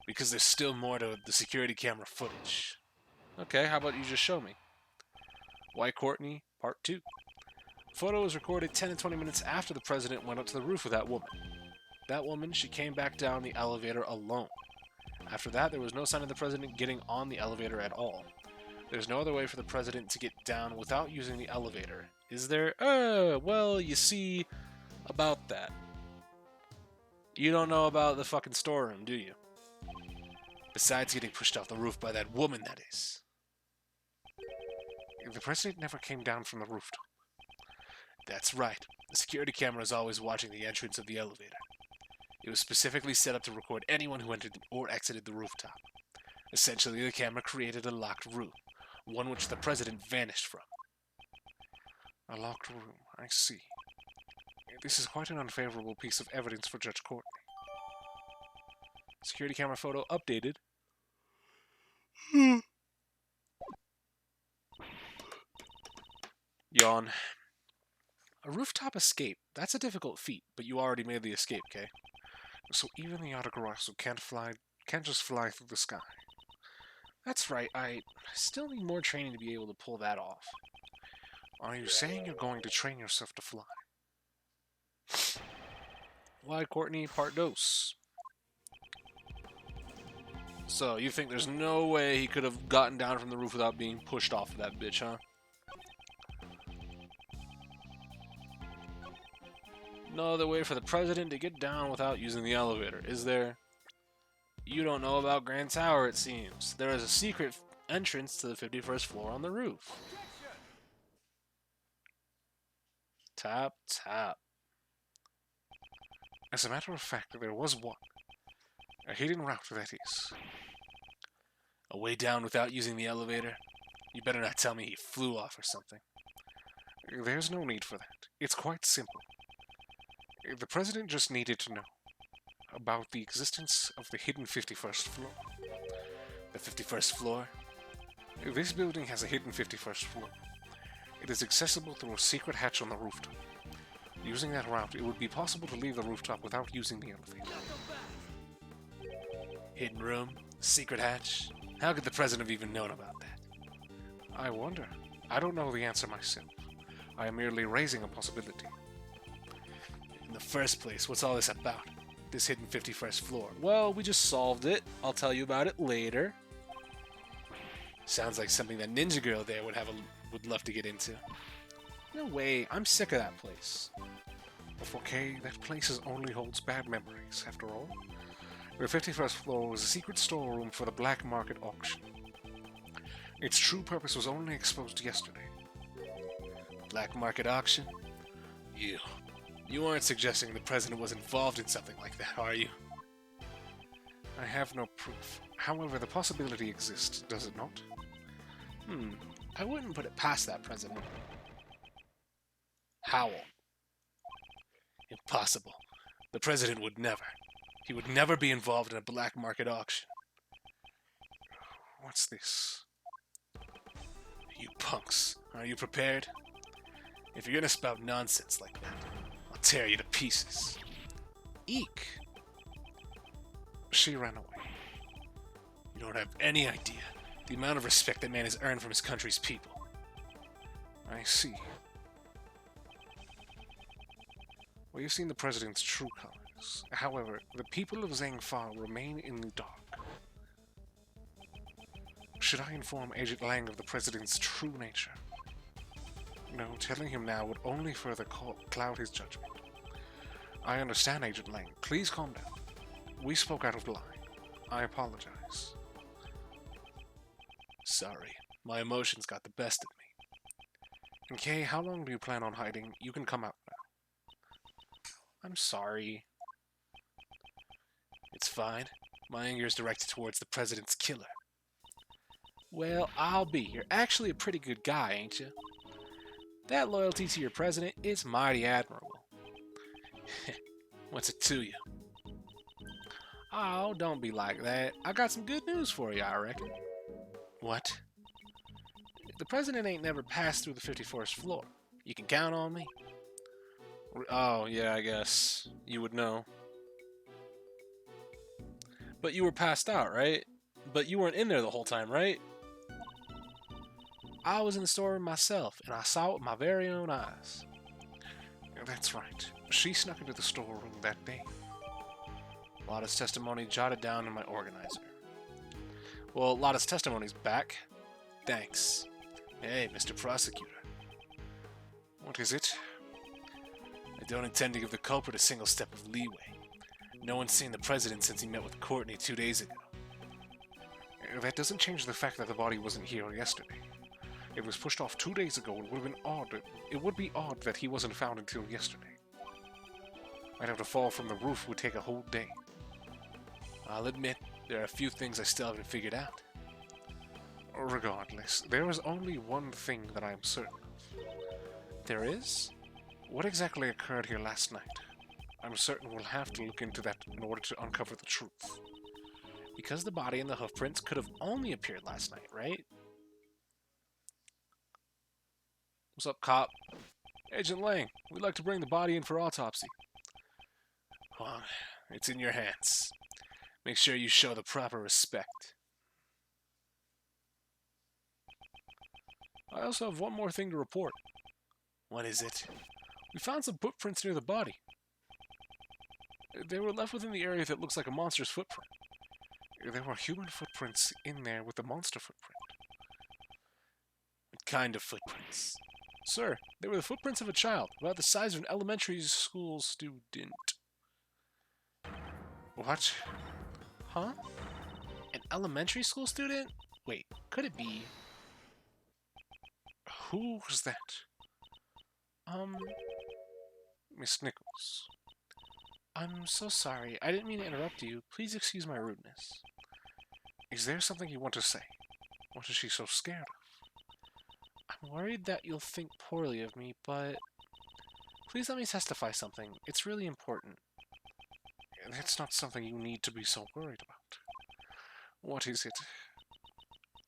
Because there's still more to the security camera footage. Okay, how about you just show me? Why Courtney, Part 2. Photo was recorded 10 and 20 minutes after the president went up to the roof with that woman. That woman, she came back down the elevator alone. After that, there was no sign of the president getting on the elevator at all. There's no other way for the president to get down without using the elevator. Is there? Well, you see about that. You don't know about the fucking storeroom, do you? Besides getting pushed off the roof by that woman, that is. The president never came down from the rooftop. That's right. The security camera is always watching the entrance of the elevator. It was specifically set up to record anyone who entered or exited the rooftop. Essentially, the camera created a locked room, one which the president vanished from. A locked room, I see. This is quite an unfavorable piece of evidence for Judge Courtney. Security camera photo updated. Yawn. A rooftop escape. That's a difficult feat, but you already made the escape, Kay. So even the Autogrosso can't just fly through the sky. That's right, I still need more training to be able to pull that off. Are you saying you're going to train yourself to fly? Why, Courtney, part dos. So, you think there's no way he could have gotten down from the roof without being pushed off of that bitch, huh? No other way for the president to get down without using the elevator, is there? You don't know about Grand Tower, it seems. There is a secret entrance to the 51st floor on the roof. Tap, tap. As a matter of fact, there was one. A hidden route, that is. A way down without using the elevator? You better not tell me he flew off or something. There's no need for that. It's quite simple. The president just needed to know about the existence of the hidden 51st floor. The 51st floor? This building has a hidden 51st floor. It is accessible through a secret hatch on the rooftop. Using that route, it would be possible to leave the rooftop without using the elevator. Hidden room? Secret hatch? How could the president have even known about that? I wonder. I don't know the answer myself. I am merely raising a possibility. In the first place, what's all this about? This hidden 51st floor? Well, we just solved it. I'll tell you about it later. Sounds like something that Ninja Girl there would love to get into. No way, I'm sick of that place. But okay, that place only holds bad memories, after all. The 51st floor was a secret storeroom for the black market auction. Its true purpose was only exposed yesterday. Black market auction? You aren't suggesting the president was involved in something like that, are you? I have no proof. However, the possibility exists, does it not? I wouldn't put it past that president. Howell. Impossible. The president would never. He would never be involved in a black market auction. What's this? You punks. Are you prepared? If you're gonna spout nonsense like that, I'll tear you to pieces. Eek. She ran away. You don't have any idea the amount of respect that man has earned from his country's people. I see. Well, you've seen the president's true colors. However, the people of Zhangfa remain in the dark. Should I inform Agent Lang of the president's true nature? No, telling him now would only further cloud his judgment. I understand, Agent Lang. Please calm down. We spoke out of line. I apologize. Sorry, my emotions got the best of me. And Kay, how long do you plan on hiding? You can come out now. I'm sorry. It's fine. My anger is directed towards the president's killer. Well, I'll be. You're actually a pretty good guy, ain't you? That loyalty to your president is mighty admirable. What's it to you? Oh, don't be like that. I got some good news for you, I reckon. What? The president ain't never passed through the 51st floor. You can count on me. Oh, yeah, I guess. You would know. But you were passed out, right? But you weren't in there the whole time, right? I was in the storeroom myself, and I saw it with my very own eyes. That's right. She snuck into the storeroom that day. Lotta's testimony jotted down in my organizer. Well, Lotta's testimony's back. Thanks. Hey, Mr. Prosecutor. What is it? I don't intend to give the culprit a single step of leeway. No one's seen the president since he met with Courtney 2 days ago. That doesn't change the fact that the body wasn't here yesterday. It was pushed off 2 days ago. It would have been odd. It would be odd that he wasn't found until yesterday. I'd have to fall from the roof would take a whole day. I'll admit, there are a few things I still haven't figured out. Regardless, there is only one thing that I am certain of. There is? What exactly occurred here last night? I'm certain we'll have to look into that in order to uncover the truth. Because the body and the hoofprints could have only appeared last night, right? What's up, cop? Agent Lang, we'd like to bring the body in for autopsy. Well, it's in your hands. Make sure you show the proper respect. I also have one more thing to report. What is it? We found some footprints near the body. They were left within the area that looks like a monster's footprint. There were human footprints in there with a monster footprint. What kind of footprints? Sir, they were the footprints of a child, about the size of an elementary school student. What? Huh? An elementary school student? Wait, could it be... Who was that? Miss Nichols. I'm so sorry. I didn't mean to interrupt you. Please excuse my rudeness. Is there something you want to say? What is she so scared of? I'm worried that you'll think poorly of me, but... Please let me testify something. It's really important. That's not something you need to be so worried about. What is it?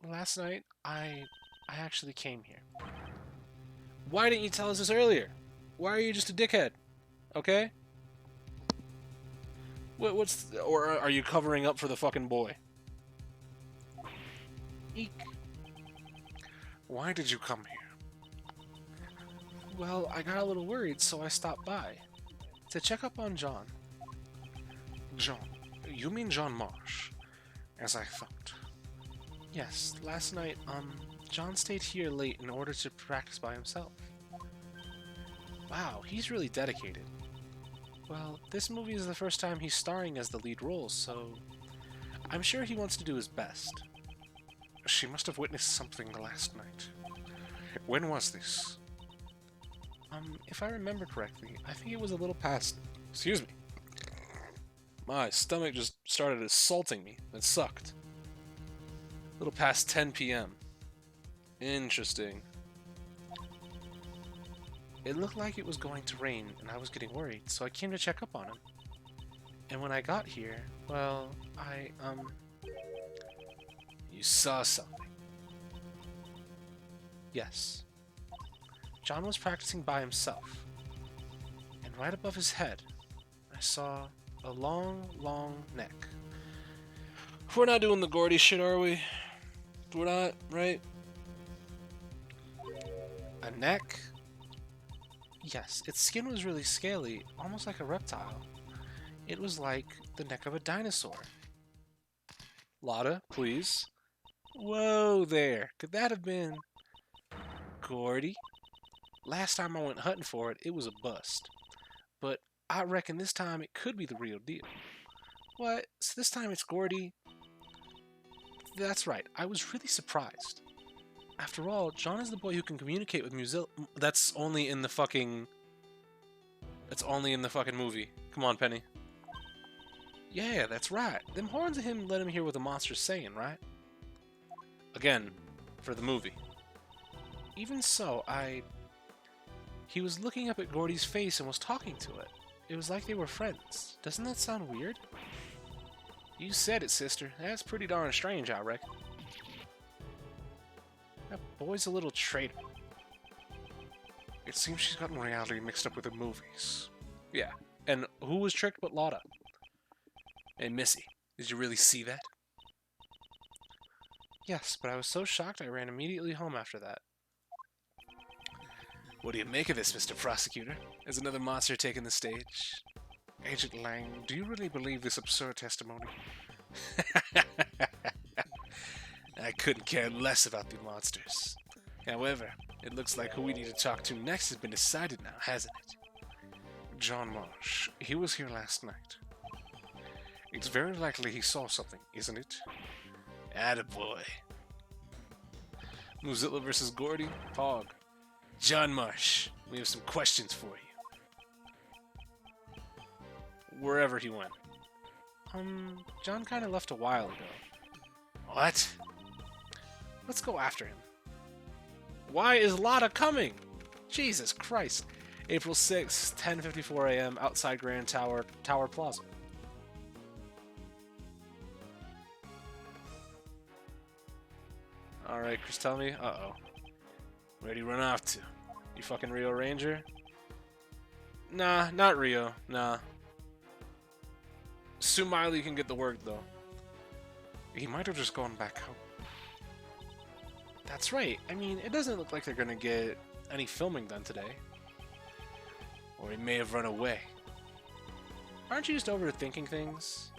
Last night, I actually came here. Why didn't you tell us this earlier? Why are you just a dickhead? Okay? Or are you covering up for the fucking boy? Eek. Why did you come here? Well, I got a little worried, so I stopped by. To check up on John. John? You mean John Marsh? As I thought. Yes, last night, John stayed here late in order to practice by himself. Wow, he's really dedicated. Well, this movie is the first time he's starring as the lead role, so I'm sure he wants to do his best. She must have witnessed something last night. When was this? If I remember correctly, I think it was a little past... Excuse me. My stomach just started assaulting me. It sucked. A little past 10 p.m. Interesting. It looked like it was going to rain, and I was getting worried, so I came to check up on him. And when I got here, well, You saw something? Yes. John was practicing by himself. And right above his head, I saw a long, long neck. We're not doing the Gordy shit, are we? We're not, right? A neck? Yes, its skin was really scaly, almost like a reptile. It was like the neck of a dinosaur. Lotta, please. Whoa there. Could that have been Gordy? Last time I went hunting for it, it was a bust. But I reckon this time it could be the real deal. What? So this time it's Gordy? That's right. I was really surprised. After all, John is the boy who can communicate with That's only in the fucking movie. Come on, Penny. Yeah, that's right. Them horns of him let him hear what the monster's saying, right? Again, for the movie. Even so, He was looking up at Gordy's face and was talking to it. It was like they were friends. Doesn't that sound weird? You said it, sister. That's pretty darn strange, I reckon. That boy's a little traitor. It seems she's gotten reality mixed up with the movies. Yeah, and who was tricked but Lotta? Hey, Missy, did you really see that? Yes, but I was so shocked I ran immediately home after that. What do you make of this, Mr. Prosecutor? Is another monster taking the stage? Agent Lang, do you really believe this absurd testimony? I couldn't care less about the monsters. However, it looks like who we need to talk to next has been decided now, hasn't it? John Marsh. He was here last night. It's very likely he saw something, isn't it? Attaboy. Mozilla versus Gordy? Pog. John Marsh, we have some questions for you. Wherever he went. John kind of left a while ago. What? Let's go after him. Why is Lotta coming? Jesus Christ. April 6th, 10:54 a.m. outside Grand Tower Plaza. Alright, Chris, tell me. Uh-oh. Where'd he run off to? You fucking Rio Ranger? Nah, not Rio. Nah. Sue Miley can get the work, though. He might have just gone back home. That's right. I mean, it doesn't look like they're gonna get any filming done today. Or he may have run away. Aren't you just overthinking things?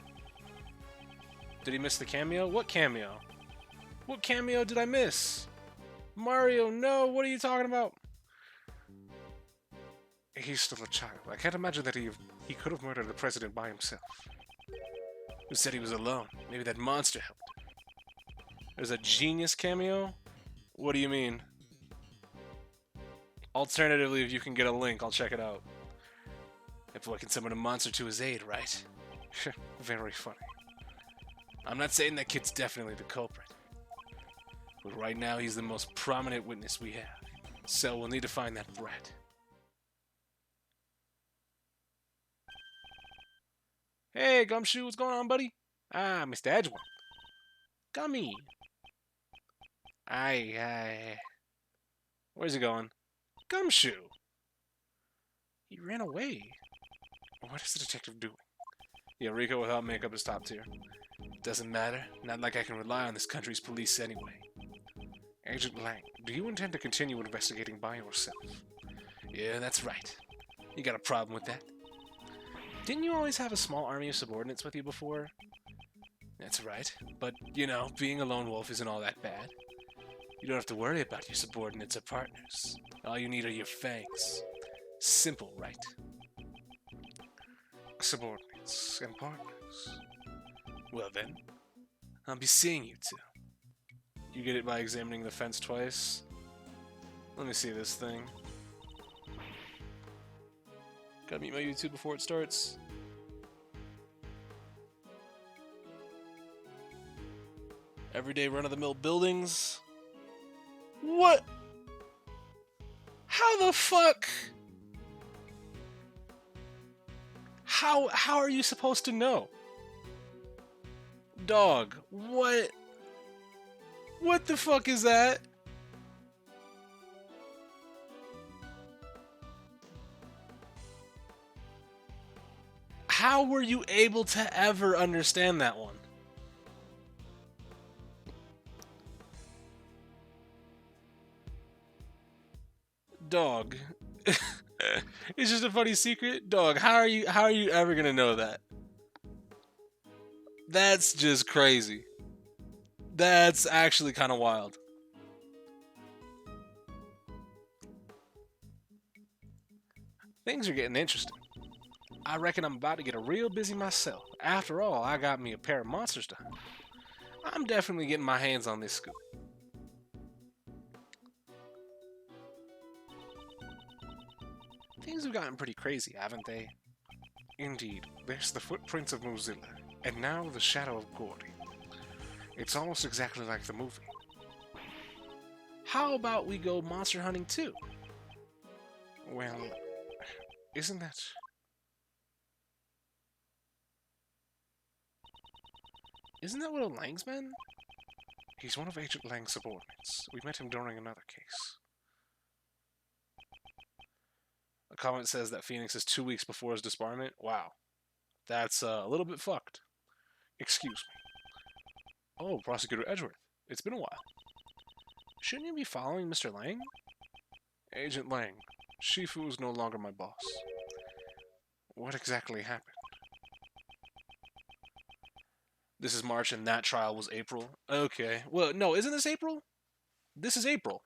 Did he miss the cameo? What cameo? What cameo did I miss? Mario, no! What are you talking about? He's still a child. I can't imagine that he could have murdered the president by himself. Who said he was alone? Maybe that monster helped him. There's a genius cameo? What do you mean? Alternatively, if you can get a link, I'll check it out. If boy can summon a monster to his aid, right? Very funny. I'm not saying that kid's definitely the culprit. But right now, he's the most prominent witness we have. So we'll need to find that brat. Hey, Gumshoe, what's going on, buddy? Ah, Mr. Edgeworth. Gummy. Aye. Where's he going? Gumshoe. He ran away. What is the detective doing? Yeah, Rico without makeup is top tier. Doesn't matter. Not like I can rely on this country's police anyway. Agent Lang, do you intend to continue investigating by yourself? Yeah, that's right. You got a problem with that? Didn't you always have a small army of subordinates with you before? That's right. But, you know, being a lone wolf isn't all that bad. You don't have to worry about your subordinates or partners. All you need are your fangs. Simple, right? Subordinates and partners. Well then, I'll be seeing you two. You get it by examining the fence twice. Let me see this thing. Gotta meet my YouTube before it starts. Everyday run-of-the-mill buildings. What? How the fuck? How are you supposed to know? Dog, what? What the fuck is that? How were you able to ever understand that one? Dog. It's just a funny secret. Dog, how are you ever gonna know that? That's just crazy. That's actually kind of wild. Things are getting interesting. I reckon I'm about to get real busy myself. After all, I got me a pair of monsters to hunt. I'm definitely getting my hands on this scoop. Things have gotten pretty crazy, haven't they? Indeed, there's the footprints of Mozilla, and now the shadow of Gordy. It's almost exactly like the movie. How about we go monster hunting too? Well, isn't that... Isn't that one of Lang's men? He's one of Agent Lang's subordinates. We met him during another case. A comment says that Phoenix is 2 weeks before his disbarment. Wow. That's a little bit fucked. Excuse me. Oh, Prosecutor Edgeworth. It's been a while. Shouldn't you be following Mr. Lang? Agent Lang, Shifu is no longer my boss. What exactly happened? This is March and that trial was April. Okay. Well, no, isn't this April? This is April,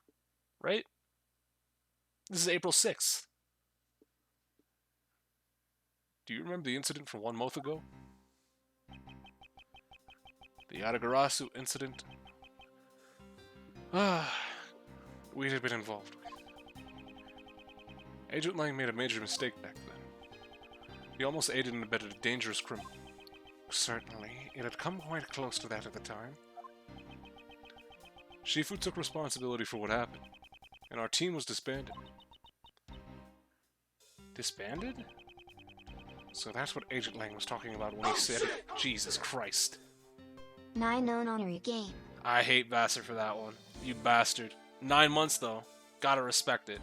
right? This is April 6th. Do you remember the incident from 1 month ago? The Yatagarasu incident? We had been involved with. Agent Lang made a major mistake back then. He almost aided and abetted a dangerous criminal. Certainly, it had come quite close to that at the time. Shifu took responsibility for what happened, and our team was disbanded. Disbanded? So that's what Agent Lang was talking about when he said, Jesus Christ. 9 known honorary game. I hate Vassar for that one. You bastard. 9 months, though. Gotta respect it.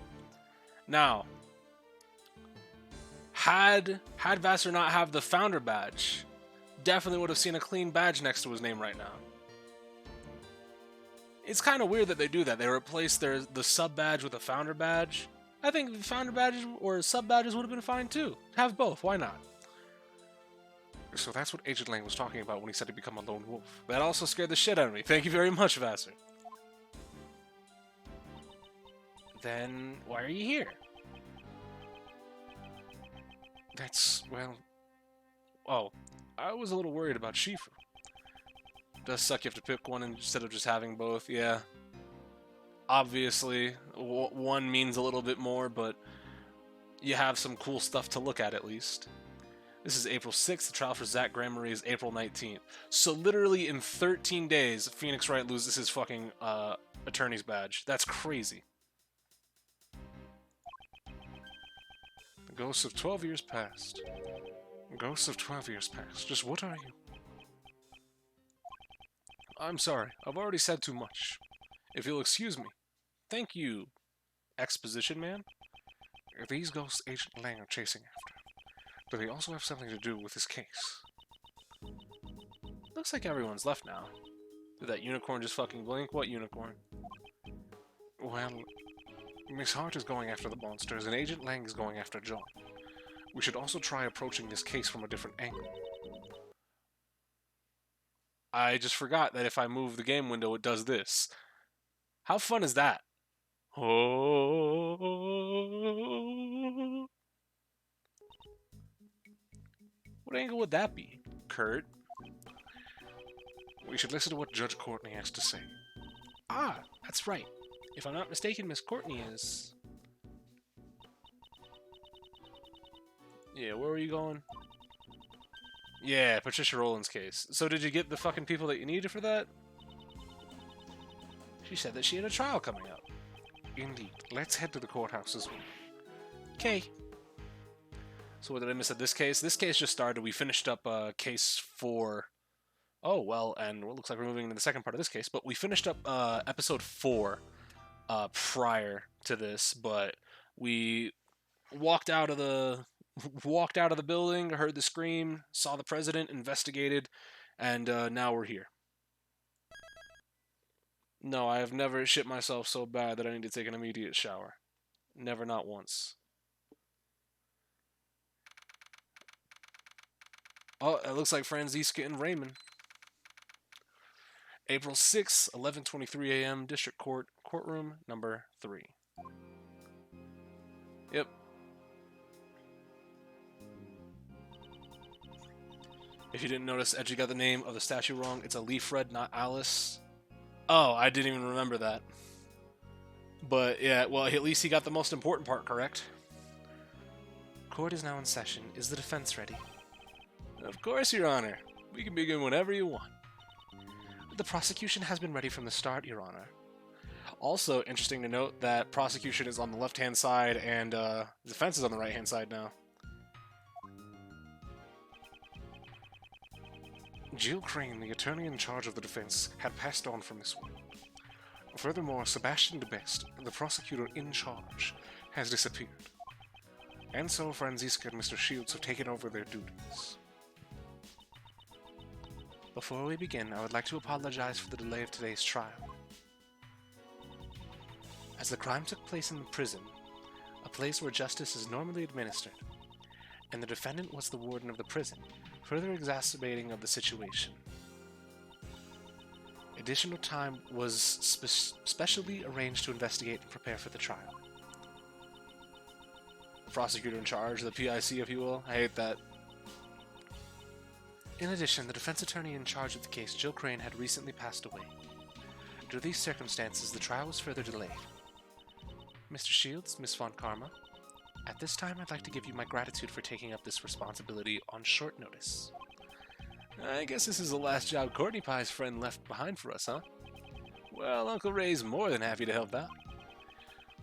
Now, had Vassar not have the founder badge, definitely would have seen a clean badge next to his name right now. It's kind of weird that they do that. They replace the sub badge with a founder badge. I think the founder badges or sub badges would have been fine too. Have both, why not? So that's what Agent Lang was talking about when he said he'd become a lone wolf. That also scared the shit out of me. Thank you very much, Vassar. Then why are you here? That's, well... Oh, I was a little worried about Shifu. Does suck you have to pick one instead of just having both, yeah. Obviously, one means a little bit more, but you have some cool stuff to look at least. This is April 6th, the trial for Zach Grandmarie is April 19th. So literally in 13 days, Phoenix Wright loses his fucking attorney's badge. That's crazy. The ghosts of 12 years past. Ghosts of 12 years past. Just what are you? I'm sorry, I've already said too much. If you'll excuse me. Thank you, exposition man. These ghosts Agent Lang are chasing after. But they also have something to do with this case. Looks like everyone's left now. Did that unicorn just fucking blink? What unicorn? Well, Miss Hart is going after the monsters, and Agent Lang is going after John. We should also try approaching this case from a different angle. I just forgot that if I move the game window, it does this. How fun is that? Oh. What angle would that be, Kurt? We should listen to what Judge Courtney has to say. Ah, that's right. If I'm not mistaken, Miss Courtney is... Yeah, where were you going? Yeah, Patricia Rowland's case. So did you get the fucking people that you needed for that? She said that she had a trial coming up. Indeed. Let's head to the courthouse as well. Okay. So what did I miss at this case? This case just started. We finished up case 4. Oh, well, and it looks like we're moving into the second part of this case. But we finished up episode 4 prior to this. But we walked out of the building, heard the scream, saw the president, investigated, and now we're here. No, I have never shit myself so bad that I need to take an immediate shower. Never, not once. Oh, it looks like Franziska and Raymond. April 6th, 11:23 a.m., District Court, courtroom number 3. Yep. If you didn't notice, Edgy got the name of the statue wrong. It's Alifred, not Alice. Oh, I didn't even remember that. But yeah, well, at least he got the most important part correct. Court is now in session. Is the defense ready? Of course, Your Honor. We can begin whenever you want. The prosecution has been ready from the start, Your Honor. Also, interesting to note that prosecution is on the left-hand side and defense is on the right-hand side now. Jill Crane, the attorney in charge of the defense, had passed on from this one. Furthermore, Sebastian DeBest, the prosecutor in charge, has disappeared. And so Franziska and Mr. Shields have taken over their duties. Before we begin, I would like to apologize for the delay of today's trial. As the crime took place in the prison, a place where justice is normally administered, and the defendant was the warden of the prison, further exacerbating of the situation. Additional time was specially arranged to investigate and prepare for the trial. The prosecutor in charge, the PIC if you will, I hate that. In addition, the defense attorney in charge of the case, Jill Crane, had recently passed away. Due to these circumstances, the trial was further delayed. Mr. Shields, Miss Von Karma, at this time I'd like to give you my gratitude for taking up this responsibility on short notice. I guess this is the last job Courtney Pie's friend left behind for us, huh? Well, Uncle Ray's more than happy to help out.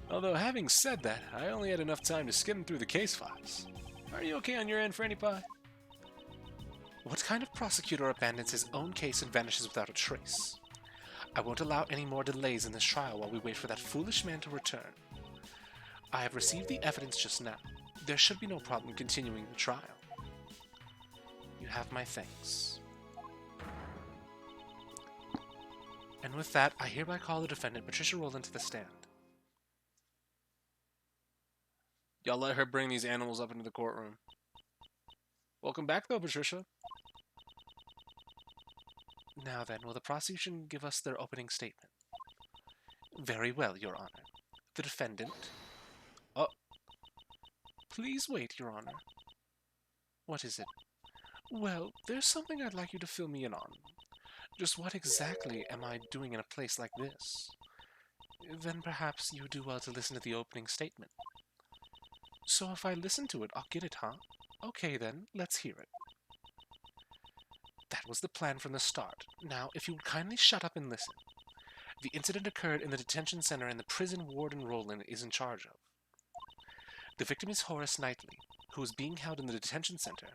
Although, having said that, I only had enough time to skim through the case files. Are you okay on your end, Franny Pie? What kind of prosecutor abandons his own case and vanishes without a trace? I won't allow any more delays in this trial while we wait for that foolish man to return. I have received the evidence just now. There should be no problem continuing the trial. You have my thanks. And with that, I hereby call the defendant, Patricia Rowland, to the stand. Y'all let her bring these animals up into the courtroom. Welcome back, though, Patricia. Now then, will the prosecution give us their opening statement? Very well, Your Honor. The defendant... Oh. Please wait, Your Honor. What is it? Well, there's something I'd like you to fill me in on. Just what exactly am I doing in a place like this? Then perhaps you would do well to listen to the opening statement. So if I listen to it, I'll get it, huh? Okay then, let's hear it. That was the plan from the start. Now, if you would kindly shut up and listen. The incident occurred in the detention center and the prison warden Rowland is in charge of. The victim is Horace Knightley, who is being held in the detention center.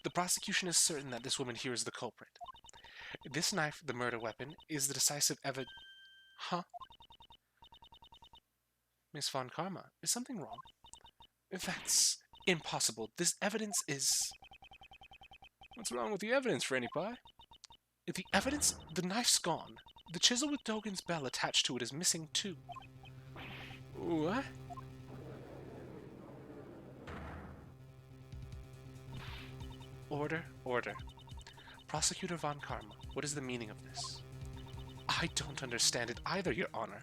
The prosecution is certain that this woman here is the culprit. This knife, the murder weapon, is the decisive evidence. Huh? Miss Von Karma, is something wrong? That's impossible. This evidence is... What's wrong with the evidence, Franny Pie? The evidence? The knife's gone. The chisel with Dogan's bell attached to it is missing too. What? Order, order. Prosecutor Von Karma, what is the meaning of this? I don't understand it either, Your Honor.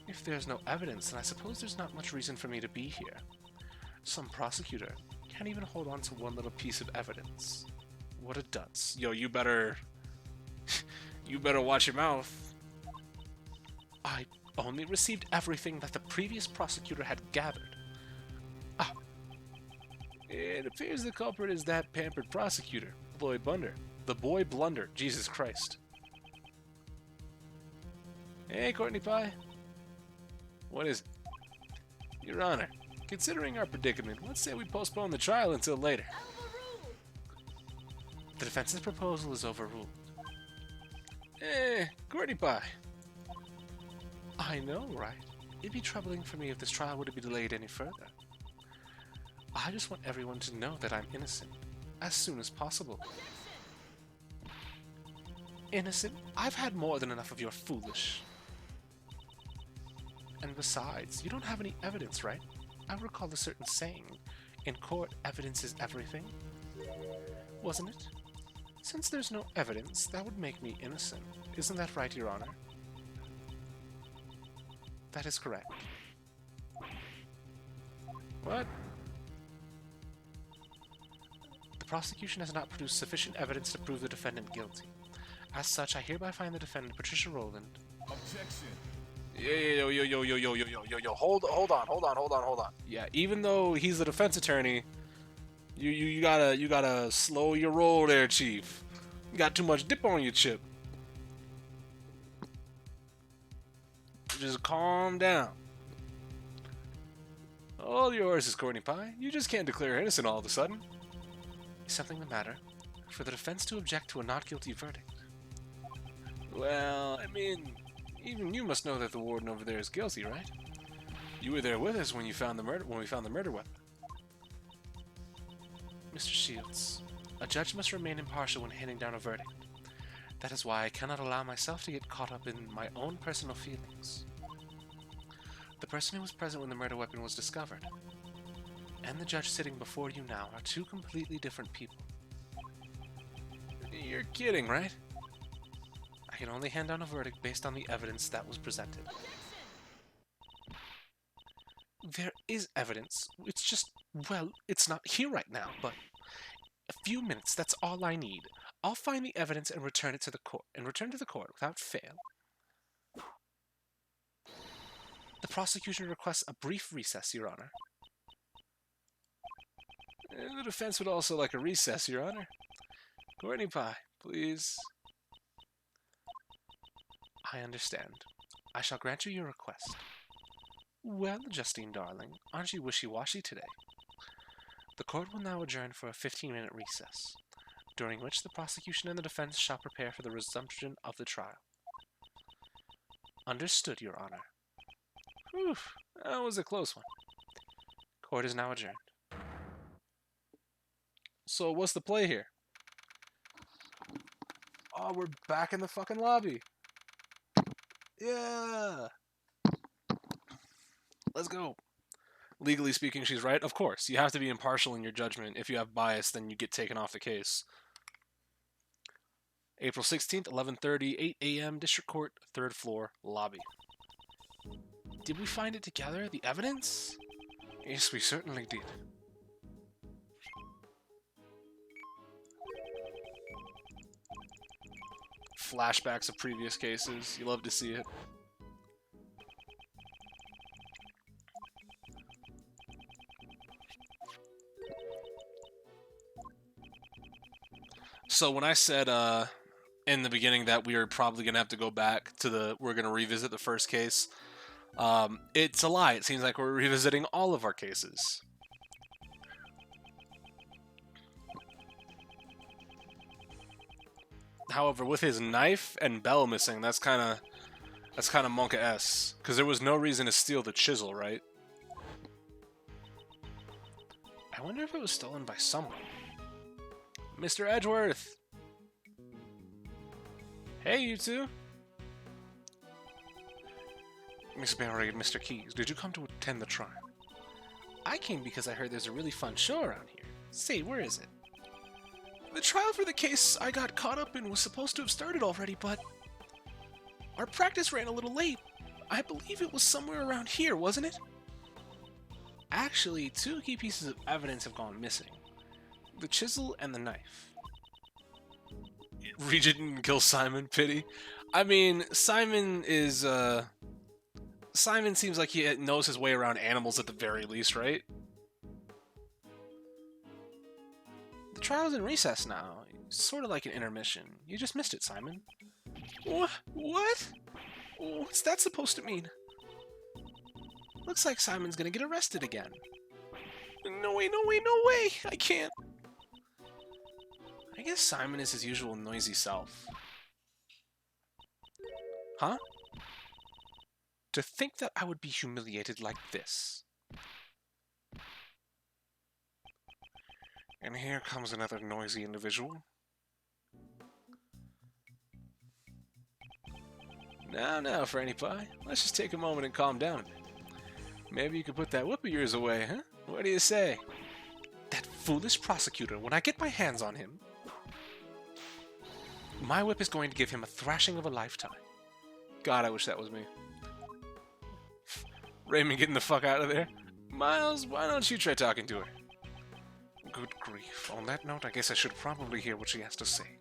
If there's no evidence, then I suppose there's not much reason for me to be here. Some prosecutor can't even hold on to one little piece of evidence. What a dunce. Yo, you better... you better watch your mouth. I only received everything that the previous prosecutor had gathered. Ah. It appears the culprit is that pampered prosecutor, the boy Blunder. The boy Blunder, Jesus Christ. Hey, Courtney Pie. What is it? Your Honor, considering our predicament, let's say we postpone the trial until later. The defense's proposal is overruled. Courtney Pie. I know, right? It'd be troubling for me if this trial were to be delayed any further. I just want everyone to know that I'm innocent, as soon as possible. Innocent? I've had more than enough of your foolish... And besides, you don't have any evidence, right? I recall a certain saying, in court, evidence is everything. Wasn't it? Since there's no evidence, that would make me innocent. Isn't that right, Your Honor? That is correct. What? The prosecution has not produced sufficient evidence to prove the defendant guilty. As such, I hereby find the defendant, Patricia Rowland. Objection. Yo, hold on. Yeah, even though he's the defense attorney, you gotta slow your roll there, Chief. You got too much dip on your chip. Just calm down. All yours is Courtney Pie. You just can't declare her innocent all of a sudden. Is something the matter? For the defense to object to a not guilty verdict? Well, I mean, even you must know that the warden over there is guilty, right? You were there with us when we found the murder weapon. Mr. Shields, a judge must remain impartial when handing down a verdict. That is why I cannot allow myself to get caught up in my own personal feelings. The person who was present when the murder weapon was discovered, and the judge sitting before you now, are two completely different people. You're kidding, right? I can only hand down a verdict based on the evidence that was presented. There is evidence. It's just, well, it's not here right now, but a few minutes, that's all I need. I'll find the evidence and return it to the court, without fail. The prosecution requests a brief recess, Your Honor. The defense would also like a recess, Your Honor. Courtney Pie, please. I understand. I shall grant you your request. Well, Justine, darling, aren't you wishy-washy today? The court will now adjourn for a 15-minute recess, during which the prosecution and the defense shall prepare for the resumption of the trial. Understood, Your Honor. Whew, that was a close one. Court is now adjourned. So what's the play here? Oh, we're back in the fucking lobby. Yeah. Let's go. Legally speaking, she's right. Of course, you have to be impartial in your judgment. If you have bias, then you get taken off the case. April 16th, 11:30, 8 a.m., District Court, 3rd floor, lobby. Did we find it together, the evidence? Yes, we certainly did. Flashbacks of previous cases. You love to see it. So when I said in the beginning that we are probably going to have to go back to we're going to revisit the first case, it's a lie. It seems like we're revisiting all of our cases. However, with his knife and bell missing, that's kind of Monka-esque, because there was no reason to steal the chisel, right? I wonder if it was stolen by someone. Mr. Edgeworth! Hey, you two! Miss Barry and Mr. Keyes, did you come to attend the trial? I came because I heard there's a really fun show around here. Say, where is it? The trial for the case I got caught up in was supposed to have started already, but our practice ran a little late. I believe it was somewhere around here, wasn't it? Actually, two key pieces of evidence have gone missing. The chisel and the knife. Regent didn't kill Simon, pity. I mean, Simon is, Simon seems like he knows his way around animals at the very least, right? The trial's in recess now. Sort of like an intermission. You just missed it, Simon. What? What's that supposed to mean? Looks like Simon's gonna get arrested again. No way, no way, no way! I can't. I guess Simon is his usual noisy self. Huh? To think that I would be humiliated like this. And here comes another noisy individual. Now, Franny Pie. Let's just take a moment and calm down a bit. Maybe you could put that whip of yours away, huh? What do you say? That foolish prosecutor, when I get my hands on him, my whip is going to give him a thrashing of a lifetime. God, I wish that was me. Raymond getting the fuck out of there. Miles, why don't you try talking to her? Good grief. On that note, I guess I should probably hear what she has to say.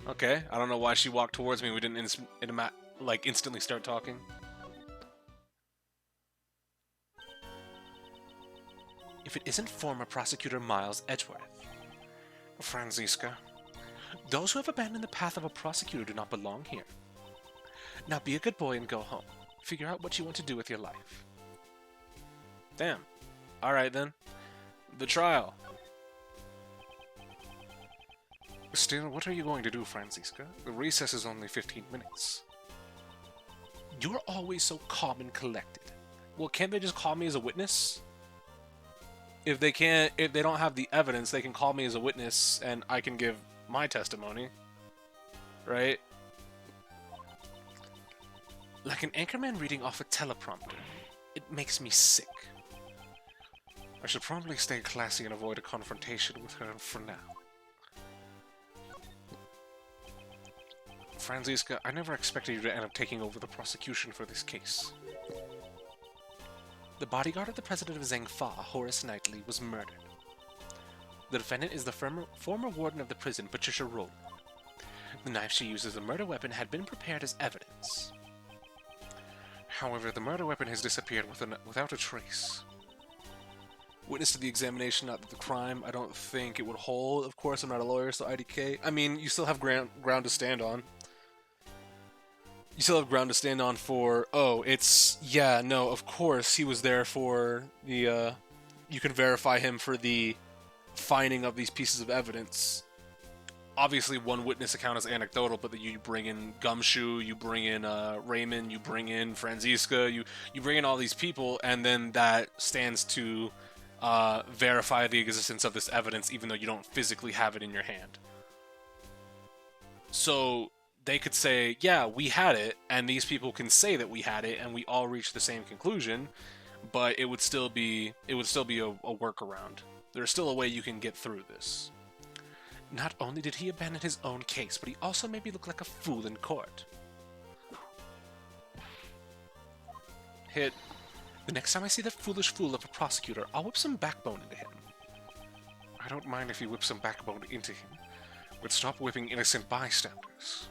Okay, I don't know why she walked towards me. We didn't instantly start talking. If it isn't former Prosecutor Miles Edgeworth. Franziska, those who have abandoned the path of a prosecutor do not belong here. Now be a good boy and go home. Figure out what you want to do with your life. Damn. Alright then. The trial. Still, what are you going to do, Franziska? The recess is only 15 minutes. You're always so calm and collected. Well, can't they just call me as a witness? If they don't have the evidence, they can call me as a witness and I can give my testimony. Right? Like an anchorman reading off a teleprompter. It makes me sick. I should probably stay classy and avoid a confrontation with her for now. Franziska, I never expected you to end up taking over the prosecution for this case. The bodyguard of the president of Zhengfa, Horace Knightley, was murdered. The defendant is the former warden of the prison, Patricia Roll. The knife she used as a murder weapon had been prepared as evidence. However, the murder weapon has disappeared without a trace. Witness to the examination, not the crime. I don't think it would hold. Of course, I'm not a lawyer, so IDK. I mean, you still have ground to stand on. You still have ground to stand on for, oh, it's, yeah, no, of course, he was there for the, you can verify him for the finding of these pieces of evidence. Obviously, one witness account is anecdotal, but that you bring in Gumshoe, you bring in Raymond, you bring in Franziska, you bring in all these people, and then that stands to verify the existence of this evidence, even though you don't physically have it in your hand. So they could say, yeah, we had it, and these people can say that we had it, and we all reach the same conclusion, but it would still be a workaround. There's still a way you can get through this. Not only did he abandon his own case, but he also made me look like a fool in court. Hit. The next time I see that foolish fool of a prosecutor, I'll whip some backbone into him. I don't mind if you whip some backbone into him, but stop whipping innocent bystanders.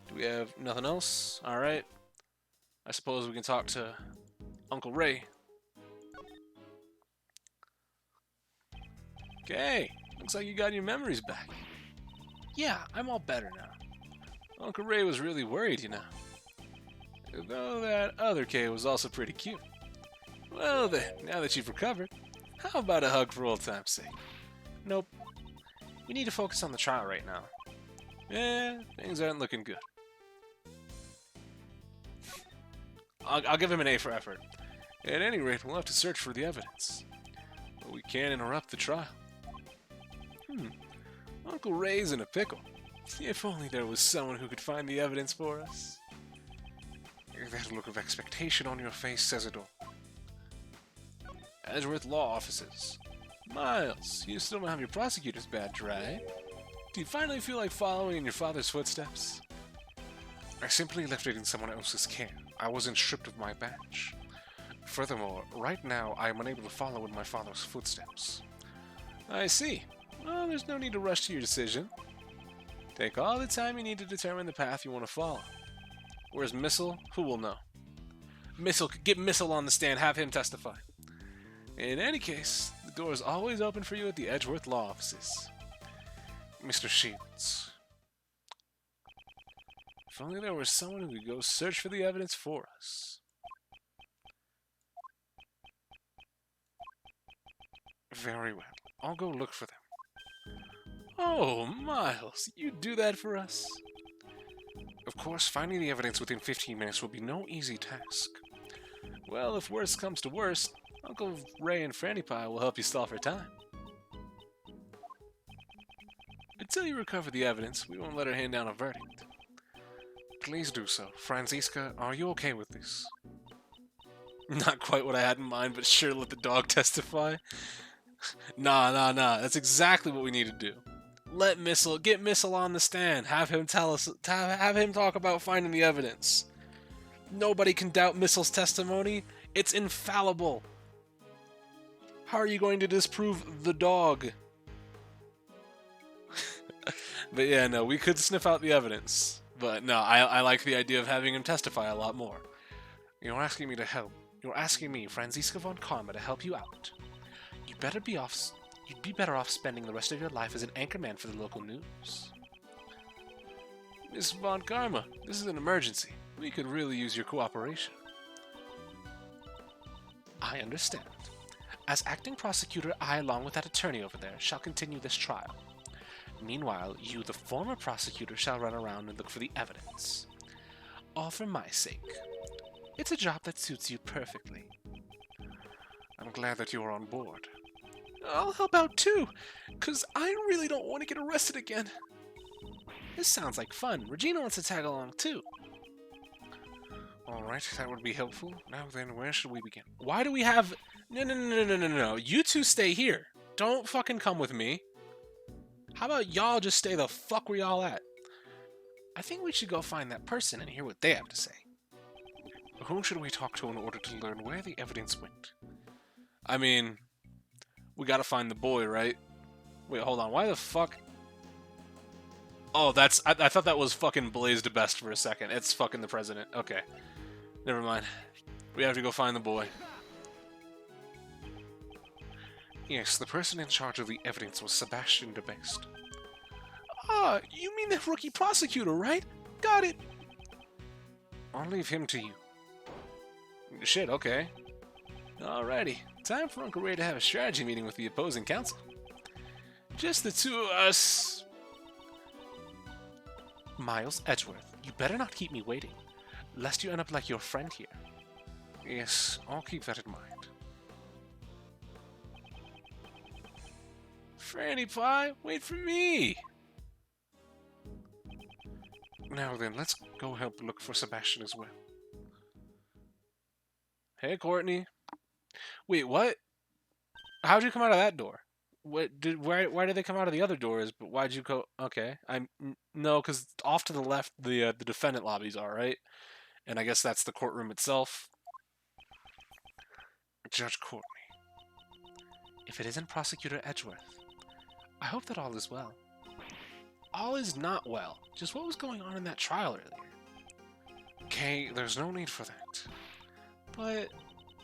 Do we have nothing else? Alright. I suppose we can talk to Uncle Ray. Okay. Looks like you got your memories back. Yeah, I'm all better now. Uncle Ray was really worried, you know. Though that other K was also pretty cute. Well then, now that you've recovered, how about a hug for old time's sake? Nope. We need to focus on the trial right now. Yeah, things aren't looking good. I'll give him an A for effort. At any rate, we'll have to search for the evidence. But we can't interrupt the trial. Uncle Ray's in a pickle. If only there was someone who could find the evidence for us. That look of expectation on your face says it all. Edgeworth Law Offices. Miles, you still don't have your prosecutor's badge, right? Do you finally feel like following in your father's footsteps? I simply left it in someone else's care. I wasn't stripped of my badge. Furthermore, right now I am unable to follow in my father's footsteps. I see. Well, there's no need to rush to your decision. Take all the time you need to determine the path you want to follow. Where's Missile? Who will know? Get Missile on the stand, have him testify. In any case, the door is always open for you at the Edgeworth Law Offices. Mr. Shields. If only there was someone who could go search for the evidence for us. Very well. I'll go look for them. Oh, Miles, you'd do that for us? Of course, finding the evidence within 15 minutes will be no easy task. Well, if worst comes to worst, Uncle Ray and Franny Pie will help you stall for time. Until you recover the evidence, we won't let her hand down a verdict. Please do so. Franziska, are you okay with this? Not quite what I had in mind, but sure, let the dog testify. Nah. That's exactly what we need to do. Get Missile on the stand. Have him talk about finding the evidence. Nobody can doubt Missile's testimony. It's infallible. How are you going to disprove the dog? But yeah, no, we could sniff out the evidence. But no, I like the idea of having him testify a lot more. You're asking me to help. You're asking me, Franziska von Karma, to help you out. You'd be better off spending the rest of your life as an anchorman for the local news. Miss von Karma, this is an emergency. We could really use your cooperation. I understand. As acting prosecutor, I, along with that attorney over there, shall continue this trial. Meanwhile, you, the former prosecutor, shall run around and look for the evidence. All for my sake. It's a job that suits you perfectly. I'm glad that you're on board. I'll help out too, 'cause I really don't want to get arrested again. This sounds like fun. Regina wants to tag along too. Alright, that would be helpful. Now then, where should we begin? Why do we have... No. You two stay here. Don't fucking come with me. How about y'all just stay the fuck where y'all at? I think we should go find that person and hear what they have to say. Whom should we talk to in order to learn where the evidence went? I mean, we gotta find the boy, right? Wait, hold on. Why the fuck? Oh, that's... I thought that was fucking Blaze DeBest for a second. It's fucking the president. Okay. Never mind. We have to go find the boy. Yes, the person in charge of the evidence was Sebastian DeBest. Ah, you mean the rookie prosecutor, right? Got it. I'll leave him to you. Shit, okay. Alrighty, time for Uncle Ray to have a strategy meeting with the opposing counsel. Just the two of us. Miles Edgeworth, you better not keep me waiting, lest you end up like your friend here. Yes, I'll keep that in mind. Franny Pie, wait for me! Now then, let's go help look for Sebastian as well. Hey, Courtney. Wait, what? How'd you come out of that door? What did? Why did they come out of the other doors? But why'd you go? Okay, no, because off to the left the defendant lobbies are, right? And I guess that's the courtroom itself. Judge Courtney. If it isn't Prosecutor Edgeworth, I hope that all is well. All is not well. Just what was going on in that trial earlier? Okay, there's no need for that. But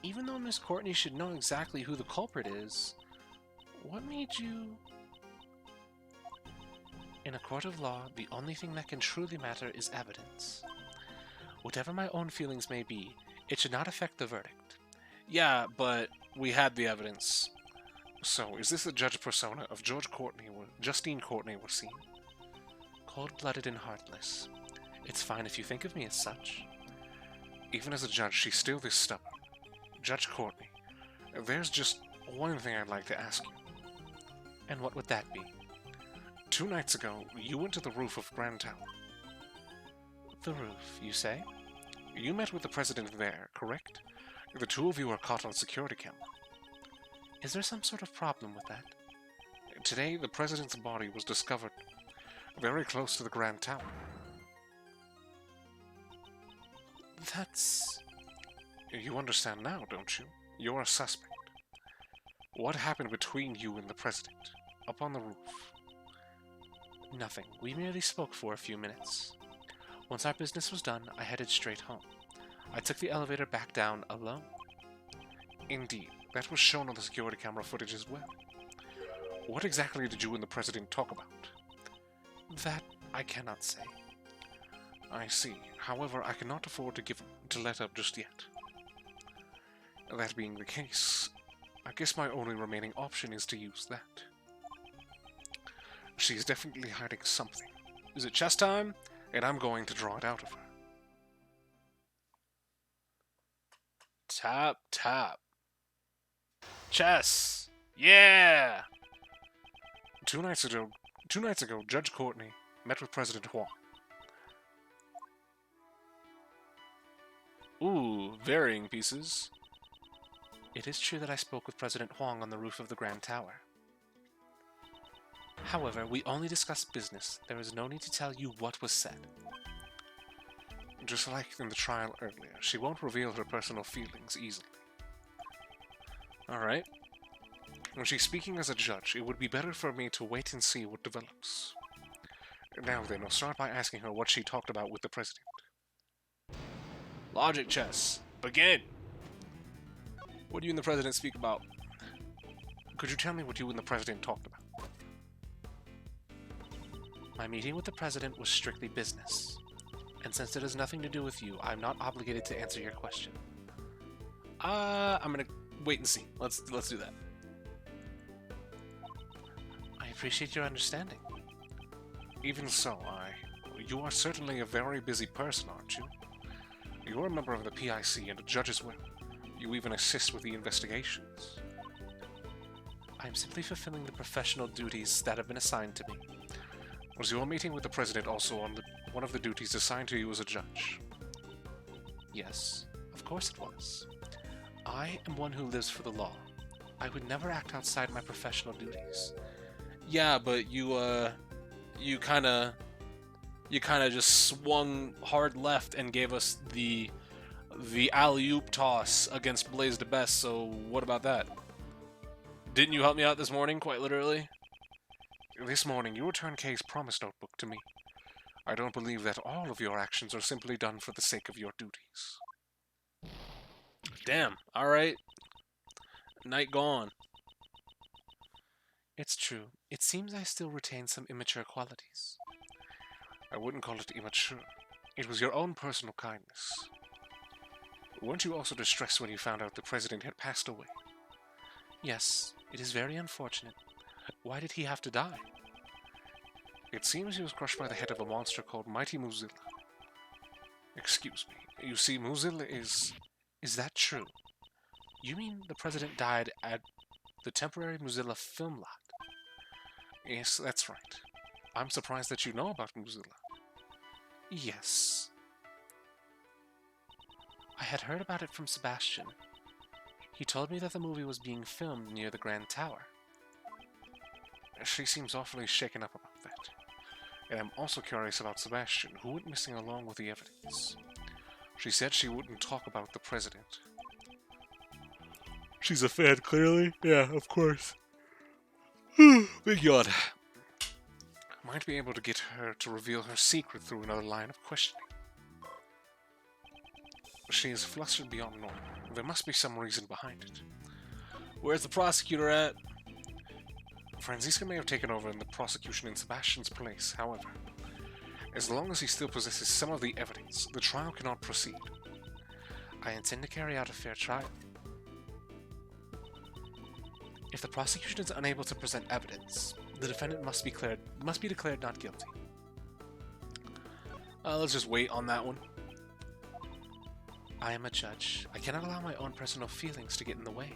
even though Miss Courtney should know exactly who the culprit is, what made you... In a court of law, the only thing that can truly matter is evidence. Whatever my own feelings may be, it should not affect the verdict. Yeah, but we had the evidence. So, is this the judge persona of Justine Courtney we're seeing? Cold-blooded and heartless. It's fine if you think of me as such. Even as a judge, she's still this stubborn. Judge Courtney, there's just one thing I'd like to ask you. And what would that be? 2 nights ago, you went to the roof of Grand Tower. The roof, you say? You met with the president there, correct? The two of you are caught on security camera. Is there some sort of problem with that? Today, the president's body was discovered very close to the Grand Tower. That's... You understand now, don't you? You're a suspect. What happened between you and the president, up on the roof? Nothing. We merely spoke for a few minutes. Once our business was done, I headed straight home. I took the elevator back down alone. Indeed, that was shown on the security camera footage as well. What exactly did you and the president talk about? That I cannot say. I see. However, I cannot afford to let up just yet. That being the case, I guess my only remaining option is to use that. She's definitely hiding something. Is it chess time? And I'm going to draw it out of her. Tap, tap. Chess! Yeah! 2 nights ago, Judge Courtney met with President Huang. Ooh, varying pieces. It is true that I spoke with President Huang on the roof of the Grand Tower. However, we only discussed business. There is no need to tell you what was said. Just like in the trial earlier, she won't reveal her personal feelings easily. Alright. When she's speaking as a judge, it would be better for me to wait and see what develops. Now then, I'll start by asking her what she talked about with the president. Logic chess. Begin! What do you and the president speak about? Could you tell me what you and the president talked about? My meeting with the president was strictly business. And since it has nothing to do with you, I'm not obligated to answer your question. I'm gonna wait and see. Let's do that. I appreciate your understanding. Even so, you are certainly a very busy person, aren't you? You're a member of the PIC and a judge as well. You even assist with the investigations. I am simply fulfilling the professional duties that have been assigned to me. Was your meeting with the president also on one of the duties assigned to you as a judge? Yes, of course it was. I am one who lives for the law. I would never act outside my professional duties. Yeah, but you kinda just swung hard left and gave us the alley-oop toss against Blaze the Best, so what about that? Didn't you help me out this morning, quite literally? This morning, you returned Kay's promise notebook to me. I don't believe that all of your actions are simply done for the sake of your duties. Damn, alright. Night gone. It's true. It seems I still retain some immature qualities. I wouldn't call it immature. It was your own personal kindness. Weren't you also distressed when you found out the president had passed away? Yes, it is very unfortunate. Why did he have to die? It seems he was crushed by the head of a monster called Mighty Mozilla. Excuse me, you see, Mozilla is... Is that true? You mean the president died at the temporary Mozilla film lot? Yes, that's right. I'm surprised that you know about Mozilla. Yes. I had heard about it from Sebastian. He told me that the movie was being filmed near the Grand Tower. She seems awfully shaken up about that. And I'm also curious about Sebastian, who went missing along with the evidence. She said she wouldn't talk about the president. She's a fan, clearly. Yeah, of course. Big yawn. Might be able to get her to reveal her secret through another line of questioning. She is flustered beyond normal. There must be some reason behind it. Where's the prosecutor at? Franziska may have taken over in the prosecution in Sebastian's place, however. As long as he still possesses some of the evidence, the trial cannot proceed. I intend to carry out a fair trial. If the prosecution is unable to present evidence, the defendant must be declared not guilty. Let's just wait on that one. I am a judge. I cannot allow my own personal feelings to get in the way.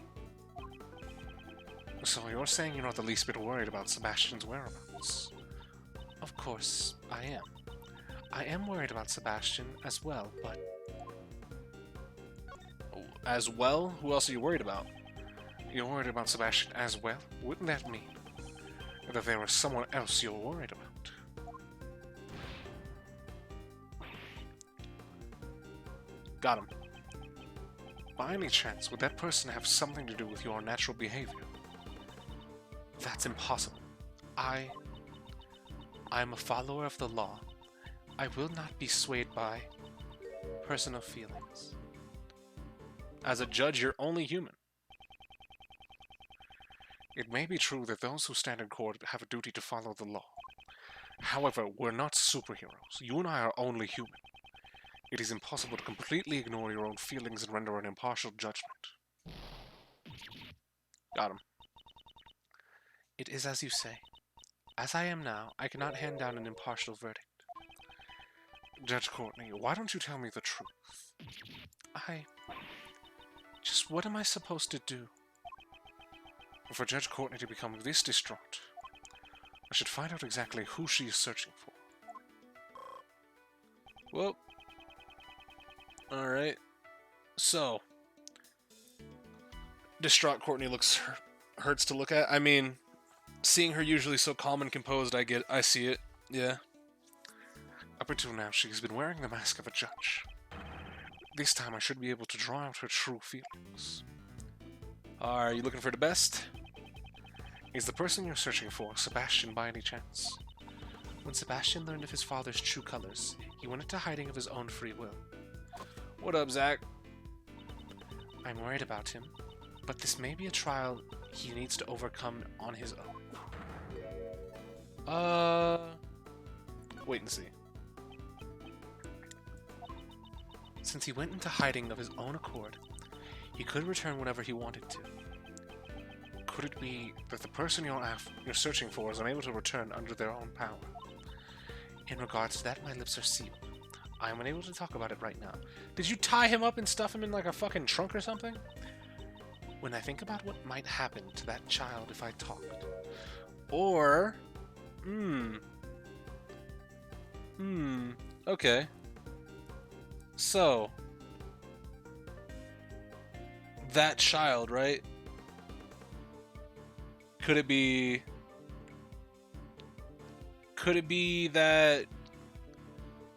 So you're saying you're not the least bit worried about Sebastian's whereabouts? Of course, I am. I am worried about Sebastian as well, but... As well? Who else are you worried about? You're worried about Sebastian as well? Wouldn't that mean that there was someone else you're worried about? Got him. By any chance, would that person have something to do with your natural behavior? That's impossible. I'm a follower of the law. I will not be swayed by personal feelings. As a judge, you're only human. It may be true that those who stand in court have a duty to follow the law. However, we're not superheroes. You and I are only human. It is impossible to completely ignore your own feelings and render an impartial judgment. Got him. It is as you say. As I am now, I cannot hand down an impartial verdict. Judge Courtney, why don't you tell me the truth? Just what am I supposed to do? For Judge Courtney to become this distraught, I should find out exactly who she is searching for. Well, alright. So, distraught Courtney hurts to look at. I mean, seeing her usually so calm and composed, I see it. Yeah. Up until now, she's been wearing the mask of a judge. This time I should be able to draw out her true feelings. Are you looking for the best? Is the person you're searching for Sebastian by any chance? When Sebastian learned of his father's true colors, he went into hiding of his own free will. What up, Zach? I'm worried about him, but this may be a trial he needs to overcome on his own. Wait and see. Since he went into hiding of his own accord, he could return whenever he wanted to. Could it be that the person you're searching for is unable to return under their own power? In regards to that, my lips are sealed. I am unable to talk about it right now. Did you tie him up and stuff him in like a fucking trunk or something? When I think about what might happen to that child if I talked. Or... Okay. So... that child, right? Could it be that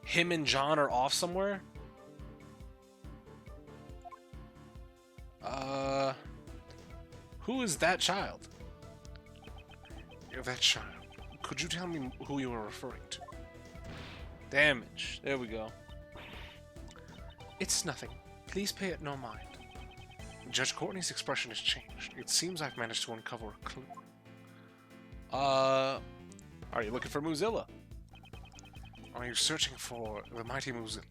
him and John are off somewhere? Who is that child? That child. Could you tell me who you are referring to? Damage. There we go. It's nothing. Please pay it no mind. Judge Courtney's expression has changed. It seems I've managed to uncover a clue. Are you looking for Mozilla? Are you searching for the mighty Muzilla?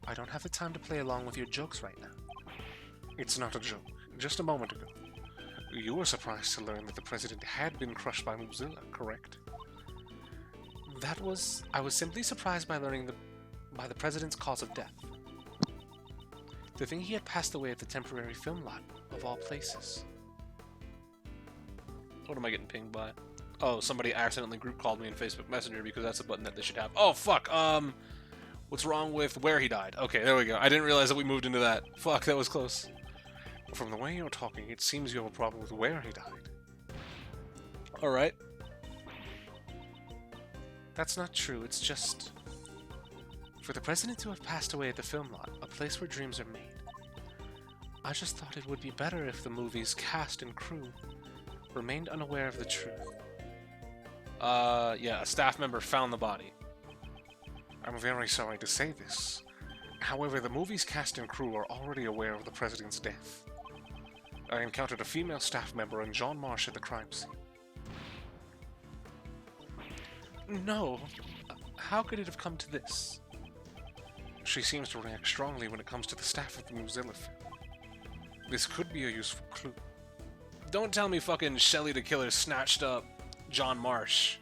I don't have the time to play along with your jokes right now. It's not a joke. Just a moment ago, you were surprised to learn that the president had been crushed by Muzilla, correct? I was simply surprised by learning by the president's cause of death. To think he had passed away at the temporary film lot, of all places. What am I getting pinged by? Oh, somebody accidentally group called me in Facebook Messenger because that's a button that they should have. Oh, fuck, what's wrong with where he died? Okay, there we go. I didn't realize that we moved into that. Fuck, that was close. From the way you're talking, it seems you have a problem with where he died. Alright. That's not true, it's just... For the president to have passed away at the film lot, a place where dreams are made, I just thought it would be better if the movie's cast and crew remained unaware of the truth. Yeah, a staff member found the body. I'm very sorry to say this. However, the movie's cast and crew are already aware of the president's death. I encountered a female staff member and John Marsh at the crime scene. No! How could it have come to this? She seems to react strongly when it comes to the staff of the Muzilla film. This could be a useful clue. Don't tell me fucking Shelley the Killer snatched up John Marsh.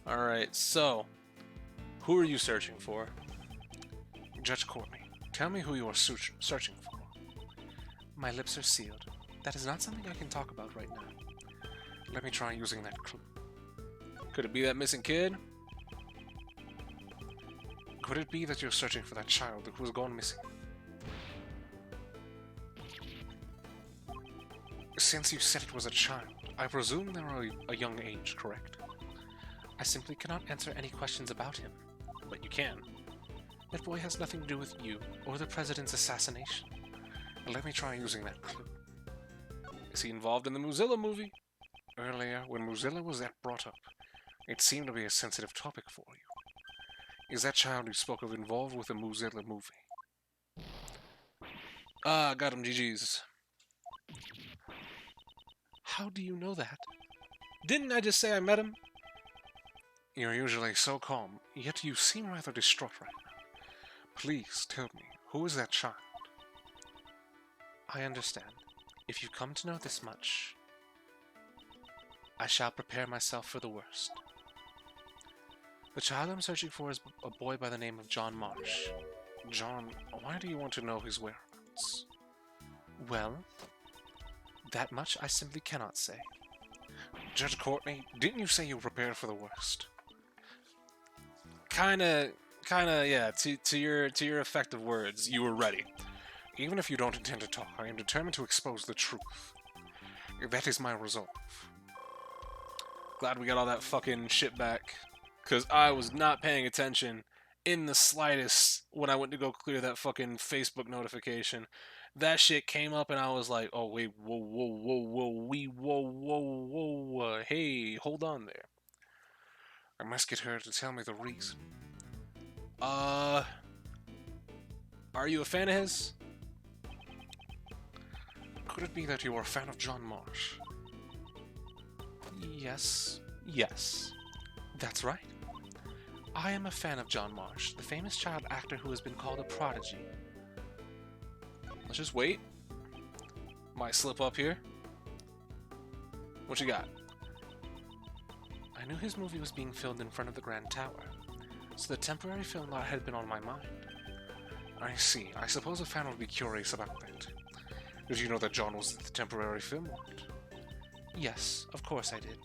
Alright, so... Who are you searching for? Judge Courtney, tell me who you are searching for. My lips are sealed. That is not something I can talk about right now. Let me try using that clue. Could it be that missing kid? Could it be that you're searching for that child who has gone missing? Since you said it was a child, I presume they are a young age, correct? I simply cannot answer any questions about him. But you can. That boy has nothing to do with you, or the president's assassination. Let me try using that clue. Is he involved in the Muzilla movie? Earlier, when Muzilla was brought up, it seemed to be a sensitive topic for you. Is that child you spoke of involved with the Muzilla movie? Got him, GG's. How do you know that? Didn't I just say I met him? You're usually so calm, yet you seem rather distraught right now. Please tell me, who is that child? I understand. If you come to know this much, I shall prepare myself for the worst. The child I'm searching for is a boy by the name of John Marsh. John, why do you want to know his whereabouts? Well, that much I simply cannot say. Judge Courtney, didn't you say you were prepared for the worst? Kinda, yeah. To your effective words, you were ready. Even if you don't intend to talk, I am determined to expose the truth. That is my resolve. Glad we got all that fucking shit back. Because I was not paying attention in the slightest when I went to go clear that fucking Facebook notification. That shit came up and I was like, oh wait, whoa, hey, hold on there. I must get her to tell me the reason. Are you a fan of his? Could it be that you are a fan of John Marsh? Yes, that's right. I am a fan of John Marsh, the famous child actor who has been called a prodigy. Let's just wait. Might slip up here. What you got? I knew his movie was being filmed in front of the Grand Tower, so the temporary film lot had been on my mind. I see. I suppose a fan would be curious about that. Did you know that John was at the temporary film lot? Yes, of course I did.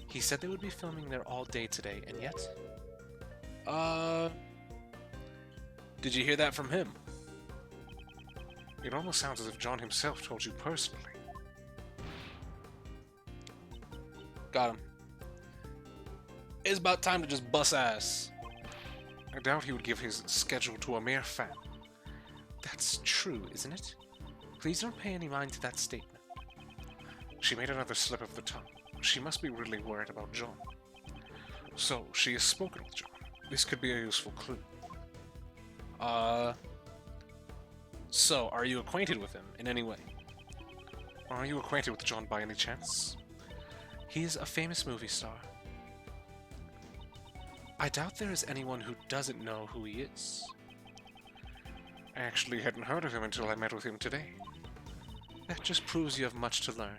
He said they would be filming there all day today, and yet... Did you hear that from him? It almost sounds as if John himself told you personally. Got him. It's about time to just bust ass. I doubt he would give his schedule to a mere fan. That's true, isn't it? Please don't pay any mind to that statement. She made another slip of the tongue. She must be really worried about John. So, she has spoken with John. This could be a useful clue. So, are you acquainted with him in any way? Are you acquainted with John by any chance? He is a famous movie star. I doubt there is anyone who doesn't know who he is. I actually hadn't heard of him until I met with him today. That just proves you have much to learn.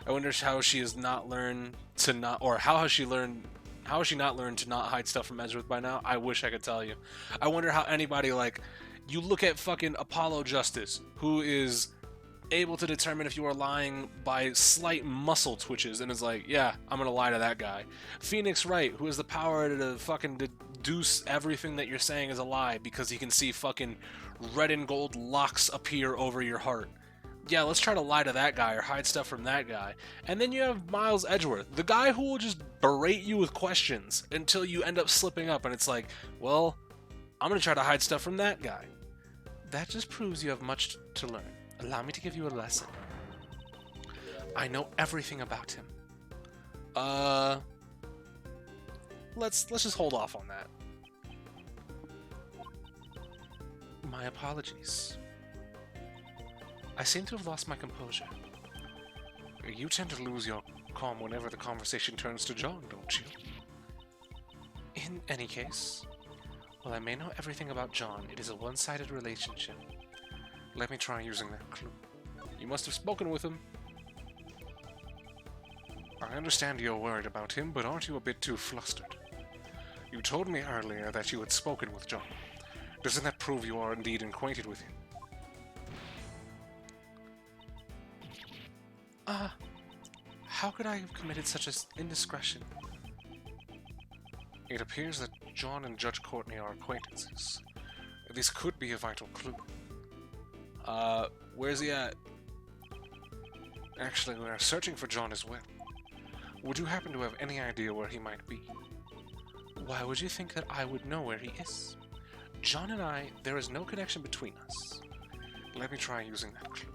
I wonder how she has not learned to not, or how has she not learned to not hide stuff from Edgeworth by now? I wish I could tell you. I wonder how anybody, like, you look at fucking Apollo Justice, who is able to determine if you are lying by slight muscle twitches, and is like, yeah, I'm gonna lie to that guy. Phoenix Wright, who has the power to fucking deduce everything that you're saying is a lie because he can see fucking red and gold locks appear over your heart. Yeah, let's try to lie to that guy or hide stuff from that guy. And then you have Miles Edgeworth, the guy who will just berate you with questions until you end up slipping up, and it's like, well, I'm gonna try to hide stuff from that guy. That just proves you have much to learn. Allow me to give you a lesson. I know everything about him. Let's just hold off on that. My apologies. I seem to have lost my composure. You tend to lose your calm whenever the conversation turns to John, don't you? In any case, while I may know everything about John, it is a one-sided relationship. Let me try using that clue. You must have spoken with him. I understand you're worried about him, but aren't you a bit too flustered? You told me earlier that you had spoken with John. Doesn't that prove you are indeed acquainted with him? How could I have committed such an indiscretion? It appears that John and Judge Courtney are acquaintances. This could be a vital clue. Where's he at? Actually, we are searching for John as well. Would you happen to have any idea where he might be? Why would you think that I would know where he is? John and I, there is no connection between us. Let me try using that clue.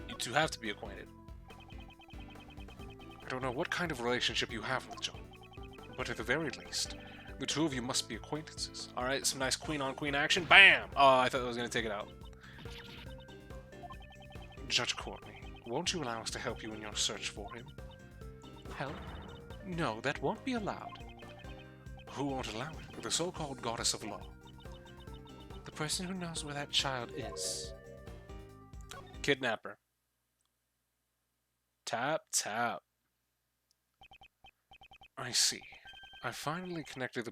You two have to be acquainted. I don't know what kind of relationship you have with John, but at the very least, the two of you must be acquaintances. Alright, some nice queen-on-queen action. Bam! Oh, I thought I was going to take it out. Judge Courtney, won't you allow us to help you in your search for him? Help? No, that won't be allowed. Who won't allow it? The so-called goddess of law. The person who knows where that child is. Kidnapper. Tap, tap. I see. I finally connected the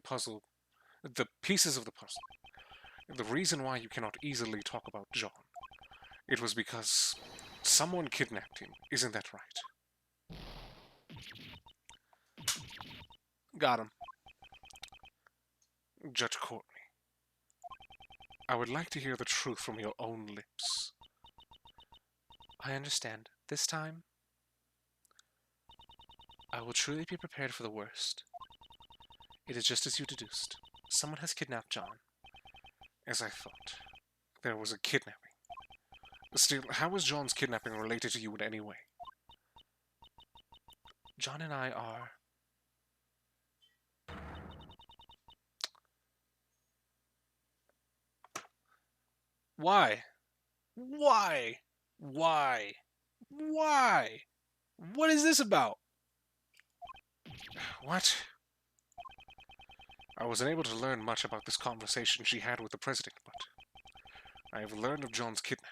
pieces of the puzzle. The reason why you cannot easily talk about John, it was because someone kidnapped him. Isn't that right? Got him. Judge Courtney, I would like to hear the truth from your own lips. I understand. This time, I will truly be prepared for the worst. It is just as you deduced. Someone has kidnapped John. As I thought. There was a kidnapping. Still, how was John's kidnapping related to you in any way? John and I are... Why? Why? Why? Why? What is this about? What? I wasn't able to learn much about this conversation she had with the president, but I have learned of John's kidnapping.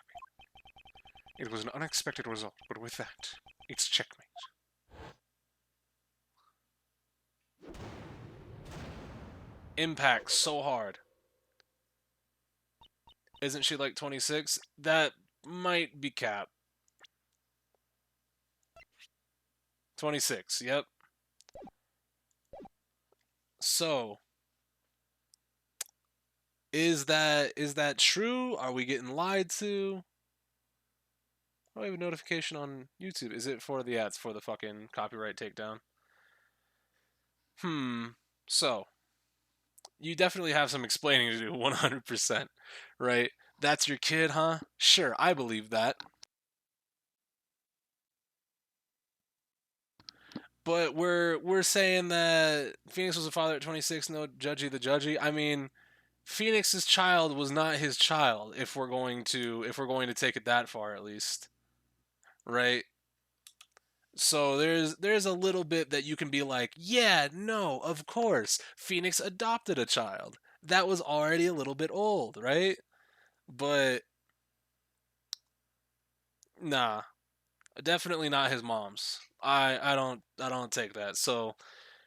It was an unexpected result, but with that, it's checkmate. Impacts so hard. Isn't she like 26? That might be cap. 26, yep. So, is that true? Are we getting lied to? Oh, I have a notification on YouTube. Is it for the ads for the fucking copyright takedown? So, you definitely have some explaining to do, 100%, right? That's your kid, huh? Sure, I believe that. But we're saying that Phoenix was a father at 26, no judgy the judgy. I mean, Phoenix's child was not his child, if we're going to take it that far, at least. Right? So there's a little bit that you can be like, yeah, no, of course, Phoenix adopted a child. That was already a little bit old, right? But nah, definitely not his mom's. I don't take that. So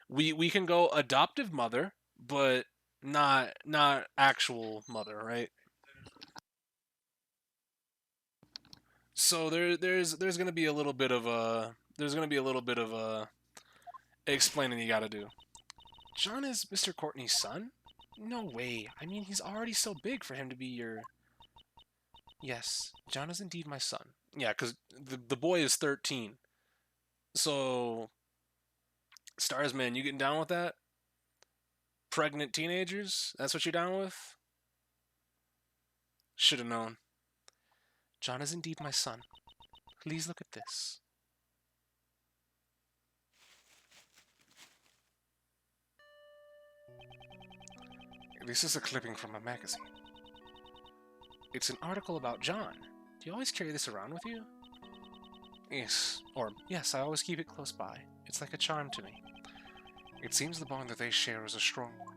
we can go adoptive mother, but not actual mother, right? So there's gonna be a little bit of a explaining you gotta do. John is Mr. Courtney's son? No way. I mean, he's already so big for him to be your. Yes, John is indeed my son. Yeah, because the boy is 13. So, Starsman, you getting down with that? Pregnant teenagers? That's what you're down with? Should have known. John is indeed my son. Please look at this. This is a clipping from a magazine. It's an article about John. Do you always carry this around with you? Yes, I always keep it close by. It's like a charm to me. It seems the bond that they share is a strong one.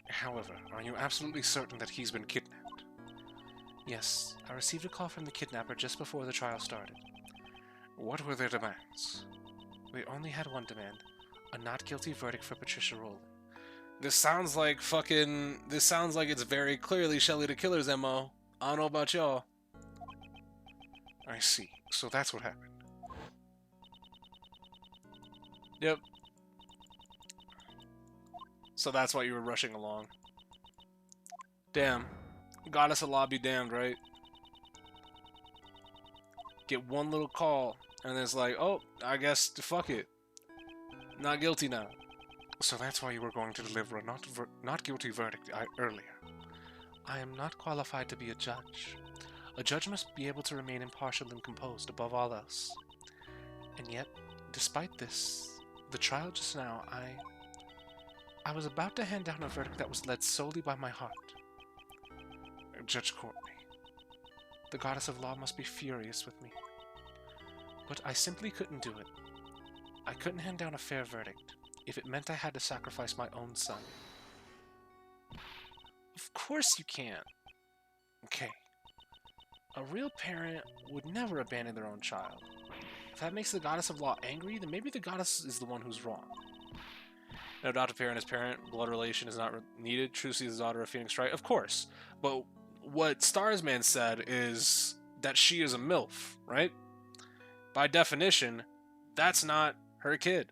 However, are you absolutely certain that he's been kidnapped? Yes, I received a call from the kidnapper just before the trial started. What were their demands? We only had one demand, a not guilty verdict for Patricia Rowland. This sounds like it's very clearly Shelley the Killer's MO. I don't know about y'all. I see. So that's what happened. Yep. So that's why you were rushing along. Damn. Goddess of Law be damned, right? Get one little call, and it's like, oh, I guess, fuck it. Not guilty now. So that's why you were going to deliver a not guilty verdict earlier. I am not qualified to be a judge. A judge must be able to remain impartial and composed above all else. And yet, despite this, the trial just now, I was about to hand down a verdict that was led solely by my heart. Judge Courtney, the goddess of law must be furious with me. But I simply couldn't do it. I couldn't hand down a fair verdict if it meant I had to sacrifice my own son. Of course you can't. Okay. A real parent would never abandon their own child. If that makes the goddess of law angry, then maybe the goddess is the one who's wrong. No adoptive parent is parent, blood relation is not needed. Trucy is the daughter of Phoenix Wright. Of course. But what Starsman said is that she is a MILF, right? By definition, that's not her kid.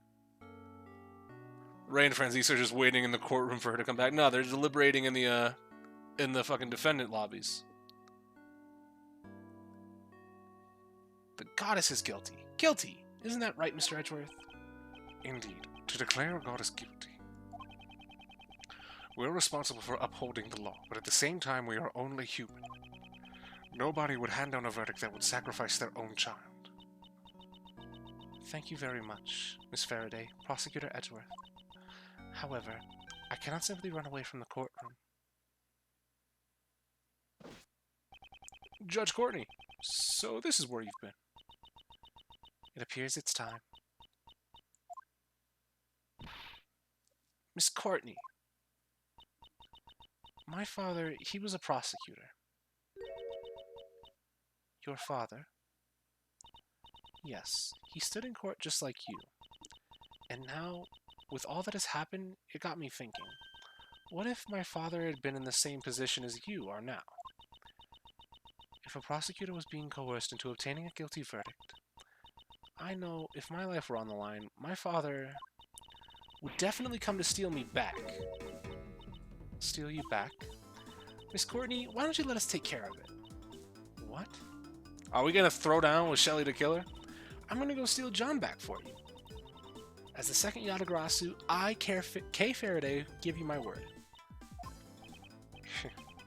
Ray and Franzese are just waiting in the courtroom for her to come back. No, they're deliberating in the fucking defendant lobbies. The goddess is guilty. Guilty! Isn't that right, Mr. Edgeworth? Indeed. To declare a goddess guilty. We're responsible for upholding the law, but at the same time we are only human. Nobody would hand down a verdict that would sacrifice their own child. Thank you very much, Miss Faraday, Prosecutor Edgeworth. However, I cannot simply run away from the courtroom. Judge Courtney, so this is where you've been. It appears it's time. Miss Courtney. My father, he was a prosecutor. Your father? Yes, he stood in court just like you. And now, with all that has happened, it got me thinking. What if my father had been in the same position as you are now? If a prosecutor was being coerced into obtaining a guilty verdict, I know if my life were on the line, my father would definitely come to steal me back. Steal you back? Miss Courtney, why don't you let us take care of it? What? Are we gonna throw down with Shelley the Killer? I'm gonna go steal John back for you. As the second Yatagarasu, I, Kay Faraday, give you my word.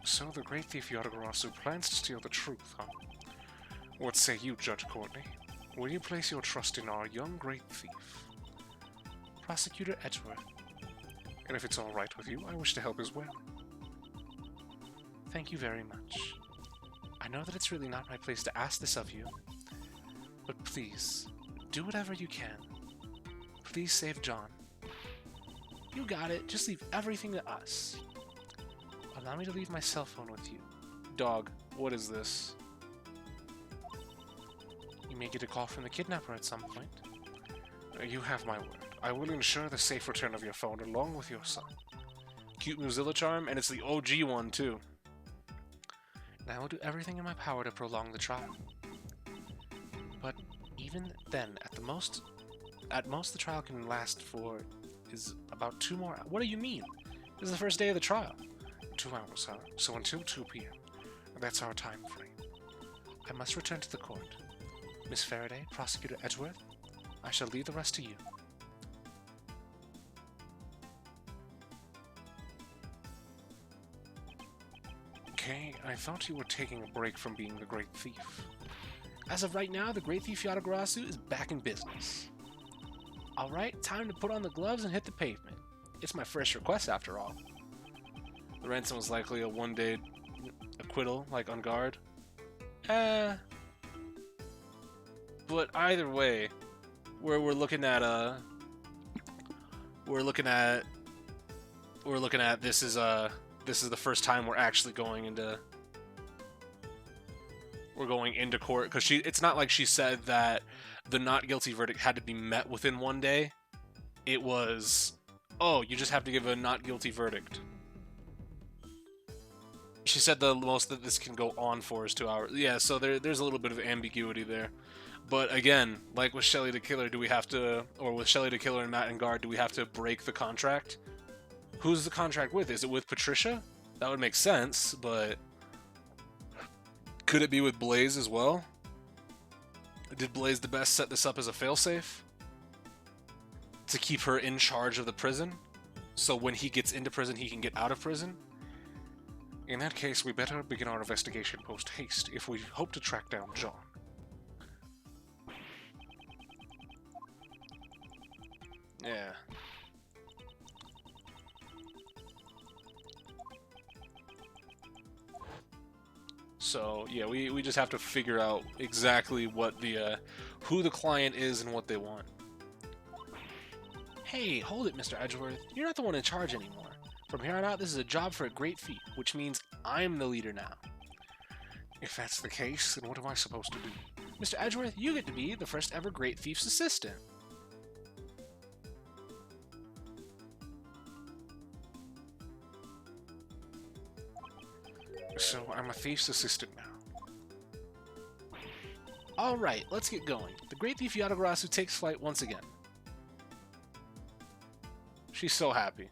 So the great thief Yatagarasu plans to steal the truth, huh? What say you, Judge Courtney? Will you place your trust in our young great thief? Prosecutor Edgeworth. And if it's all right with you, I wish to help as well. Thank you very much. I know that it's really not my place to ask this of you, but please, do whatever you can. Please save John. You got it. Just leave everything to us. Allow me to leave my cell phone with you. Dog, what is this? You may get a call from the kidnapper at some point. You have my word. I will ensure the safe return of your phone along with your son. Cute Mozilla charm, and it's the OG one too. And I will do everything in my power to prolong the trial. But even then, at most the trial can last for is about 2 more. What do you mean? This is the first day of the trial. 2 hours, huh? So until 2 p.m. That's our time frame. I must return to the court. Miss Faraday, Prosecutor Edgeworth, I shall leave the rest to you. Kay, I thought you were taking a break from being the Great Thief. As of right now, the Great Thief Yatagarasu is back in business. Alright, time to put on the gloves and hit the pavement. It's my first request after all. The ransom was likely a 1-day acquittal, like on guard. But either way, we're looking at this is the first time we're actually going into court, because it's not like she said that the not guilty verdict had to be met within 1 day. It was, oh, you just have to give a not guilty verdict. She said the most that this can go on for is 2 hours. Yeah, so there's a little bit of ambiguity there. But again, like with Shelly the Killer, with Shelly the Killer and Matt and Guard, do we have to break the contract? Who's the contract with? Is it with Patricia? That would make sense, but could it be with Blaze as well? Did Blaze the Best set this up as a failsafe? To keep her in charge of the prison? So when he gets into prison, he can get out of prison? In that case, we better begin our investigation post-haste if we hope to track down John. Yeah. So, yeah, we just have to figure out exactly what who the client is and what they want. Hey, hold it, Mr. Edgeworth. You're not the one in charge anymore. From here on out, this is a job for a great thief, which means I'm the leader now. If that's the case, then what am I supposed to do? Mr. Edgeworth, you get to be the first ever great thief's assistant. So, I'm a thief's assistant now. Alright, let's get going. The Great Thief Yatagarasu takes flight once again. She's so happy.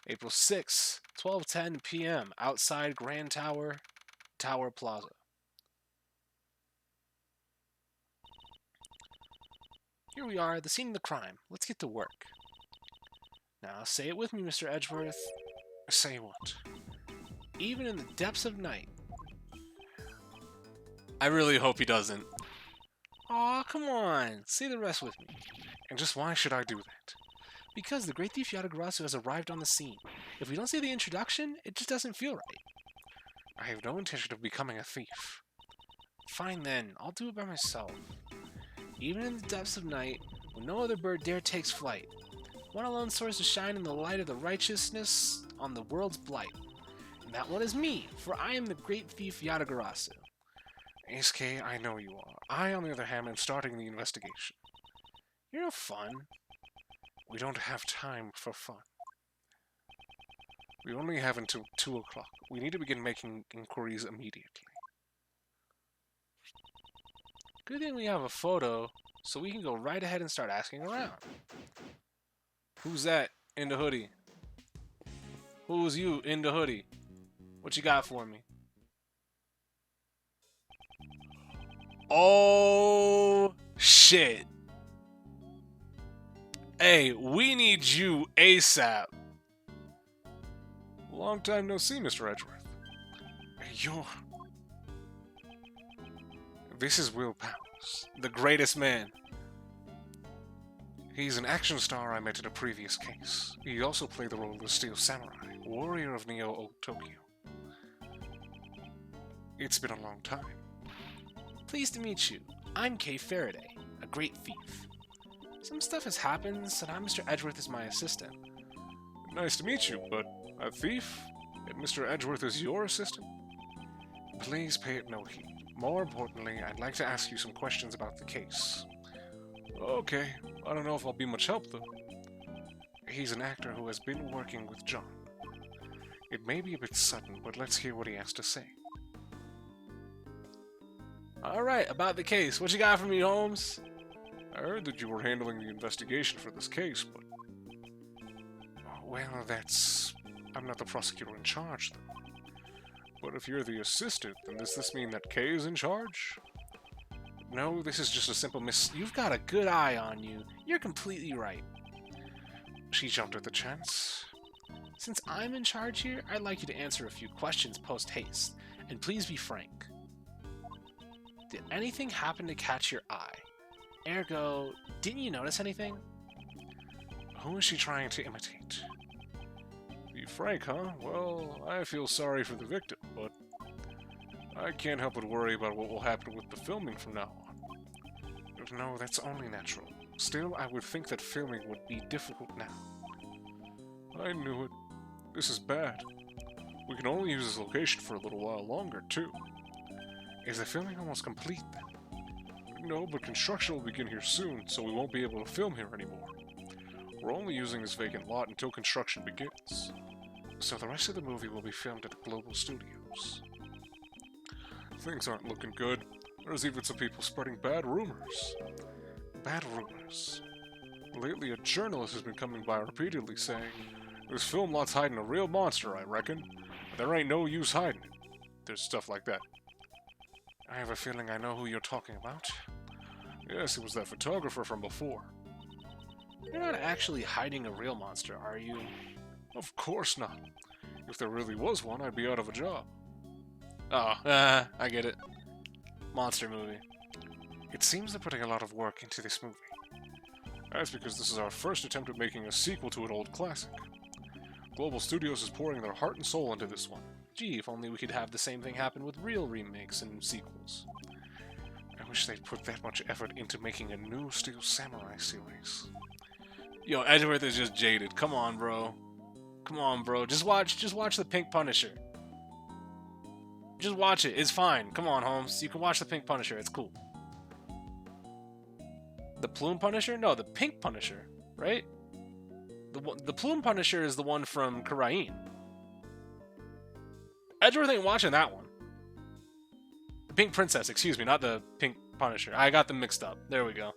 April 6, 12:10 p.m. outside Grand Tower Plaza. Here we are, the scene of the crime. Let's get to work. Now, say it with me, Mr. Edgeworth. Say what? Even in the depths of night. I really hope he doesn't. Aw, come on. Say the rest with me. And just why should I do that? Because the Great Thief Yatagarasu has arrived on the scene. If we don't see the introduction, it just doesn't feel right. I have no intention of becoming a thief. Fine then, I'll do it by myself. Even in the depths of night, when no other bird dare takes flight, one alone soars to shine in the light of the righteousness on the world's blight. And that one is me, for I am the Great Thief Yatagarasu. SK, I know you are. I, on the other hand, am starting the investigation. You're no fun. We don't have time for fun. We only have until 2 o'clock. We need to begin making inquiries immediately. Good thing we have a photo, so we can go right ahead and start asking around. Who's that in the hoodie? Who's you in the hoodie? What you got for me? Oh, shit. Hey, we need you ASAP. Long time no see, Mr. Edgeworth. You're... This is Will Powers, the greatest man. He's an action star I met in a previous case. He also played the role of Steel Samurai, warrior of Neo Tokyo. It's been a long time. Pleased to meet you. I'm Kay Faraday, a great thief. Some stuff has happened, so now Mr. Edgeworth is my assistant. Nice to meet you, but a thief? And Mr. Edgeworth is your assistant? Please pay it no heed. More importantly, I'd like to ask you some questions about the case. Okay, I don't know if I'll be much help, though. He's an actor who has been working with John. It may be a bit sudden, but let's hear what he has to say. Alright, about the case. What you got for me, Holmes? I heard that you were handling the investigation for this case, but... Well, I'm not the prosecutor in charge, though. But if you're the assistant, then does this mean that Kay is in charge? No, this is just a simple You've got a good eye on you. You're completely right. She jumped at the chance. Since I'm in charge here, I'd like you to answer a few questions post-haste, and please be frank. Did anything happen to catch your eye? Ergo, didn't you notice anything? Who is she trying to imitate? Be frank, huh? Well, I feel sorry for the victim, but I can't help but worry about what will happen with the filming from now on. No, that's only natural. Still, I would think that filming would be difficult now. I knew it. This is bad. We can only use this location for a little while longer, too. Is the filming almost complete, then? No, but construction will begin here soon, so we won't be able to film here anymore. We're only using this vacant lot until construction begins. So the rest of the movie will be filmed at Global Studios. Things aren't looking good. There's even some people spreading bad rumors. Bad rumors. Lately, a journalist has been coming by repeatedly saying, "This film lot's hiding a real monster, I reckon. There ain't no use hiding it." There's stuff like that. I have a feeling I know who you're talking about. Yes, it was that photographer from before. You're not actually hiding a real monster, are you? Of course not. If there really was one, I'd be out of a job. Oh, I get it. Monster movie. It seems they're putting a lot of work into this movie. That's because this is our first attempt at making a sequel to an old classic. Global Studios is pouring their heart and soul into this one. Gee, if only we could have the same thing happen with real remakes and sequels. I wish they'd put that much effort into making a new Steel Samurai series. Yo, Edgeworth is just jaded. Come on, bro. Come on, bro. Just watch the Pink Punisher. Just watch it. It's fine. Come on, Holmes. You can watch the Pink Punisher. It's cool. The Plume Punisher? No, the Pink Punisher, right? The Plume Punisher is the one from Karain. Edgeworth ain't watching that one. The Pink Princess, excuse me, not the Pink Punisher. I got them mixed up. There we go.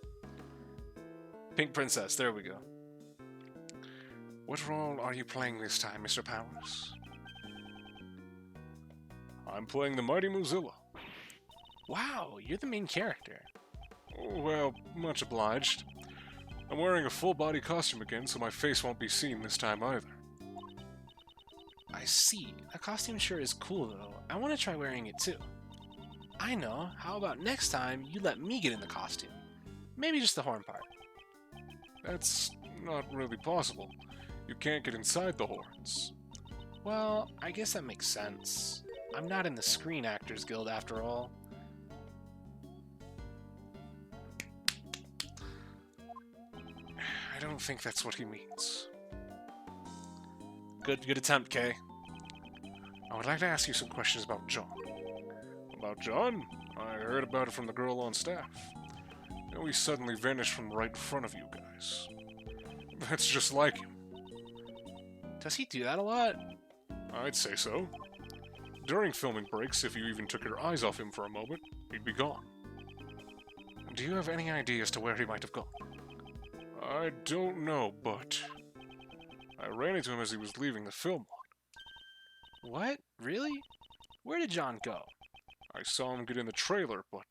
Pink Princess, there we go. What role are you playing this time, Mr. Powers? I'm playing the Mighty Mozilla. Wow, you're the main character. Well, much obliged. I'm wearing a full-body costume again, so my face won't be seen this time either. I see. A costume sure is cool, though. I want to try wearing it, too. I know. How about next time you let me get in the costume? Maybe just the horn part. That's not really possible. You can't get inside the horns. Well, I guess that makes sense. I'm not in the Screen Actors Guild, after all. I don't think that's what he means. Good attempt, Kay. I would like to ask you some questions about John. About John? I heard about it from the girl on staff. You know, he suddenly vanished from right in front of you guys. That's just like him. Does he do that a lot? I'd say so. During filming breaks, if you even took your eyes off him for a moment, he'd be gone. Do you have any idea as to where he might have gone? I don't know, but I ran into him as he was leaving the film lot. What? Really? Where did John go? I saw him get in the trailer, but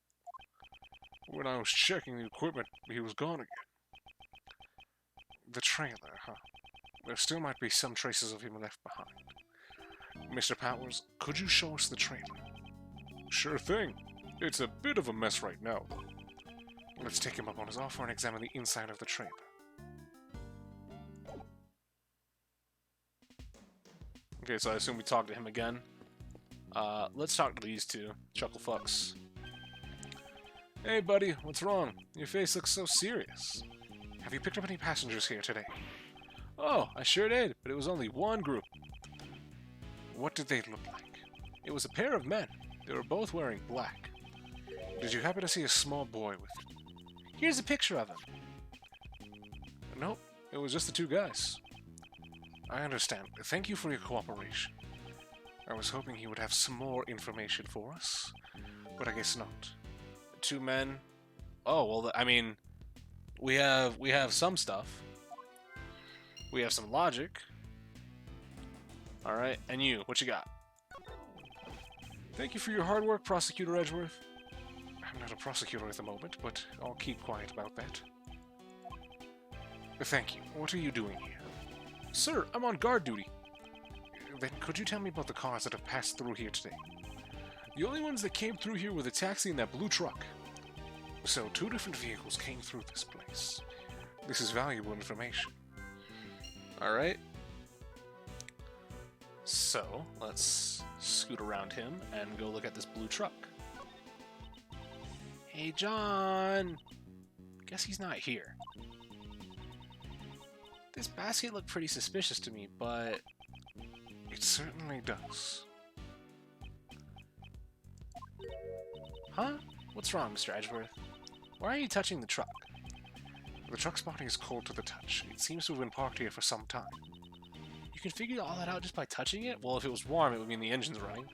when I was checking the equipment, he was gone again. The trailer, huh? There still might be some traces of him left behind. Mr. Powers, could you show us the trailer? Sure thing. It's a bit of a mess right now, though. Let's take him up on his offer and examine the inside of the trailer. Okay, so I assume we talked to him again. Let's talk to these two. Chuckle fucks. Hey, buddy, what's wrong? Your face looks so serious. Have you picked up any passengers here today? Oh, I sure did, but it was only one group. What did they look like? It was a pair of men. They were both wearing black. Did you happen to see a small boy with them? Here's a picture of him. Nope, it was just the two guys. I understand. Thank you for your cooperation. I was hoping he would have some more information for us, but I guess not. Two men. Oh, well, I mean, we have some stuff. We have some logic. Alright, and you, what you got? Thank you for your hard work, Prosecutor Edgeworth. I'm not a prosecutor at the moment, but I'll keep quiet about that. Thank you. What are you doing here? Sir, I'm on guard duty. Then could you tell me about the cars that have passed through here today? The only ones that came through here were the taxi and that blue truck. So, two different vehicles came through this place. This is valuable information. Alright. So, let's scoot around him and go look at this blue truck. Hey, John! Guess he's not here. This basket looked pretty suspicious to me, but it certainly does. Huh? What's wrong, Mr. Edgeworth? Why are you touching the truck? The truck's body is cold to the touch. It seems to have been parked here for some time. You can figure all that out just by touching it? Well, if it was warm, it would mean the engine's running.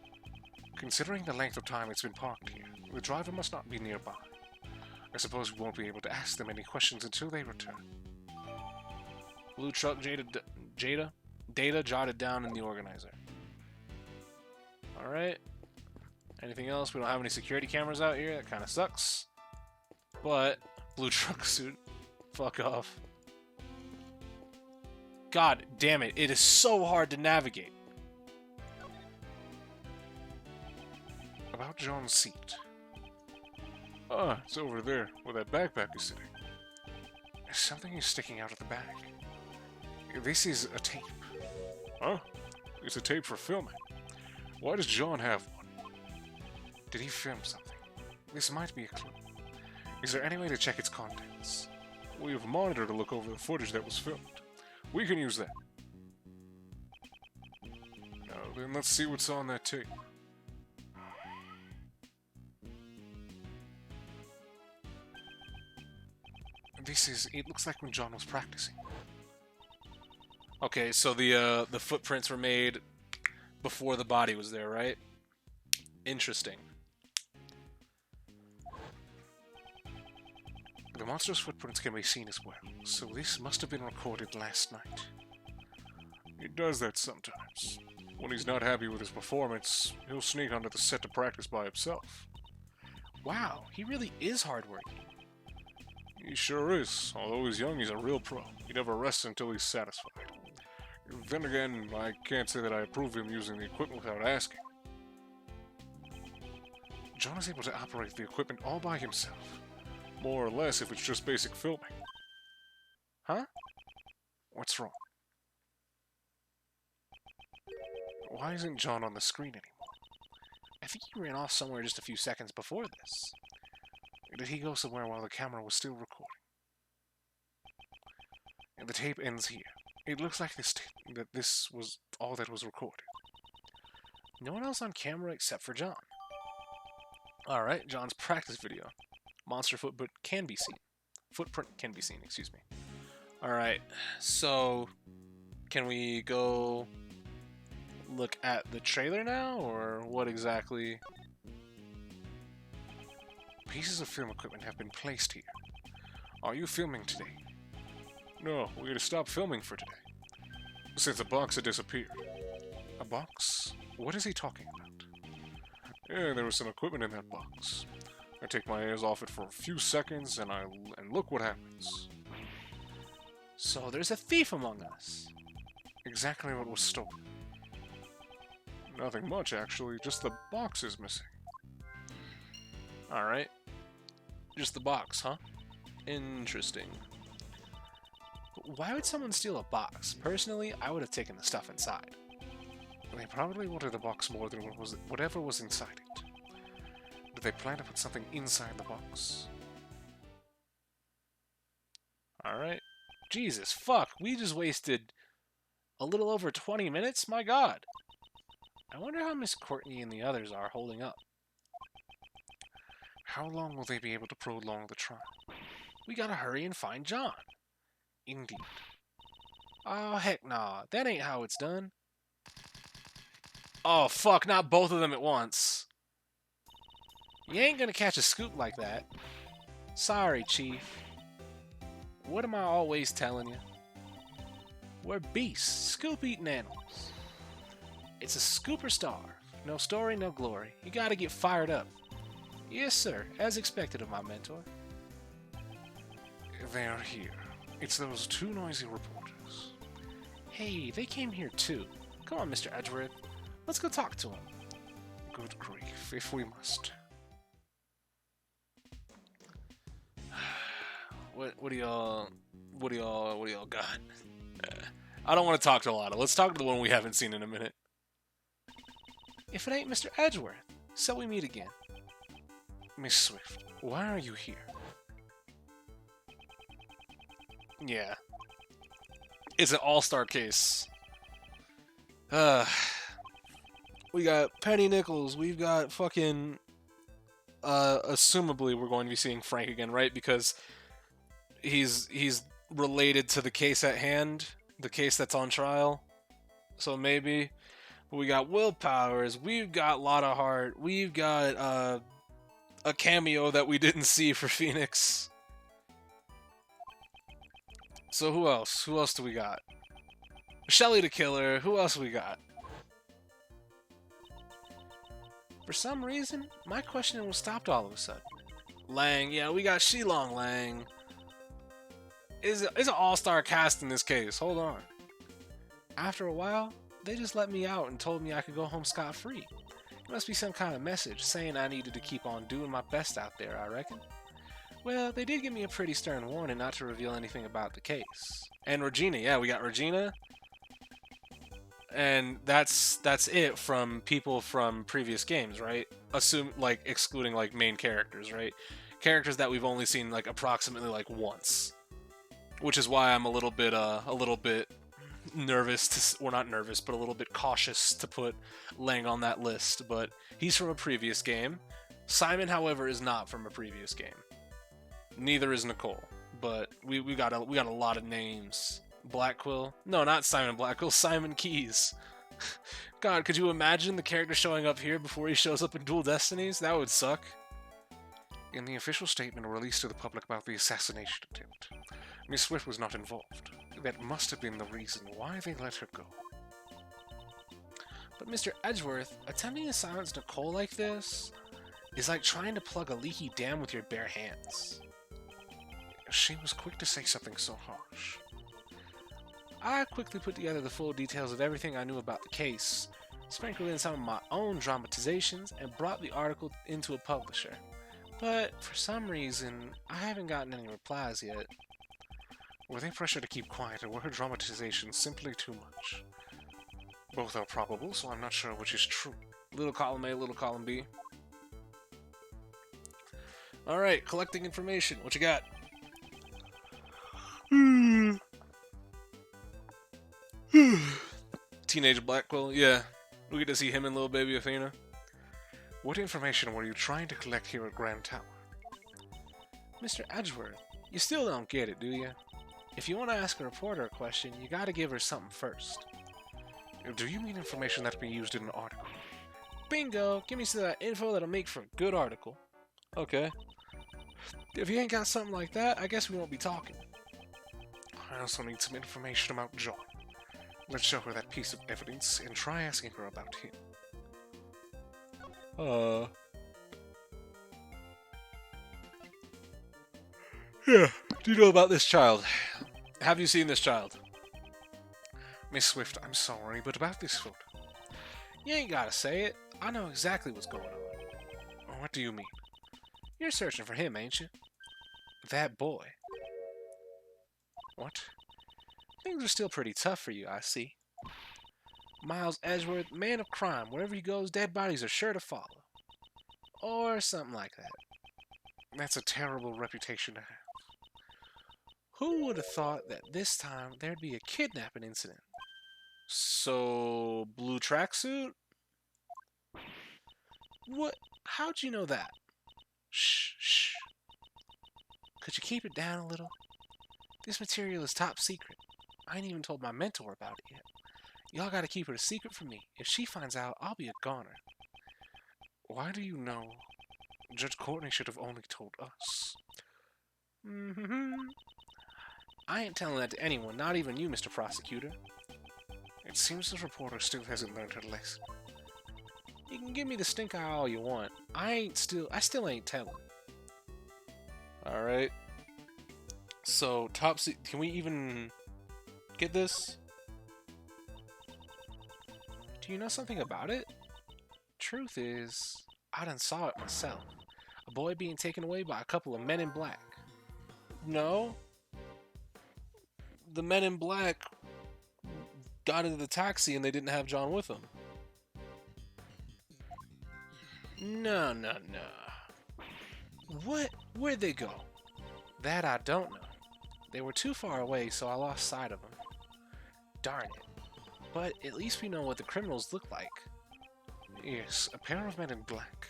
Considering the length of time it's been parked here, the driver must not be nearby. I suppose we won't be able to ask them any questions until they return. Blue truck data jotted down in the organizer. Alright. Anything else? We don't have any security cameras out here. That kind of sucks. But, blue truck suit. Fuck off. God damn it. It is so hard to navigate. About John's seat. Ah, it's over there, where that backpack is sitting. Something is sticking out of the bag. This is a tape. Huh? It's a tape for filming. Why does John have one? Did he film something? This might be a clue. Is there any way to check its contents? We have a monitor to look over the footage that was filmed. We can use that. Now then, let's see what's on that tape. It looks like when John was practicing. Okay, so the footprints were made before the body was there, right? Interesting. The monster's footprints can be seen as well, so this must have been recorded last night. He does that sometimes. When he's not happy with his performance, he'll sneak onto the set to practice by himself. Wow, he really is hardworking. He sure is. Although he's young, he's a real pro. He never rests until he's satisfied. Then again, I can't say that I approve him using the equipment without asking. John is able to operate the equipment all by himself. More or less if it's just basic filming. Huh? What's wrong? Why isn't John on the screen anymore? I think he ran off somewhere just a few seconds before this. Did he go somewhere while the camera was still recording? And the tape ends here. It looks like this was all that was recorded. No one else on camera except for John. Alright, John's practice video. Monster footprint can be seen. Footprint can be seen, excuse me. Alright, so can we go look at the trailer now, or what exactly? Pieces of film equipment have been placed here. Are you filming today? No, we had to stop filming for today. Since the box had disappeared. A box? What is he talking about? Yeah, there was some equipment in that box. I take my eyes off it for a few seconds, and look what happens. So there's a thief among us. Exactly what was stolen. Nothing much, actually. Just the box is missing. Alright. Just the box, huh? Interesting. Why would someone steal a box? Personally, I would have taken the stuff inside. They probably wanted the box more than whatever was inside it. Did they plan to put something inside the box? Alright. Jesus, fuck. We just wasted a little over 20 minutes? My god. I wonder how Miss Courtney and the others are holding up. How long will they be able to prolong the trial? We gotta hurry and find John. Indeed. Oh, heck nah. That ain't how it's done. Oh, fuck. Not both of them at once. You ain't gonna catch a scoop like that. Sorry, Chief. What am I always telling you? We're beasts, scoop-eating animals. It's a scooper star. No story, no glory. You gotta get fired up. Yes, sir, as expected of my mentor. They are here. It's those two noisy reporters. Hey, they came here too. Come on, Mr. Edgeworth. Let's go talk to them. Good grief, if we must. What do y'all got? I don't want to talk to a lot of. Let's talk to the one we haven't seen in a minute. If it ain't Mr. Edgeworth, so we meet again. Miss Swift, why are you here? Yeah. It's an all-star case. We got Penny Nichols, we've got fucking assumably we're going to be seeing Frank again, right? Because he's related to the case at hand, the case that's on trial. So maybe we got Will Powers, we've got Lotta Hart, we've got a cameo that we didn't see for Phoenix. So who else? Who else do we got? Shelly the Killer. Who else we got? For some reason, my questioning was stopped all of a sudden. Lang, yeah, we got Shilong Lang. It's an all-star cast in this case. Hold on. After a while, they just let me out and told me I could go home scot-free. It must be some kind of message saying I needed to keep on doing my best out there, I reckon. Well, they did give me a pretty stern warning not to reveal anything about the case. And Regina, yeah, we got Regina. And that's it from people from previous games, right? Excluding like main characters, right? Characters that we've only seen like approximately like once. Which is why I'm a little bit nervous well, not nervous, but a little bit cautious to put Lang on that list, but he's from a previous game. Simon, however, is not from a previous game. Neither is Nicole, but we got a lot of names. Blackquill? No, not Simon Blackquill, Simon Keys. God, could you imagine the character showing up here before he shows up in Dual Destinies? That would suck. In the official statement released to the public about the assassination attempt, Miss Swift was not involved. That must have been the reason why they let her go. But Mr. Edgeworth, attempting to silence Nicole like this is like trying to plug a leaky dam with your bare hands. She was quick to say something so harsh. I quickly put together the full details of everything I knew about the case, sprinkled in some of my own dramatizations, and brought the article into a publisher. But for some reason, I haven't gotten any replies yet. Were they pressured to keep quiet, or were her dramatizations simply too much? Both are probable, so I'm not sure which is true. Little column A, little column B. Alright, collecting information. What you got? Teenage Blackquill, yeah. We get to see him and little baby Athena. What information were you trying to collect here at Grand Tower? Mr. Edgeworth, you still don't get it, do you? If you want to ask a reporter a question, you gotta give her something first. Do you mean information that can be used in an article? Bingo! Give me some of that info that'll make for a good article. Okay. If you ain't got something like that, I guess we won't be talking. I also need some information about John. Let's show her that piece of evidence and try asking her about him. Yeah. Do you know about this child? Have you seen this child? Miss Swift, I'm sorry, but about this photo. You ain't gotta say it. I know exactly what's going on. What do you mean? You're searching for him, ain't you? That boy. What? Things are still pretty tough for you, I see. Miles Edgeworth, man of crime. Wherever he goes, dead bodies are sure to follow. Or something like that. That's a terrible reputation to have. Who would have thought that this time there'd be a kidnapping incident? So, blue tracksuit? What? How'd you know that? Shh, shh. Could you keep it down a little? This material is top secret. I ain't even told my mentor about it yet. Y'all gotta keep it a secret from me. If she finds out, I'll be a goner. Why do you know? Judge Courtney should have only told us. I ain't telling that to anyone, not even you, Mr. Prosecutor. It seems the reporter still hasn't learned her lesson. You can give me the stink eye all you want. I still ain't telling. Alright. So, can we even get this? Do you know something about it? Truth is, I done saw it myself. A boy being taken away by a couple of men in black. No. The men in black got into the taxi and they didn't have John with them. No. What? Where'd they go? That I don't know. They were too far away, so I lost sight of them. Darn it. But at least we know what the criminals look like. Yes, a pair of men in black.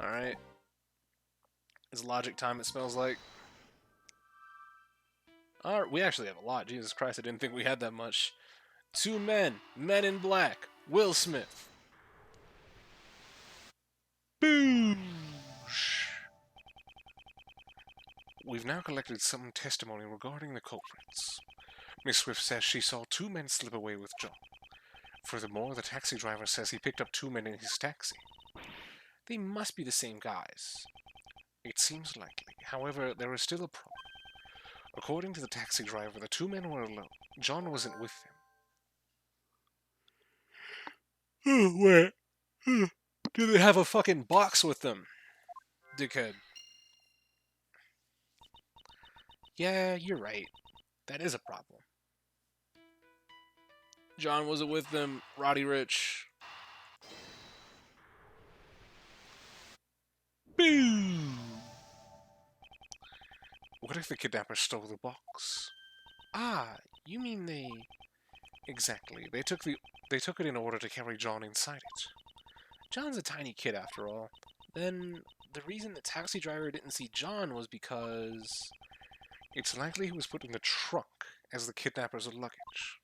Alright. Is logic time, it smells like. Alright, we actually have a lot. Jesus Christ, I didn't think we had that much. 2 men. Men in black. Will Smith. Boosh! We've now collected some testimony regarding the culprits. Miss Swift says she saw 2 men slip away with John. Furthermore, the taxi driver says he picked up 2 men in his taxi. They must be the same guys. It seems likely. However, there is still a problem. According to the taxi driver, the 2 men were alone. John wasn't with them. Where? Do they have a fucking box with them? Dickhead. Yeah, you're right. That is a problem. John wasn't with them. Roddy Rich. Boom! What if the kidnappers stole the box? Ah, you mean they... Exactly. They took it in order to carry John inside it. John's a tiny kid after all. Then the reason the taxi driver didn't see John was because... It's likely he was put in the trunk as the kidnappers' luggage.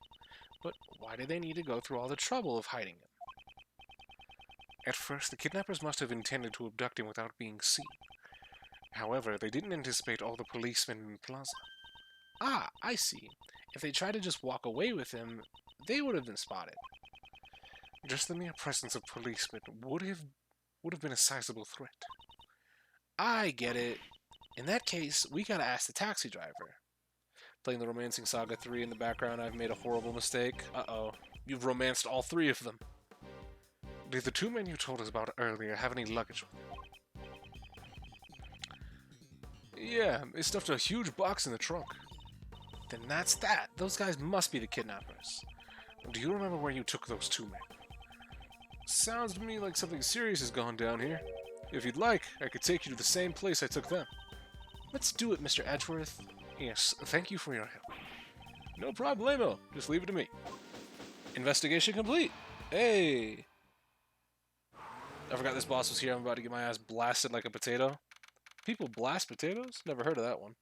But why did they need to go through all the trouble of hiding him? At first, the kidnappers must have intended to abduct him without being seen. However, they didn't anticipate all the policemen in the plaza. Ah, I see. If they tried to just walk away with him, they would have been spotted. Just the mere presence of policemen would have been a sizable threat. I get it. In that case, we gotta ask the taxi driver. Playing the Romancing Saga 3 in the background, I've made a horrible mistake. Uh-oh. You've romanced all 3 of them. Did the 2 men you told us about earlier have any luggage with them? Yeah, they stuffed a huge box in the trunk. Then that's that. Those guys must be the kidnappers. Do you remember where you took those 2 men? Sounds to me like something serious has gone down here. If you'd like, I could take you to the same place I took them. Let's do it, Mr. Edgeworth. Yes, thank you for your help. No problemo. Just leave it to me. Investigation complete. Hey! I forgot this boss was here. I'm about to get my ass blasted like a potato. People blast potatoes? Never heard of that one.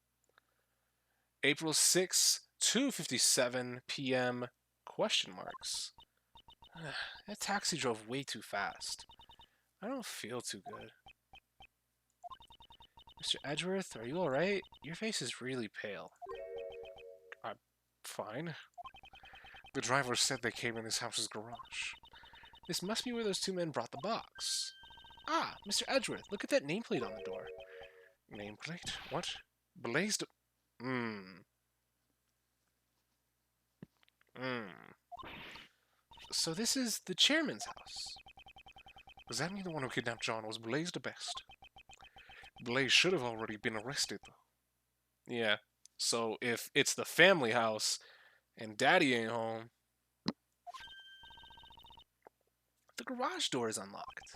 April 6, 2:57 p.m. Question marks. That taxi drove way too fast. I don't feel too good. Mr. Edgeworth, are you alright? Your face is really pale. I'm fine. The driver said they came in his house's garage. This must be where those 2 men brought the box. Ah, Mr. Edgeworth, look at that nameplate on the door. Nameplate? What? Blazed... So this is the chairman's house. Does that mean the one who kidnapped John was Blaze the Best? Blaze should have already been arrested, though. Yeah, so if it's the family house and Daddy ain't home... The garage door is unlocked.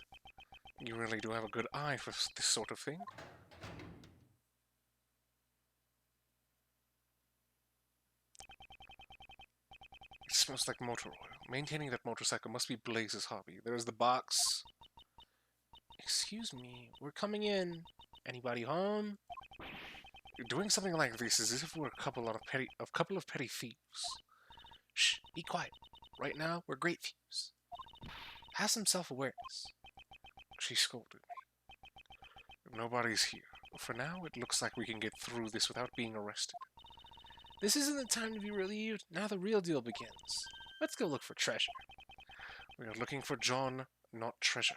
You really do have a good eye for this sort of thing. It smells like motor oil. Maintaining that motorcycle must be Blaze's hobby. There's the box. Excuse me, we're coming in. Anybody home? Doing something like this is as if we're a couple of petty thieves. Shh, be quiet. Right now, we're great thieves. Have some self-awareness. She scolded me. Nobody's here. For now, it looks like we can get through this without being arrested. This isn't the time to be relieved. Now the real deal begins. Let's go look for treasure. We are looking for John, not treasure.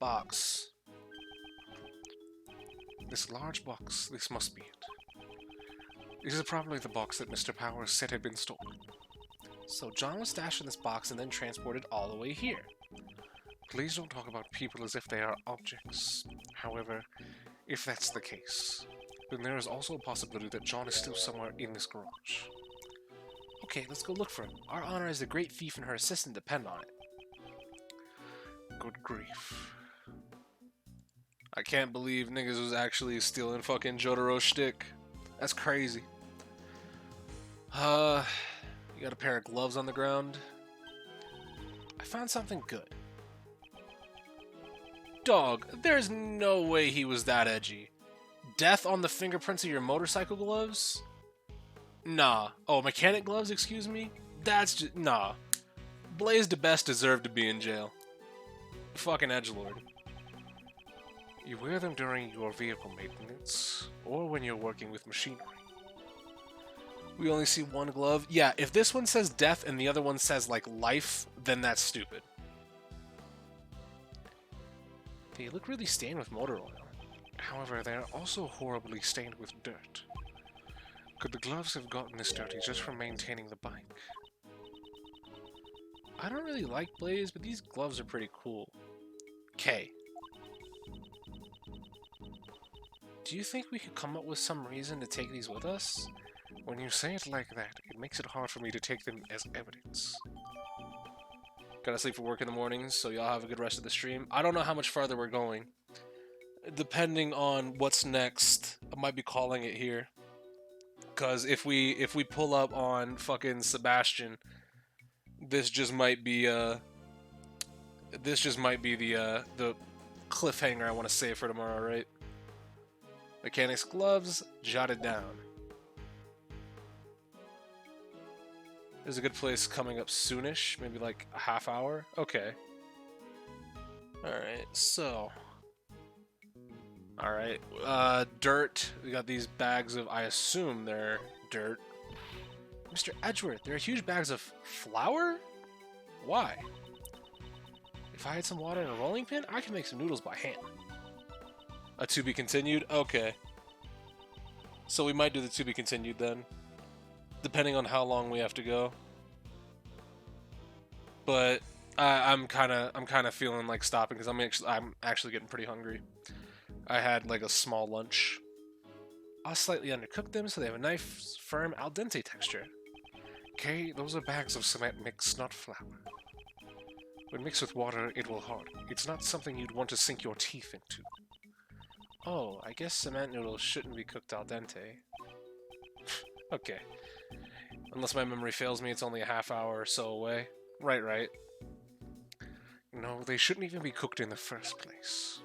Box. This large box, this must be it. This is probably the box that Mr. Powers said had been stolen. So John was stashed in this box and then transported all the way here. Please don't talk about people as if they are objects. However, if that's the case, then there is also a possibility that John is still somewhere in this garage. Okay, let's go look for him. Our honor as a great thief and her assistant depend on it. Good grief. I can't believe niggas was actually stealing fucking Jotaro's shtick. That's crazy. You got a pair of gloves on the ground. I found something good. Dog, there's no way he was that edgy. Death on the fingerprints of your motorcycle gloves? Nah. Oh, mechanic gloves, excuse me? That's just... Nah. Blaze the best deserved to be in jail. Fucking edgelord. You wear them during your vehicle maintenance, or when you're working with machinery. We only see one glove. Yeah, if this one says death and the other one says, like, life, then that's stupid. They look really stained with motor oil. However, they are also horribly stained with dirt. Could the gloves have gotten this dirty just from maintaining the bike? I don't really like Blaze, but these gloves are pretty cool. K. Do you think we could come up with some reason to take these with us? When you say it like that, it makes it hard for me to take them as evidence. Gotta sleep for work in the mornings, so y'all have a good rest of the stream. I don't know how much farther we're going. Depending on what's next, I might be calling it here. Cause if we pull up on fucking Sebastian, this just might be the cliffhanger I want to save for tomorrow, right? Mechanics gloves, jotted down. There's a good place coming up soonish, maybe like a half hour. Okay. Alright, so. Alright, dirt. We got these bags of, I assume they're dirt. Mr. Edgeworth, there are huge bags of flour? Why? If I had some water and a rolling pin, I could make some noodles by hand. A to be continued? Okay. So we might do the to be continued then. Depending on how long we have to go. But I'm kind of feeling like stopping because I'm actually getting pretty hungry. I had like a small lunch. I'll slightly undercook them so they have a nice, firm al dente texture. Okay, those are bags of cement mix, not flour. When mixed with water, it will harden. It's not something you'd want to sink your teeth into. Oh, I guess cement noodles shouldn't be cooked al dente. Okay. Unless my memory fails me, it's only a half hour or so away. Right. No, they shouldn't even be cooked in the first place.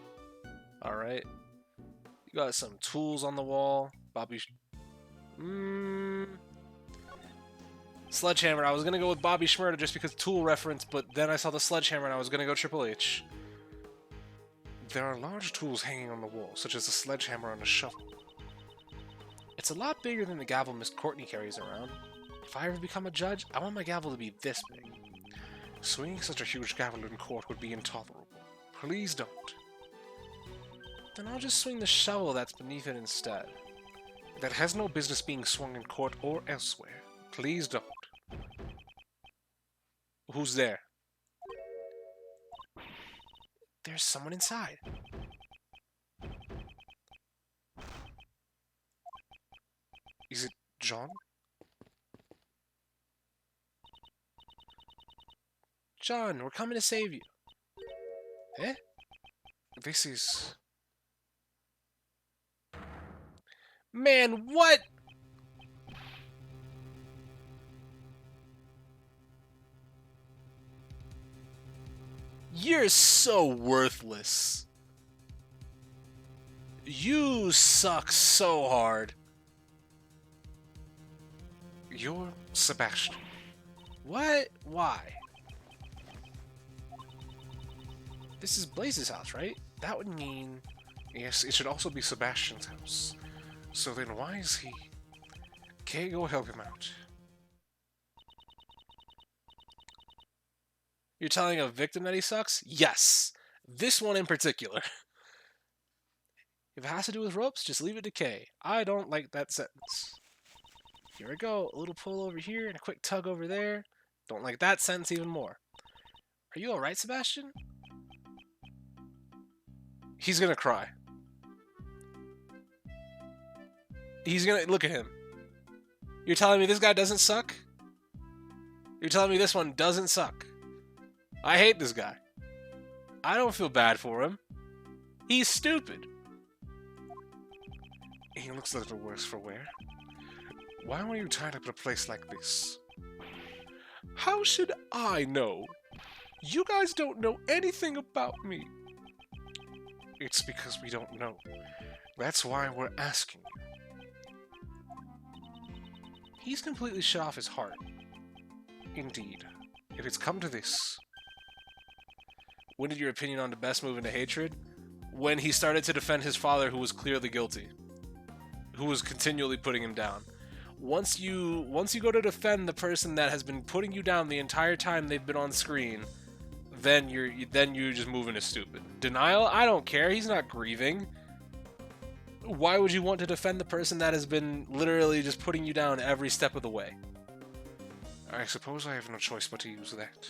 Alright. You got some tools on the wall. Bobby... Sledgehammer. I was gonna go with Bobby Shmurda just because tool reference, but then I saw the sledgehammer and I was gonna go Triple H. There are large tools hanging on the wall, such as a sledgehammer and a shovel. It's a lot bigger than the gavel Miss Courtney carries around. If I ever become a judge, I want my gavel to be this big. Swinging such a huge gavel in court would be intolerable. Please don't. Then I'll just swing the shovel that's beneath it instead. That has no business being swung in court or elsewhere. Please don't. Who's there? There's someone inside. Is it John? John, we're coming to save you. Eh? This is... Man, what? You're so worthless. You suck so hard. You're Sebastian. What? Why? This is Blaze's house, right? That would mean... Yes, it should also be Sebastian's house. So then why is he... Okay, go help him out. You're telling a victim that he sucks? Yes. This one in particular. If it has to do with ropes, just leave it to Kay. I don't like that sentence. Here we go. A little pull over here and a quick tug over there. Don't like that sentence even more. Are you alright, Sebastian? He's gonna cry. He's gonna... Look at him. You're telling me this guy doesn't suck? You're telling me this one doesn't suck? I hate this guy. I don't feel bad for him. He's stupid. He looks a little worse for wear. Why were you tied up at a place like this? How should I know? You guys don't know anything about me. It's because we don't know. That's why we're asking you. He's completely shut off his heart. Indeed. If it's come to this... When did your opinion on the best move into hatred? When he started to defend his father, who was clearly guilty. Who was continually putting him down. Once you go to defend the person that has been putting you down the entire time they've been on screen, then you just move into stupid. Denial? I don't care. He's not grieving. Why would you want to defend the person that has been literally just putting you down every step of the way? I suppose I have no choice but to use that.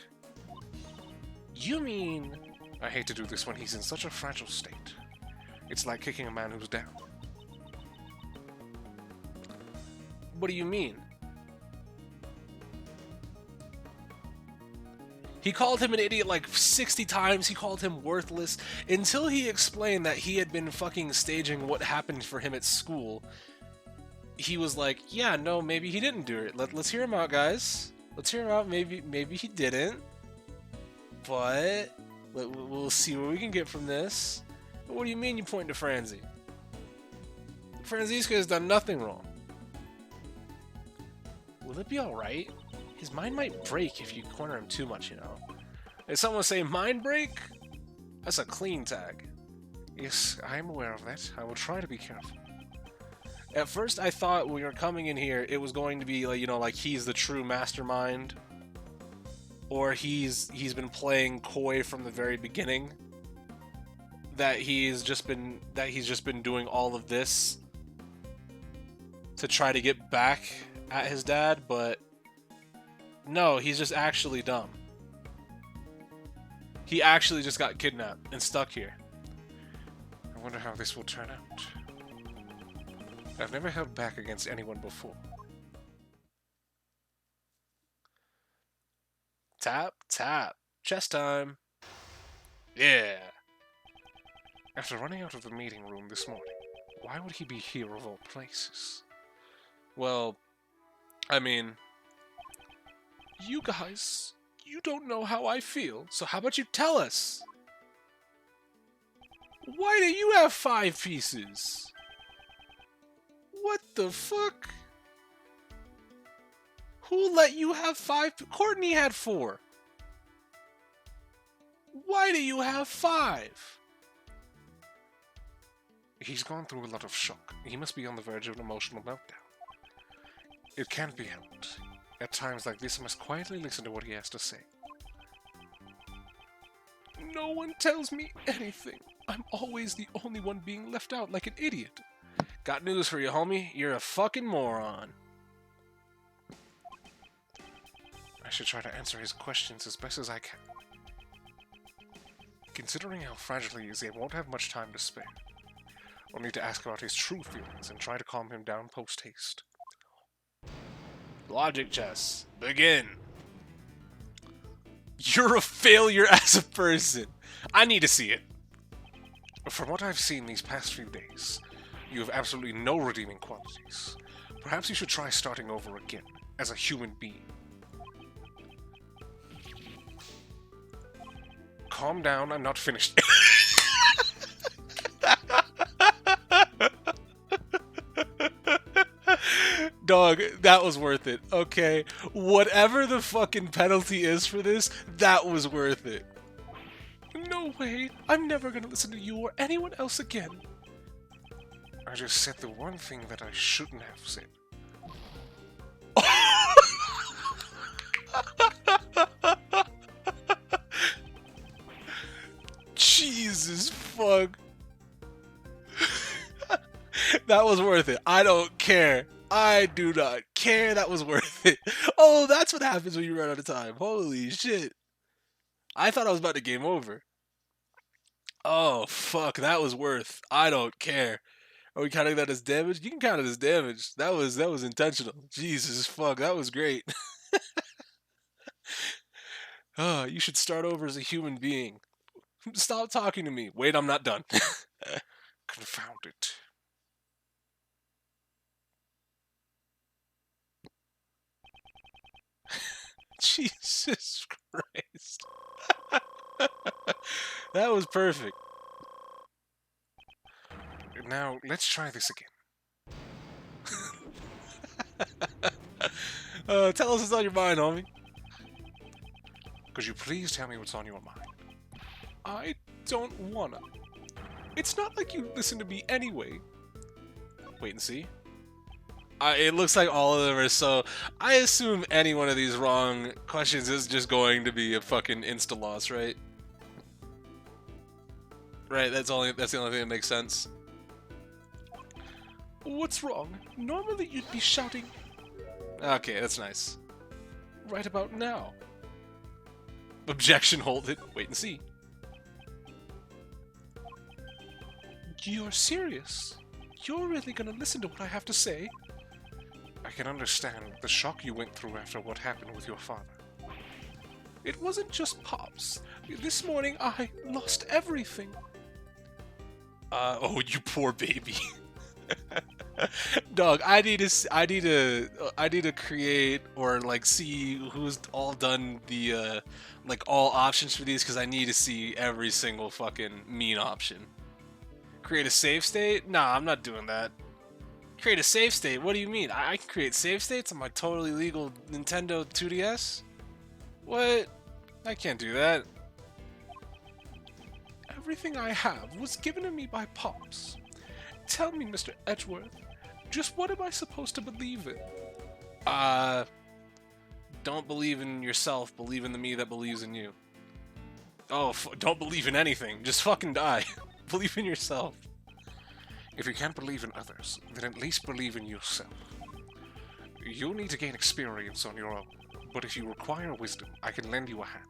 You mean... I hate to do this when he's in such a fragile state. It's like kicking a man who's down. What do you mean? He called him an idiot like 60 times, he called him worthless, until he explained that he had been fucking staging what happened for him at school. He was like, yeah, no, maybe he didn't do it. Let's hear him out, guys. Let's hear him out. Maybe he didn't. But we'll see what we can get from this. What do you mean you point to Franzi? Franziska has done nothing wrong. Will it be alright? His mind might break if you corner him too much, you know. If someone say mind break, that's a clean tag. Yes, I am aware of that. I will try to be careful. At first I thought when you were coming in here, it was going to be like, you know, like he's the true mastermind. Or he's been playing coy from the very beginning. That he's just been doing all of this to try to get back at his dad, but no, he's just actually dumb. He actually just got kidnapped and stuck here. I wonder how this will turn out. I've never held back against anyone before. Tap, tap. Chess time. Yeah. After running out of the meeting room this morning, why would he be here of all places? Well, I mean, you guys, you don't know how I feel, so how about you tell us? Why do you have 5 pieces? What the fuck? Who let you have 5? Courtney had 4. Why do you have 5? He's gone through a lot of shock. He must be on the verge of an emotional meltdown. It can't be helped. At times like this, I must quietly listen to what he has to say. No one tells me anything. I'm always the only one being left out like an idiot. Got news for you, homie. You're a fucking moron. I should try to answer his questions as best as I can. Considering how fragile he is, I won't have much time to spare. I'll need to ask about his true feelings and try to calm him down post-haste. Logic chess. Begin. You're a failure as a person. I need to see it. From what I've seen these past few days, you have absolutely no redeeming qualities. Perhaps you should try starting over again, as a human being. Calm down, I'm not finished. Dog, that was worth it. Okay, whatever the fucking penalty is for this, that was worth it. No way, I'm never gonna listen to you or anyone else again. I just said the one thing that I shouldn't have said. Jesus fuck. That was worth it. I don't care. I do not care. That was worth it. Oh, that's what happens when you run out of time. Holy shit. I thought I was about to game over. Oh, fuck. That was worth. I don't care. Are we counting that as damage? You can count it as damage. That was intentional. Jesus fuck. That was great. Oh, you should start over as a human being. Stop talking to me. Wait, I'm not done. Confound it. Jesus Christ. That was perfect. Now, let's try this again. Tell us what's on your mind, homie. Could you please tell me what's on your mind? I don't wanna. It's not like you listen to me anyway. Wait and see. It looks like all of them are so... I assume any one of these wrong questions is just going to be a fucking insta-loss, right? Right, that's the only thing that makes sense. What's wrong? Normally you'd be shouting Okay, that's nice. right about now. Objection, hold it. Wait and see. You're serious? You're really gonna listen to what I have to say? I can understand the shock you went through after what happened with your father. It wasn't just Pops. This morning I lost everything. Oh, you poor baby. Dog, I need to create or like see who's all done the like all options for these because I need to see every single fucking mean option. Create a save state? Nah, I'm not doing that. Create a save state? What do you mean? I can create save states on my totally legal Nintendo 2DS? What? I can't do that. Everything I have was given to me by Pops. Tell me, Mr. Edgeworth, just what am I supposed to believe in? Don't believe in yourself, believe in the me that believes in you. Oh, don't believe in anything, just fucking die. Believe in yourself. If you can't believe in others, then at least believe in yourself. You'll need to gain experience on your own, but if you require wisdom, I can lend you a hand.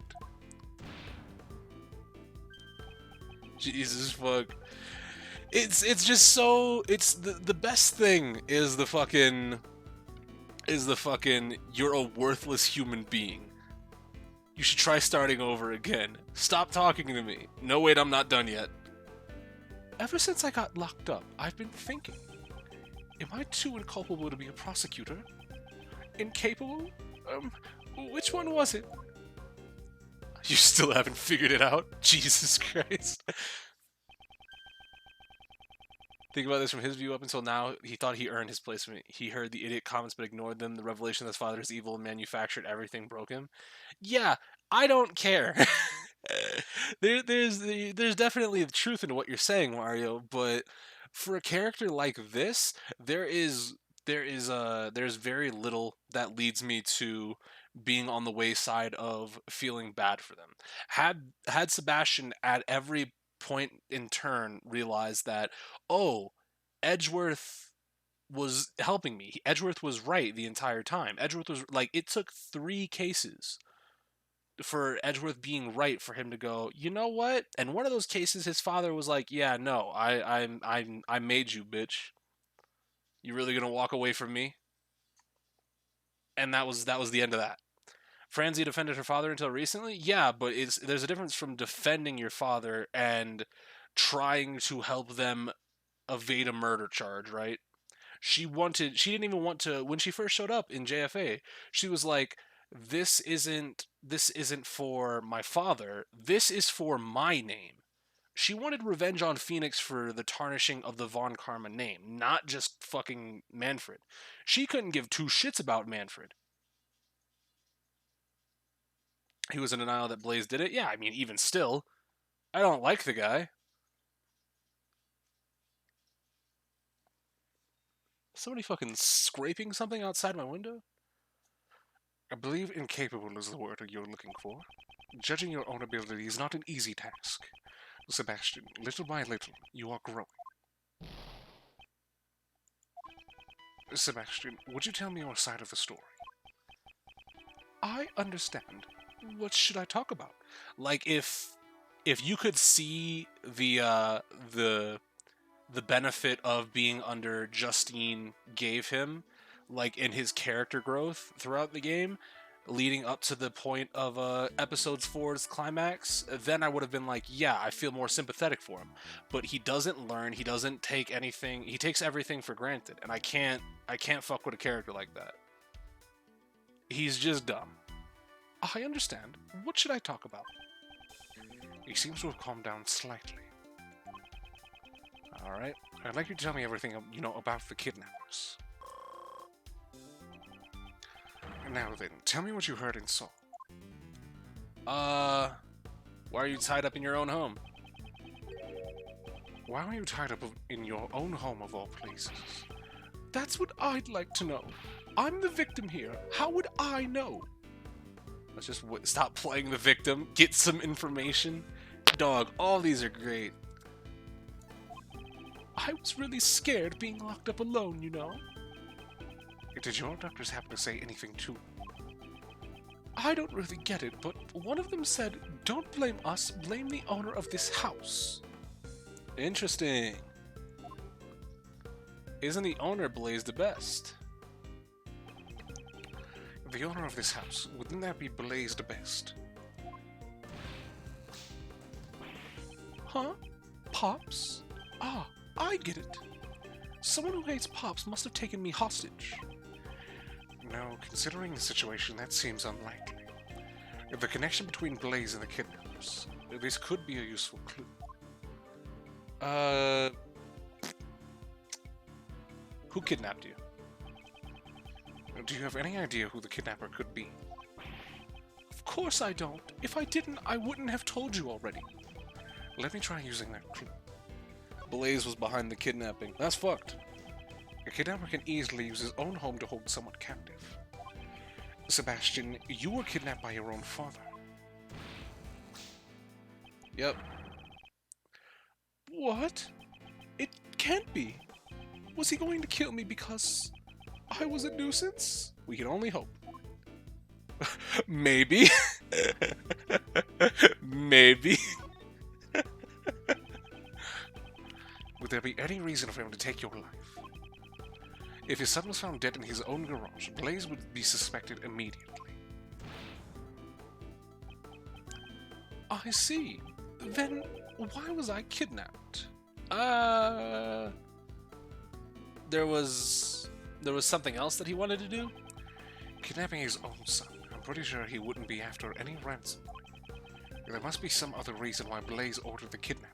Jesus fuck. It's just so the best thing is the fucking you're a worthless human being. You should try starting over again. Stop talking to me. No wait, I'm not done yet. Ever since I got locked up, I've been thinking, am I too inculpable to be a prosecutor? Incapable? Which one was it? You still haven't figured it out? Jesus Christ. Think about this from his view. Up until now, he thought he earned his placement. He heard the idiot comments but ignored them. The revelation that his father is evil and manufactured everything broke him. Yeah, I don't care. There's definitely the truth in what you're saying, Mario, but for a character like this, there's very little that leads me to being on the wayside of feeling bad for them. Had Sebastian at every point in turn realized that, oh, Edgeworth was helping me. Edgeworth was right the entire time. Edgeworth was like, it took 3 cases for Edgeworth being right for him to go, you know what? And one of those cases, his father was like, yeah, no, I made you, bitch. You really gonna walk away from me? And that was the end of that. Franzi defended her father until recently? Yeah, but there's a difference from defending your father and trying to help them evade a murder charge, right? She didn't even want to, when she first showed up in JFA, she was like, this isn't for my father, this is for my name. She wanted revenge on Phoenix for the tarnishing of the Von Karma name, not just fucking Manfred. She couldn't give two shits about Manfred. He was in denial that Blaze did it. Yeah, I mean, even still, I don't like the guy. Somebody fucking scraping something outside my window? I believe incapable is the word you're looking for. Judging your own ability is not an easy task. Sebastian, little by little, you are growing. Sebastian, would you tell me your side of the story? I understand. What should I talk about? Like if you could see the benefit of being under Justine gave him, like in his character growth throughout the game, leading up to the point of episode 4's climax, then I would have been like, yeah, I feel more sympathetic for him. But he doesn't learn, he doesn't take anything, he takes everything for granted, and I can't fuck with a character like that. He's just dumb. I understand. What should I talk about? He seems to have calmed down slightly. Alright, I'd like you to tell me everything you know about the kidnappers. Now then, tell me what you heard and saw. Why are you tied up in your own home? Why are you tied up in your own home of all places? That's what I'd like to know. I'm the victim here. How would I know? Let's just stop playing the victim, get some information. Dog, all these are great. I was really scared being locked up alone, you know. Did your doctors happen to say anything to you? I don't really get it, but one of them said, don't blame us, blame the owner of this house. Interesting. Isn't the owner Blaze the best? The owner of this house, wouldn't that be Blaze the best? Huh? Pops? Ah, I get it. Someone who hates Pops must have taken me hostage. No, considering the situation, that seems unlikely. The connection between Blaze and the kidnappers. This could be a useful clue. Who kidnapped you? Do you have any idea who the kidnapper could be? Of course I don't. If I didn't, I wouldn't have told you already. Let me try using that clue. Blaze was behind the kidnapping. That's fucked. A kidnapper can easily use his own home to hold someone captive. Sebastian, you were kidnapped by your own father. Yep. What? It can't be. Was he going to kill me because I was a nuisance? We can only hope. Maybe. Maybe. Would there be any reason for him to take your life? If his son was found dead in his own garage, Blaze would be suspected immediately. I see. Then why was I kidnapped? There was something else that he wanted to do? Kidnapping his own son. I'm pretty sure he wouldn't be after any ransom. There must be some other reason why Blaze ordered the kidnapping.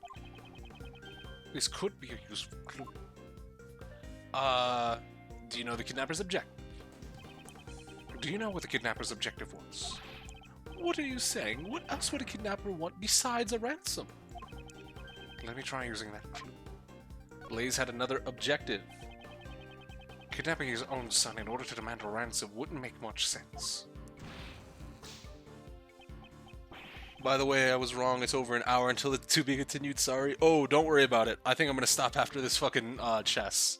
This could be a useful clue. Do you know the kidnapper's objective? Do you know what the kidnapper's objective was? What are you saying? What else would a kidnapper want besides a ransom? Let me try using that clue. Blaze had another objective. Kidnapping his own son in order to demand a ransom wouldn't make much sense. By the way, I was wrong. It's over an hour until it's to be continued. Sorry. Oh, don't worry about it. I think I'm gonna stop after this fucking chess.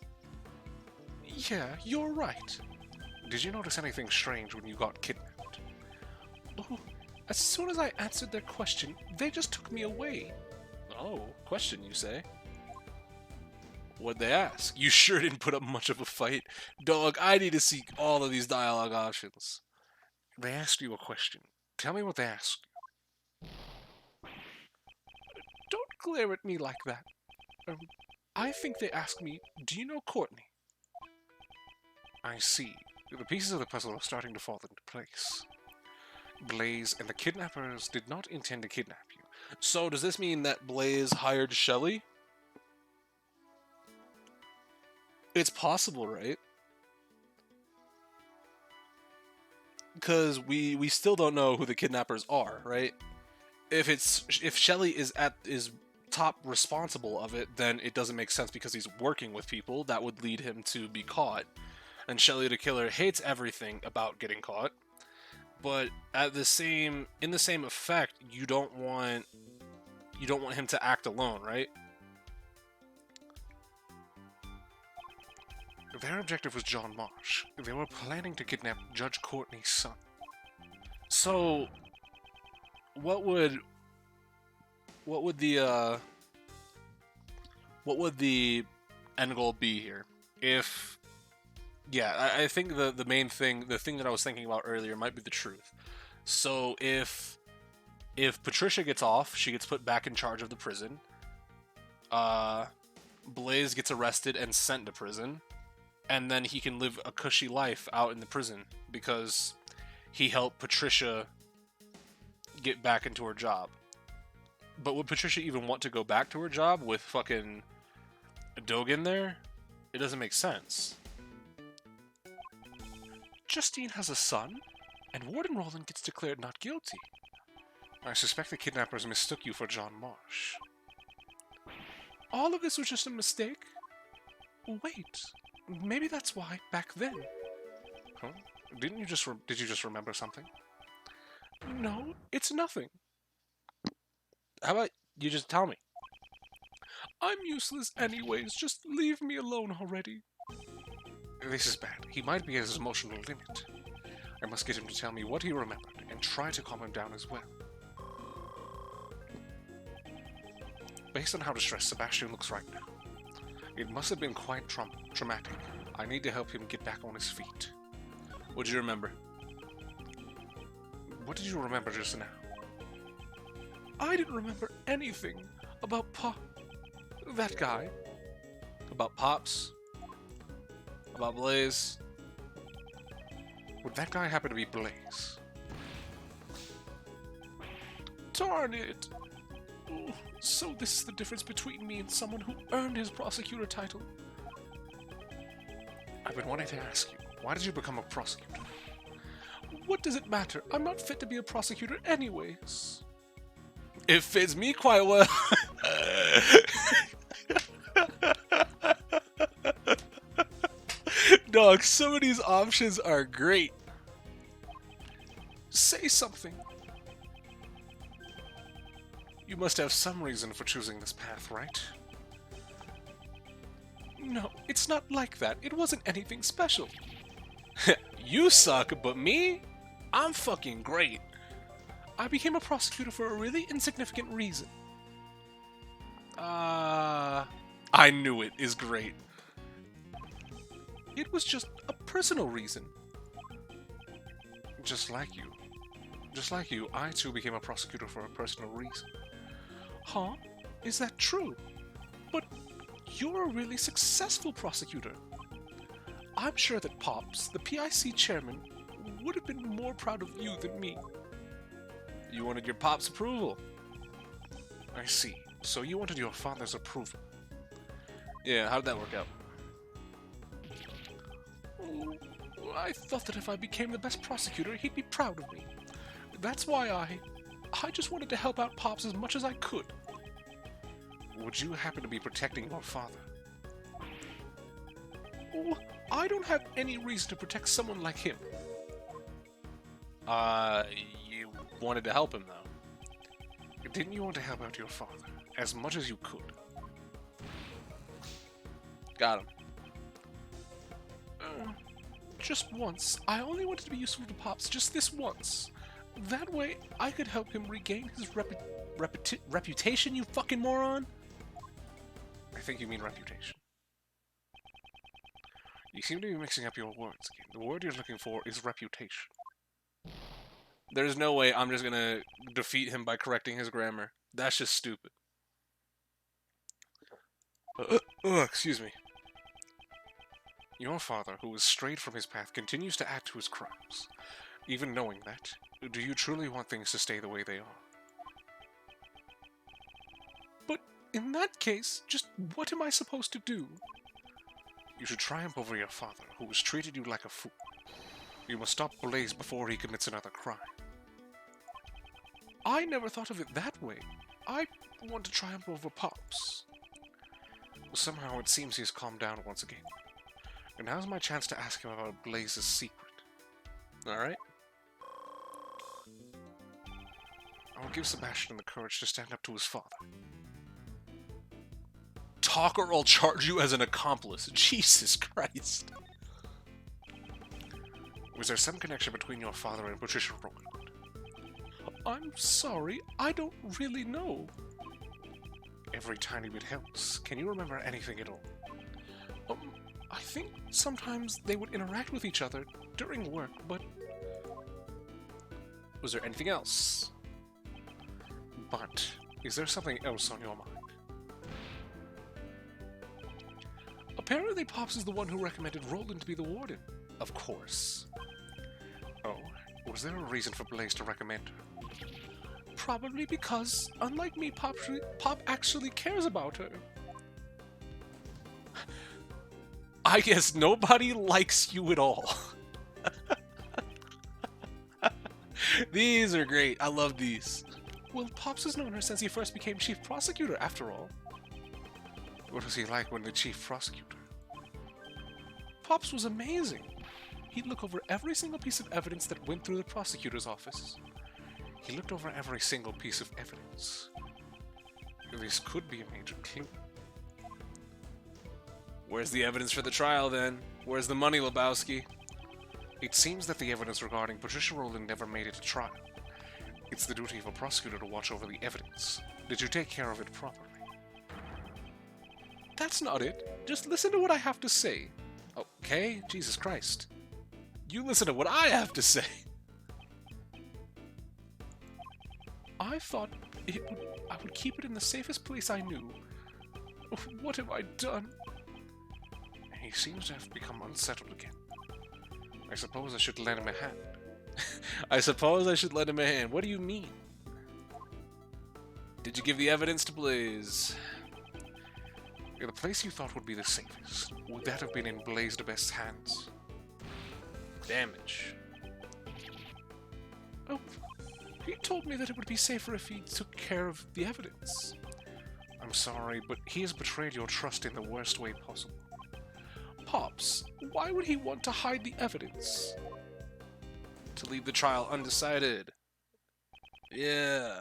Yeah, you're right. Did you notice anything strange when you got kidnapped? Oh, as soon as I answered their question, they just took me away. Oh, question, you say? What'd they ask? You sure didn't put up much of a fight. Dog, I need to see all of these dialogue options. They asked you a question. Tell me what they asked. Don't glare at me like that. I think they asked me, do you know Courtney? I see. The pieces of the puzzle are starting to fall into place. Blaze and the kidnappers did not intend to kidnap you. So does this mean that Blaze hired Shelly? It's possible, right? Because we still don't know who the kidnappers are, right? If Shelly is top responsible of it, then it doesn't make sense because he's working with people. That would lead him to be caught. And Shelly the killer hates everything about getting caught. But in the same effect, you don't want him to act alone, right? Their objective was John Marsh. They were planning to kidnap Judge Courtney's son. So, what would the end goal be here? I think the main thing, the thing that I was thinking about earlier, might be the truth. So if Patricia gets off, she gets put back in charge of the prison. Blaze gets arrested and sent to prison, and then he can live a cushy life out in the prison because he helped Patricia get back into her job. But would Patricia even want to go back to her job with fucking Dogan there? It doesn't make sense. Justine has a son, and Warden Roland gets declared not guilty. I suspect the kidnappers mistook you for John Marsh. All of this was just a mistake? Wait, maybe that's why back then. Huh? Did you just remember something? No, it's nothing. How about you just tell me? I'm useless anyways, just leave me alone already. This is bad. He might be at his emotional limit. I must get him to tell me what he remembered and try to calm him down as well. Based on how distressed Sebastian looks right now, it must have been quite traumatic. I need to help him get back on his feet. What do you remember? What did you remember just now? I didn't remember anything about that guy. About Pops? About Blaze? Would that guy happen to be Blaze? Darn it! Oh, so this is the difference between me and someone who earned his prosecutor title. I've been wanting to ask you, why did you become a prosecutor? What does it matter? I'm not fit to be a prosecutor anyways. It fits me quite well. Dog, some of these options are great. Say something. You must have some reason for choosing this path, right? No, it's not like that. It wasn't anything special. You suck, but me? I'm fucking great. I became a prosecutor for a really insignificant reason. I knew it is great. It was just a personal reason. Just like you. Just like you, I too became a prosecutor for a personal reason. Huh? Is that true? But you're a really successful prosecutor. I'm sure that Pops, the PIC chairman, would have been more proud of you than me. You wanted your Pop's approval. I see. So you wanted your father's approval. Yeah, how'd that work out? Oh, I thought that if I became the best prosecutor, he'd be proud of me. That's why I just wanted to help out Pops as much as I could. Would you happen to be protecting your father? Oh, I don't have any reason to protect someone like him. You wanted to help him, though. Didn't you want to help out your father as much as you could? Got him. Just once. I only wanted to be useful to Pops just this once. That way, I could help him regain his reputation, you fucking moron. I think you mean reputation. You seem to be mixing up your words again. The word you're looking for is reputation. There's no way I'm just gonna defeat him by correcting his grammar. That's just stupid. Excuse me. Your father, who has strayed from his path, continues to add to his crimes. Even knowing that, do you truly want things to stay the way they are? But in that case, just what am I supposed to do? You should triumph over your father, who has treated you like a fool. You must stop Blaze before he commits another crime. I never thought of it that way. I want to triumph over Pops. Somehow it seems he's calmed down once again. And now's my chance to ask him about Blaze's secret. Alright? I will give Sebastian the courage to stand up to his father. Talk or I'll charge you as an accomplice. Jesus Christ. Was there some connection between your father and Patricia Rowland? I'm sorry, I don't really know. Every tiny bit helps. Can you remember anything at all? I think sometimes they would interact with each other during work, but... Was there anything else? But, is there something else on your mind? Apparently Pops is the one who recommended Roland to be the warden. Of course. Oh, was there a reason for Blaze to recommend her? Probably because, unlike me, Pop actually cares about her. I guess nobody likes you at all. These are great. I love these. Well, Pops has known her since he first became Chief Prosecutor, after all. What was he like when the Chief Prosecutor? Pops was amazing. He'd look over every single piece of evidence that went through the prosecutor's office. He looked over every single piece of evidence. This could be a major clue. Where's the evidence for the trial, then? Where's the money, Lebowski? It seems that the evidence regarding Patricia Rowland never made it to trial. It's the duty of a prosecutor to watch over the evidence. Did you take care of it properly? That's not it. Just listen to what I have to say. Okay? Jesus Christ. You listen to what I have to say. I thought I would keep it in the safest place I knew. What have I done? He seems to have become unsettled again. I suppose I should lend him a hand. I suppose I should lend him a hand. What do you mean? Did you give the evidence to Blaze? The place you thought would be the safest, would that have been in Blaze the Best's hands? Damage. Oh, he told me that it would be safer if he took care of the evidence. I'm sorry, but he has betrayed your trust in the worst way possible. Pops, why would he want to hide the evidence? To leave the trial undecided. Yeah.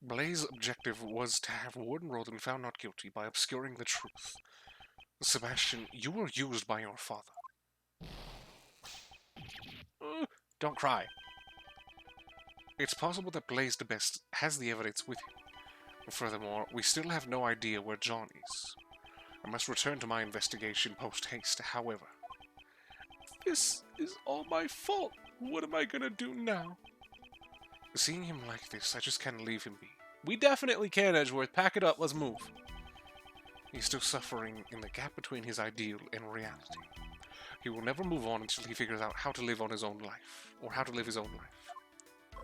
Blaze's objective was to have Warden Roland found not guilty by obscuring the truth. Sebastian, you were used by your father. Don't cry. It's possible that Blaze the Best has the evidence with him. Furthermore, we still have no idea where John is. I must return to my investigation post-haste, however. This is all my fault. What am I gonna do now? Seeing him like this, I just can't leave him be. We definitely can, Edgeworth. Pack it up, let's move. He's still suffering in the gap between his ideal and reality. He will never move on until he figures out how to live on his own life. Or how to live his own life.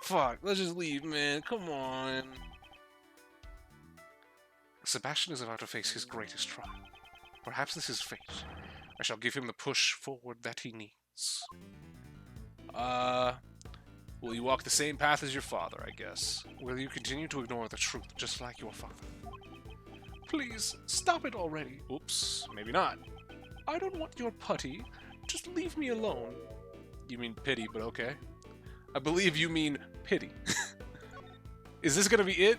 Fuck, let's just leave, man. Come on. Sebastian is about to face his greatest trial. Perhaps this is fate. I shall give him the push forward that he needs. Will you walk the same path as your father, I guess? Will you continue to ignore the truth, just like your father? Please, stop it already. Oops, maybe not. I don't want your putty. Just leave me alone. You mean pity, but okay. I believe you mean pity. Is this gonna be it?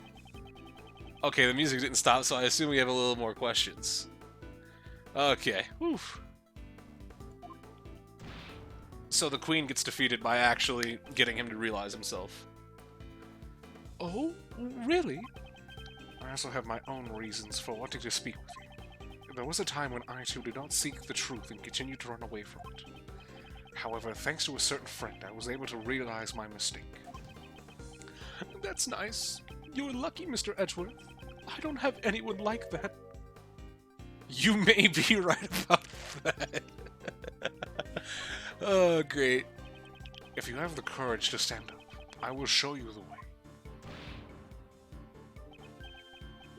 Okay, the music didn't stop, so I assume we have a little more questions. Okay. Whew. So the Queen gets defeated by actually getting him to realize himself. Oh, really? I also have my own reasons for wanting to speak with you. There was a time when I too did not seek the truth and continued to run away from it. However, thanks to a certain friend, I was able to realize my mistake. That's nice. You're lucky, Mr. Edgeworth. I don't have anyone like that. You may be right about that. Oh, great. If you have the courage to stand up, I will show you the way.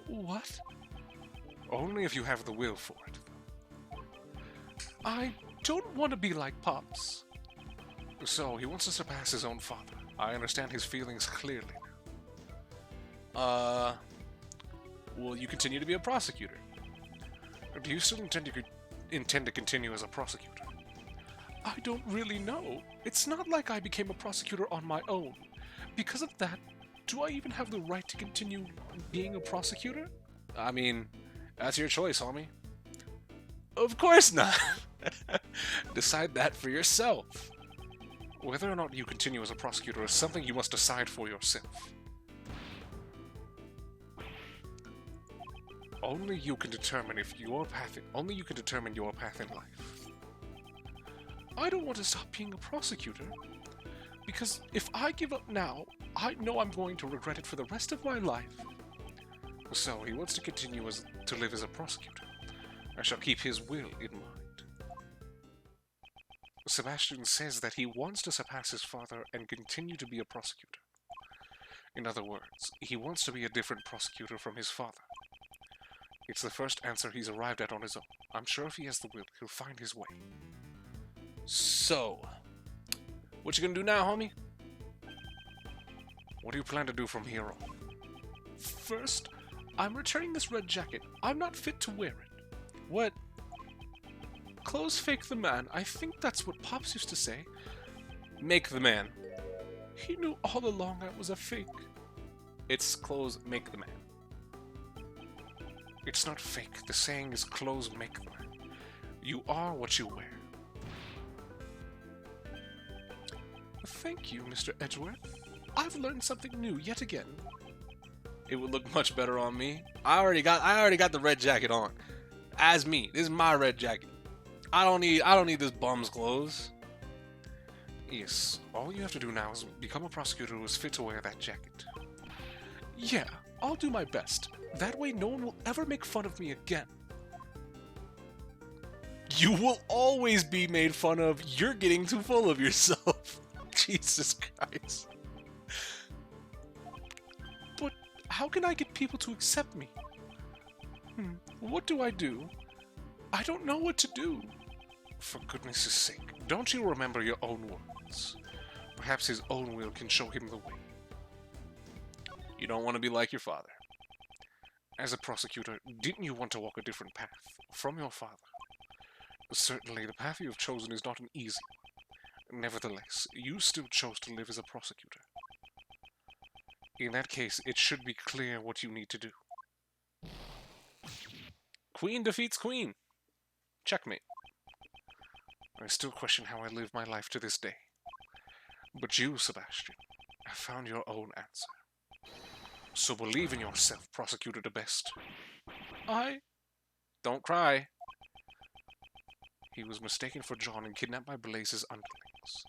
What? Only if you have the will for it. I don't want to be like Pops. So, he wants to surpass his own father. I understand his feelings clearly Will you continue to be a prosecutor? now. Do you still intend to continue as a prosecutor? I don't really know. It's not like I became a prosecutor on my own. Because of that, do I even have the right to continue being a prosecutor? I mean, that's your choice, homie. Of course not. Decide that for yourself. Whether or not you continue as a prosecutor is something you must decide for yourself. Only you can determine your path in life. I don't want to stop being a prosecutor. Because if I give up now, I know I'm going to regret it for the rest of my life. So he wants to continue to live as a prosecutor. I shall keep his will in mind. Sebastian says that he wants to surpass his father and continue to be a prosecutor. In other words, he wants to be a different prosecutor from his father. It's the first answer he's arrived at on his own. I'm sure if he has the will, he'll find his way. So, what you gonna do now, homie? What do you plan to do from here on? First, I'm returning this red jacket. I'm not fit to wear it. What? Clothes fake the man. I think that's what Pops used to say. Make the man. He knew all along I was a fake. It's clothes make the man. It's not fake. The saying is clothes make the man. You are what you wear. Thank you, Mr. Edgeworth. I've learned something new yet again. It would look much better on me. I already got the red jacket on. As me. This is my red jacket. I don't need this bum's clothes. Yes, all you have to do now is become a prosecutor who is fit to wear that jacket. Yeah, I'll do my best. That way no one will ever make fun of me again. You will always be made fun of. You're getting too full of yourself. Jesus Christ. But how can I get people to accept me? What do I do? I don't know what to do. For goodness' sake, don't you remember your own words? Perhaps his own will can show him the way. You don't want to be like your father. As a prosecutor, didn't you want to walk a different path from your father? Certainly, the path you have chosen is not an easy one. Nevertheless, you still chose to live as a prosecutor. In that case, it should be clear what you need to do. Queen defeats queen. Checkmate. I still question how I live my life to this day. But you, Sebastian, have found your own answer. So believe in yourself, Prosecutor the Best. Don't cry. He was mistaken for John and kidnapped by Blaise's underlings.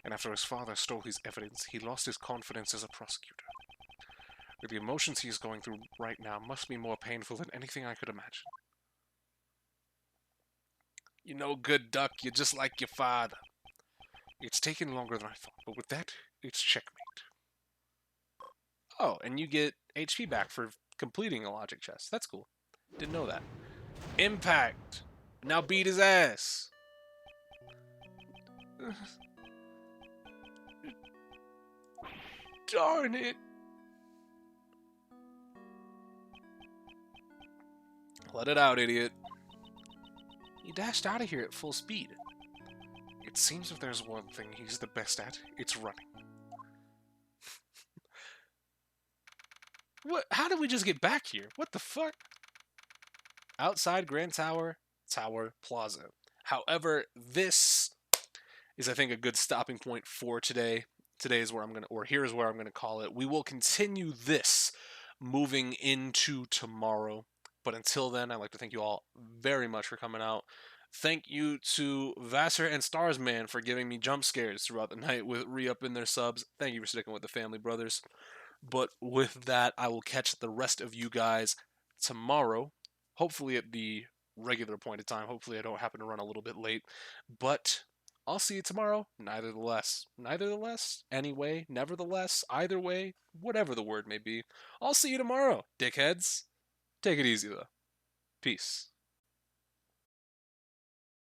And after his father stole his evidence, he lost his confidence as a prosecutor. The emotions he is going through right now must be more painful than anything I could imagine. You know, good duck, you're just like your father. It's taken longer than I thought, but with that, it's checkmate. Oh, and you get HP back for completing a logic chest. That's cool. Didn't know that. Impact! Now beat his ass! Darn it! Let it out, idiot. He dashed out of here at full speed. It seems if there's one thing he's the best at, it's running. What? How did we just get back here? What the fuck? Outside Grand Tower, Tower Plaza. However, this is, I think, a good stopping point for today. Today is where I'm gonna, or here's where I'm gonna call it. We will continue this moving into tomorrow. But until then, I'd like to thank you all very much for coming out. Thank you to Vassar and Starsman for giving me jump scares throughout the night with re-upping their subs. Thank you for sticking with the family brothers. But with that, I will catch the rest of you guys tomorrow, hopefully at the regular appointed time. Hopefully I don't happen to run a little bit late. But I'll see you tomorrow, neither the less. Neither the less, anyway, nevertheless, either way, whatever the word may be. I'll see you tomorrow, dickheads. Take it easy, though. Peace.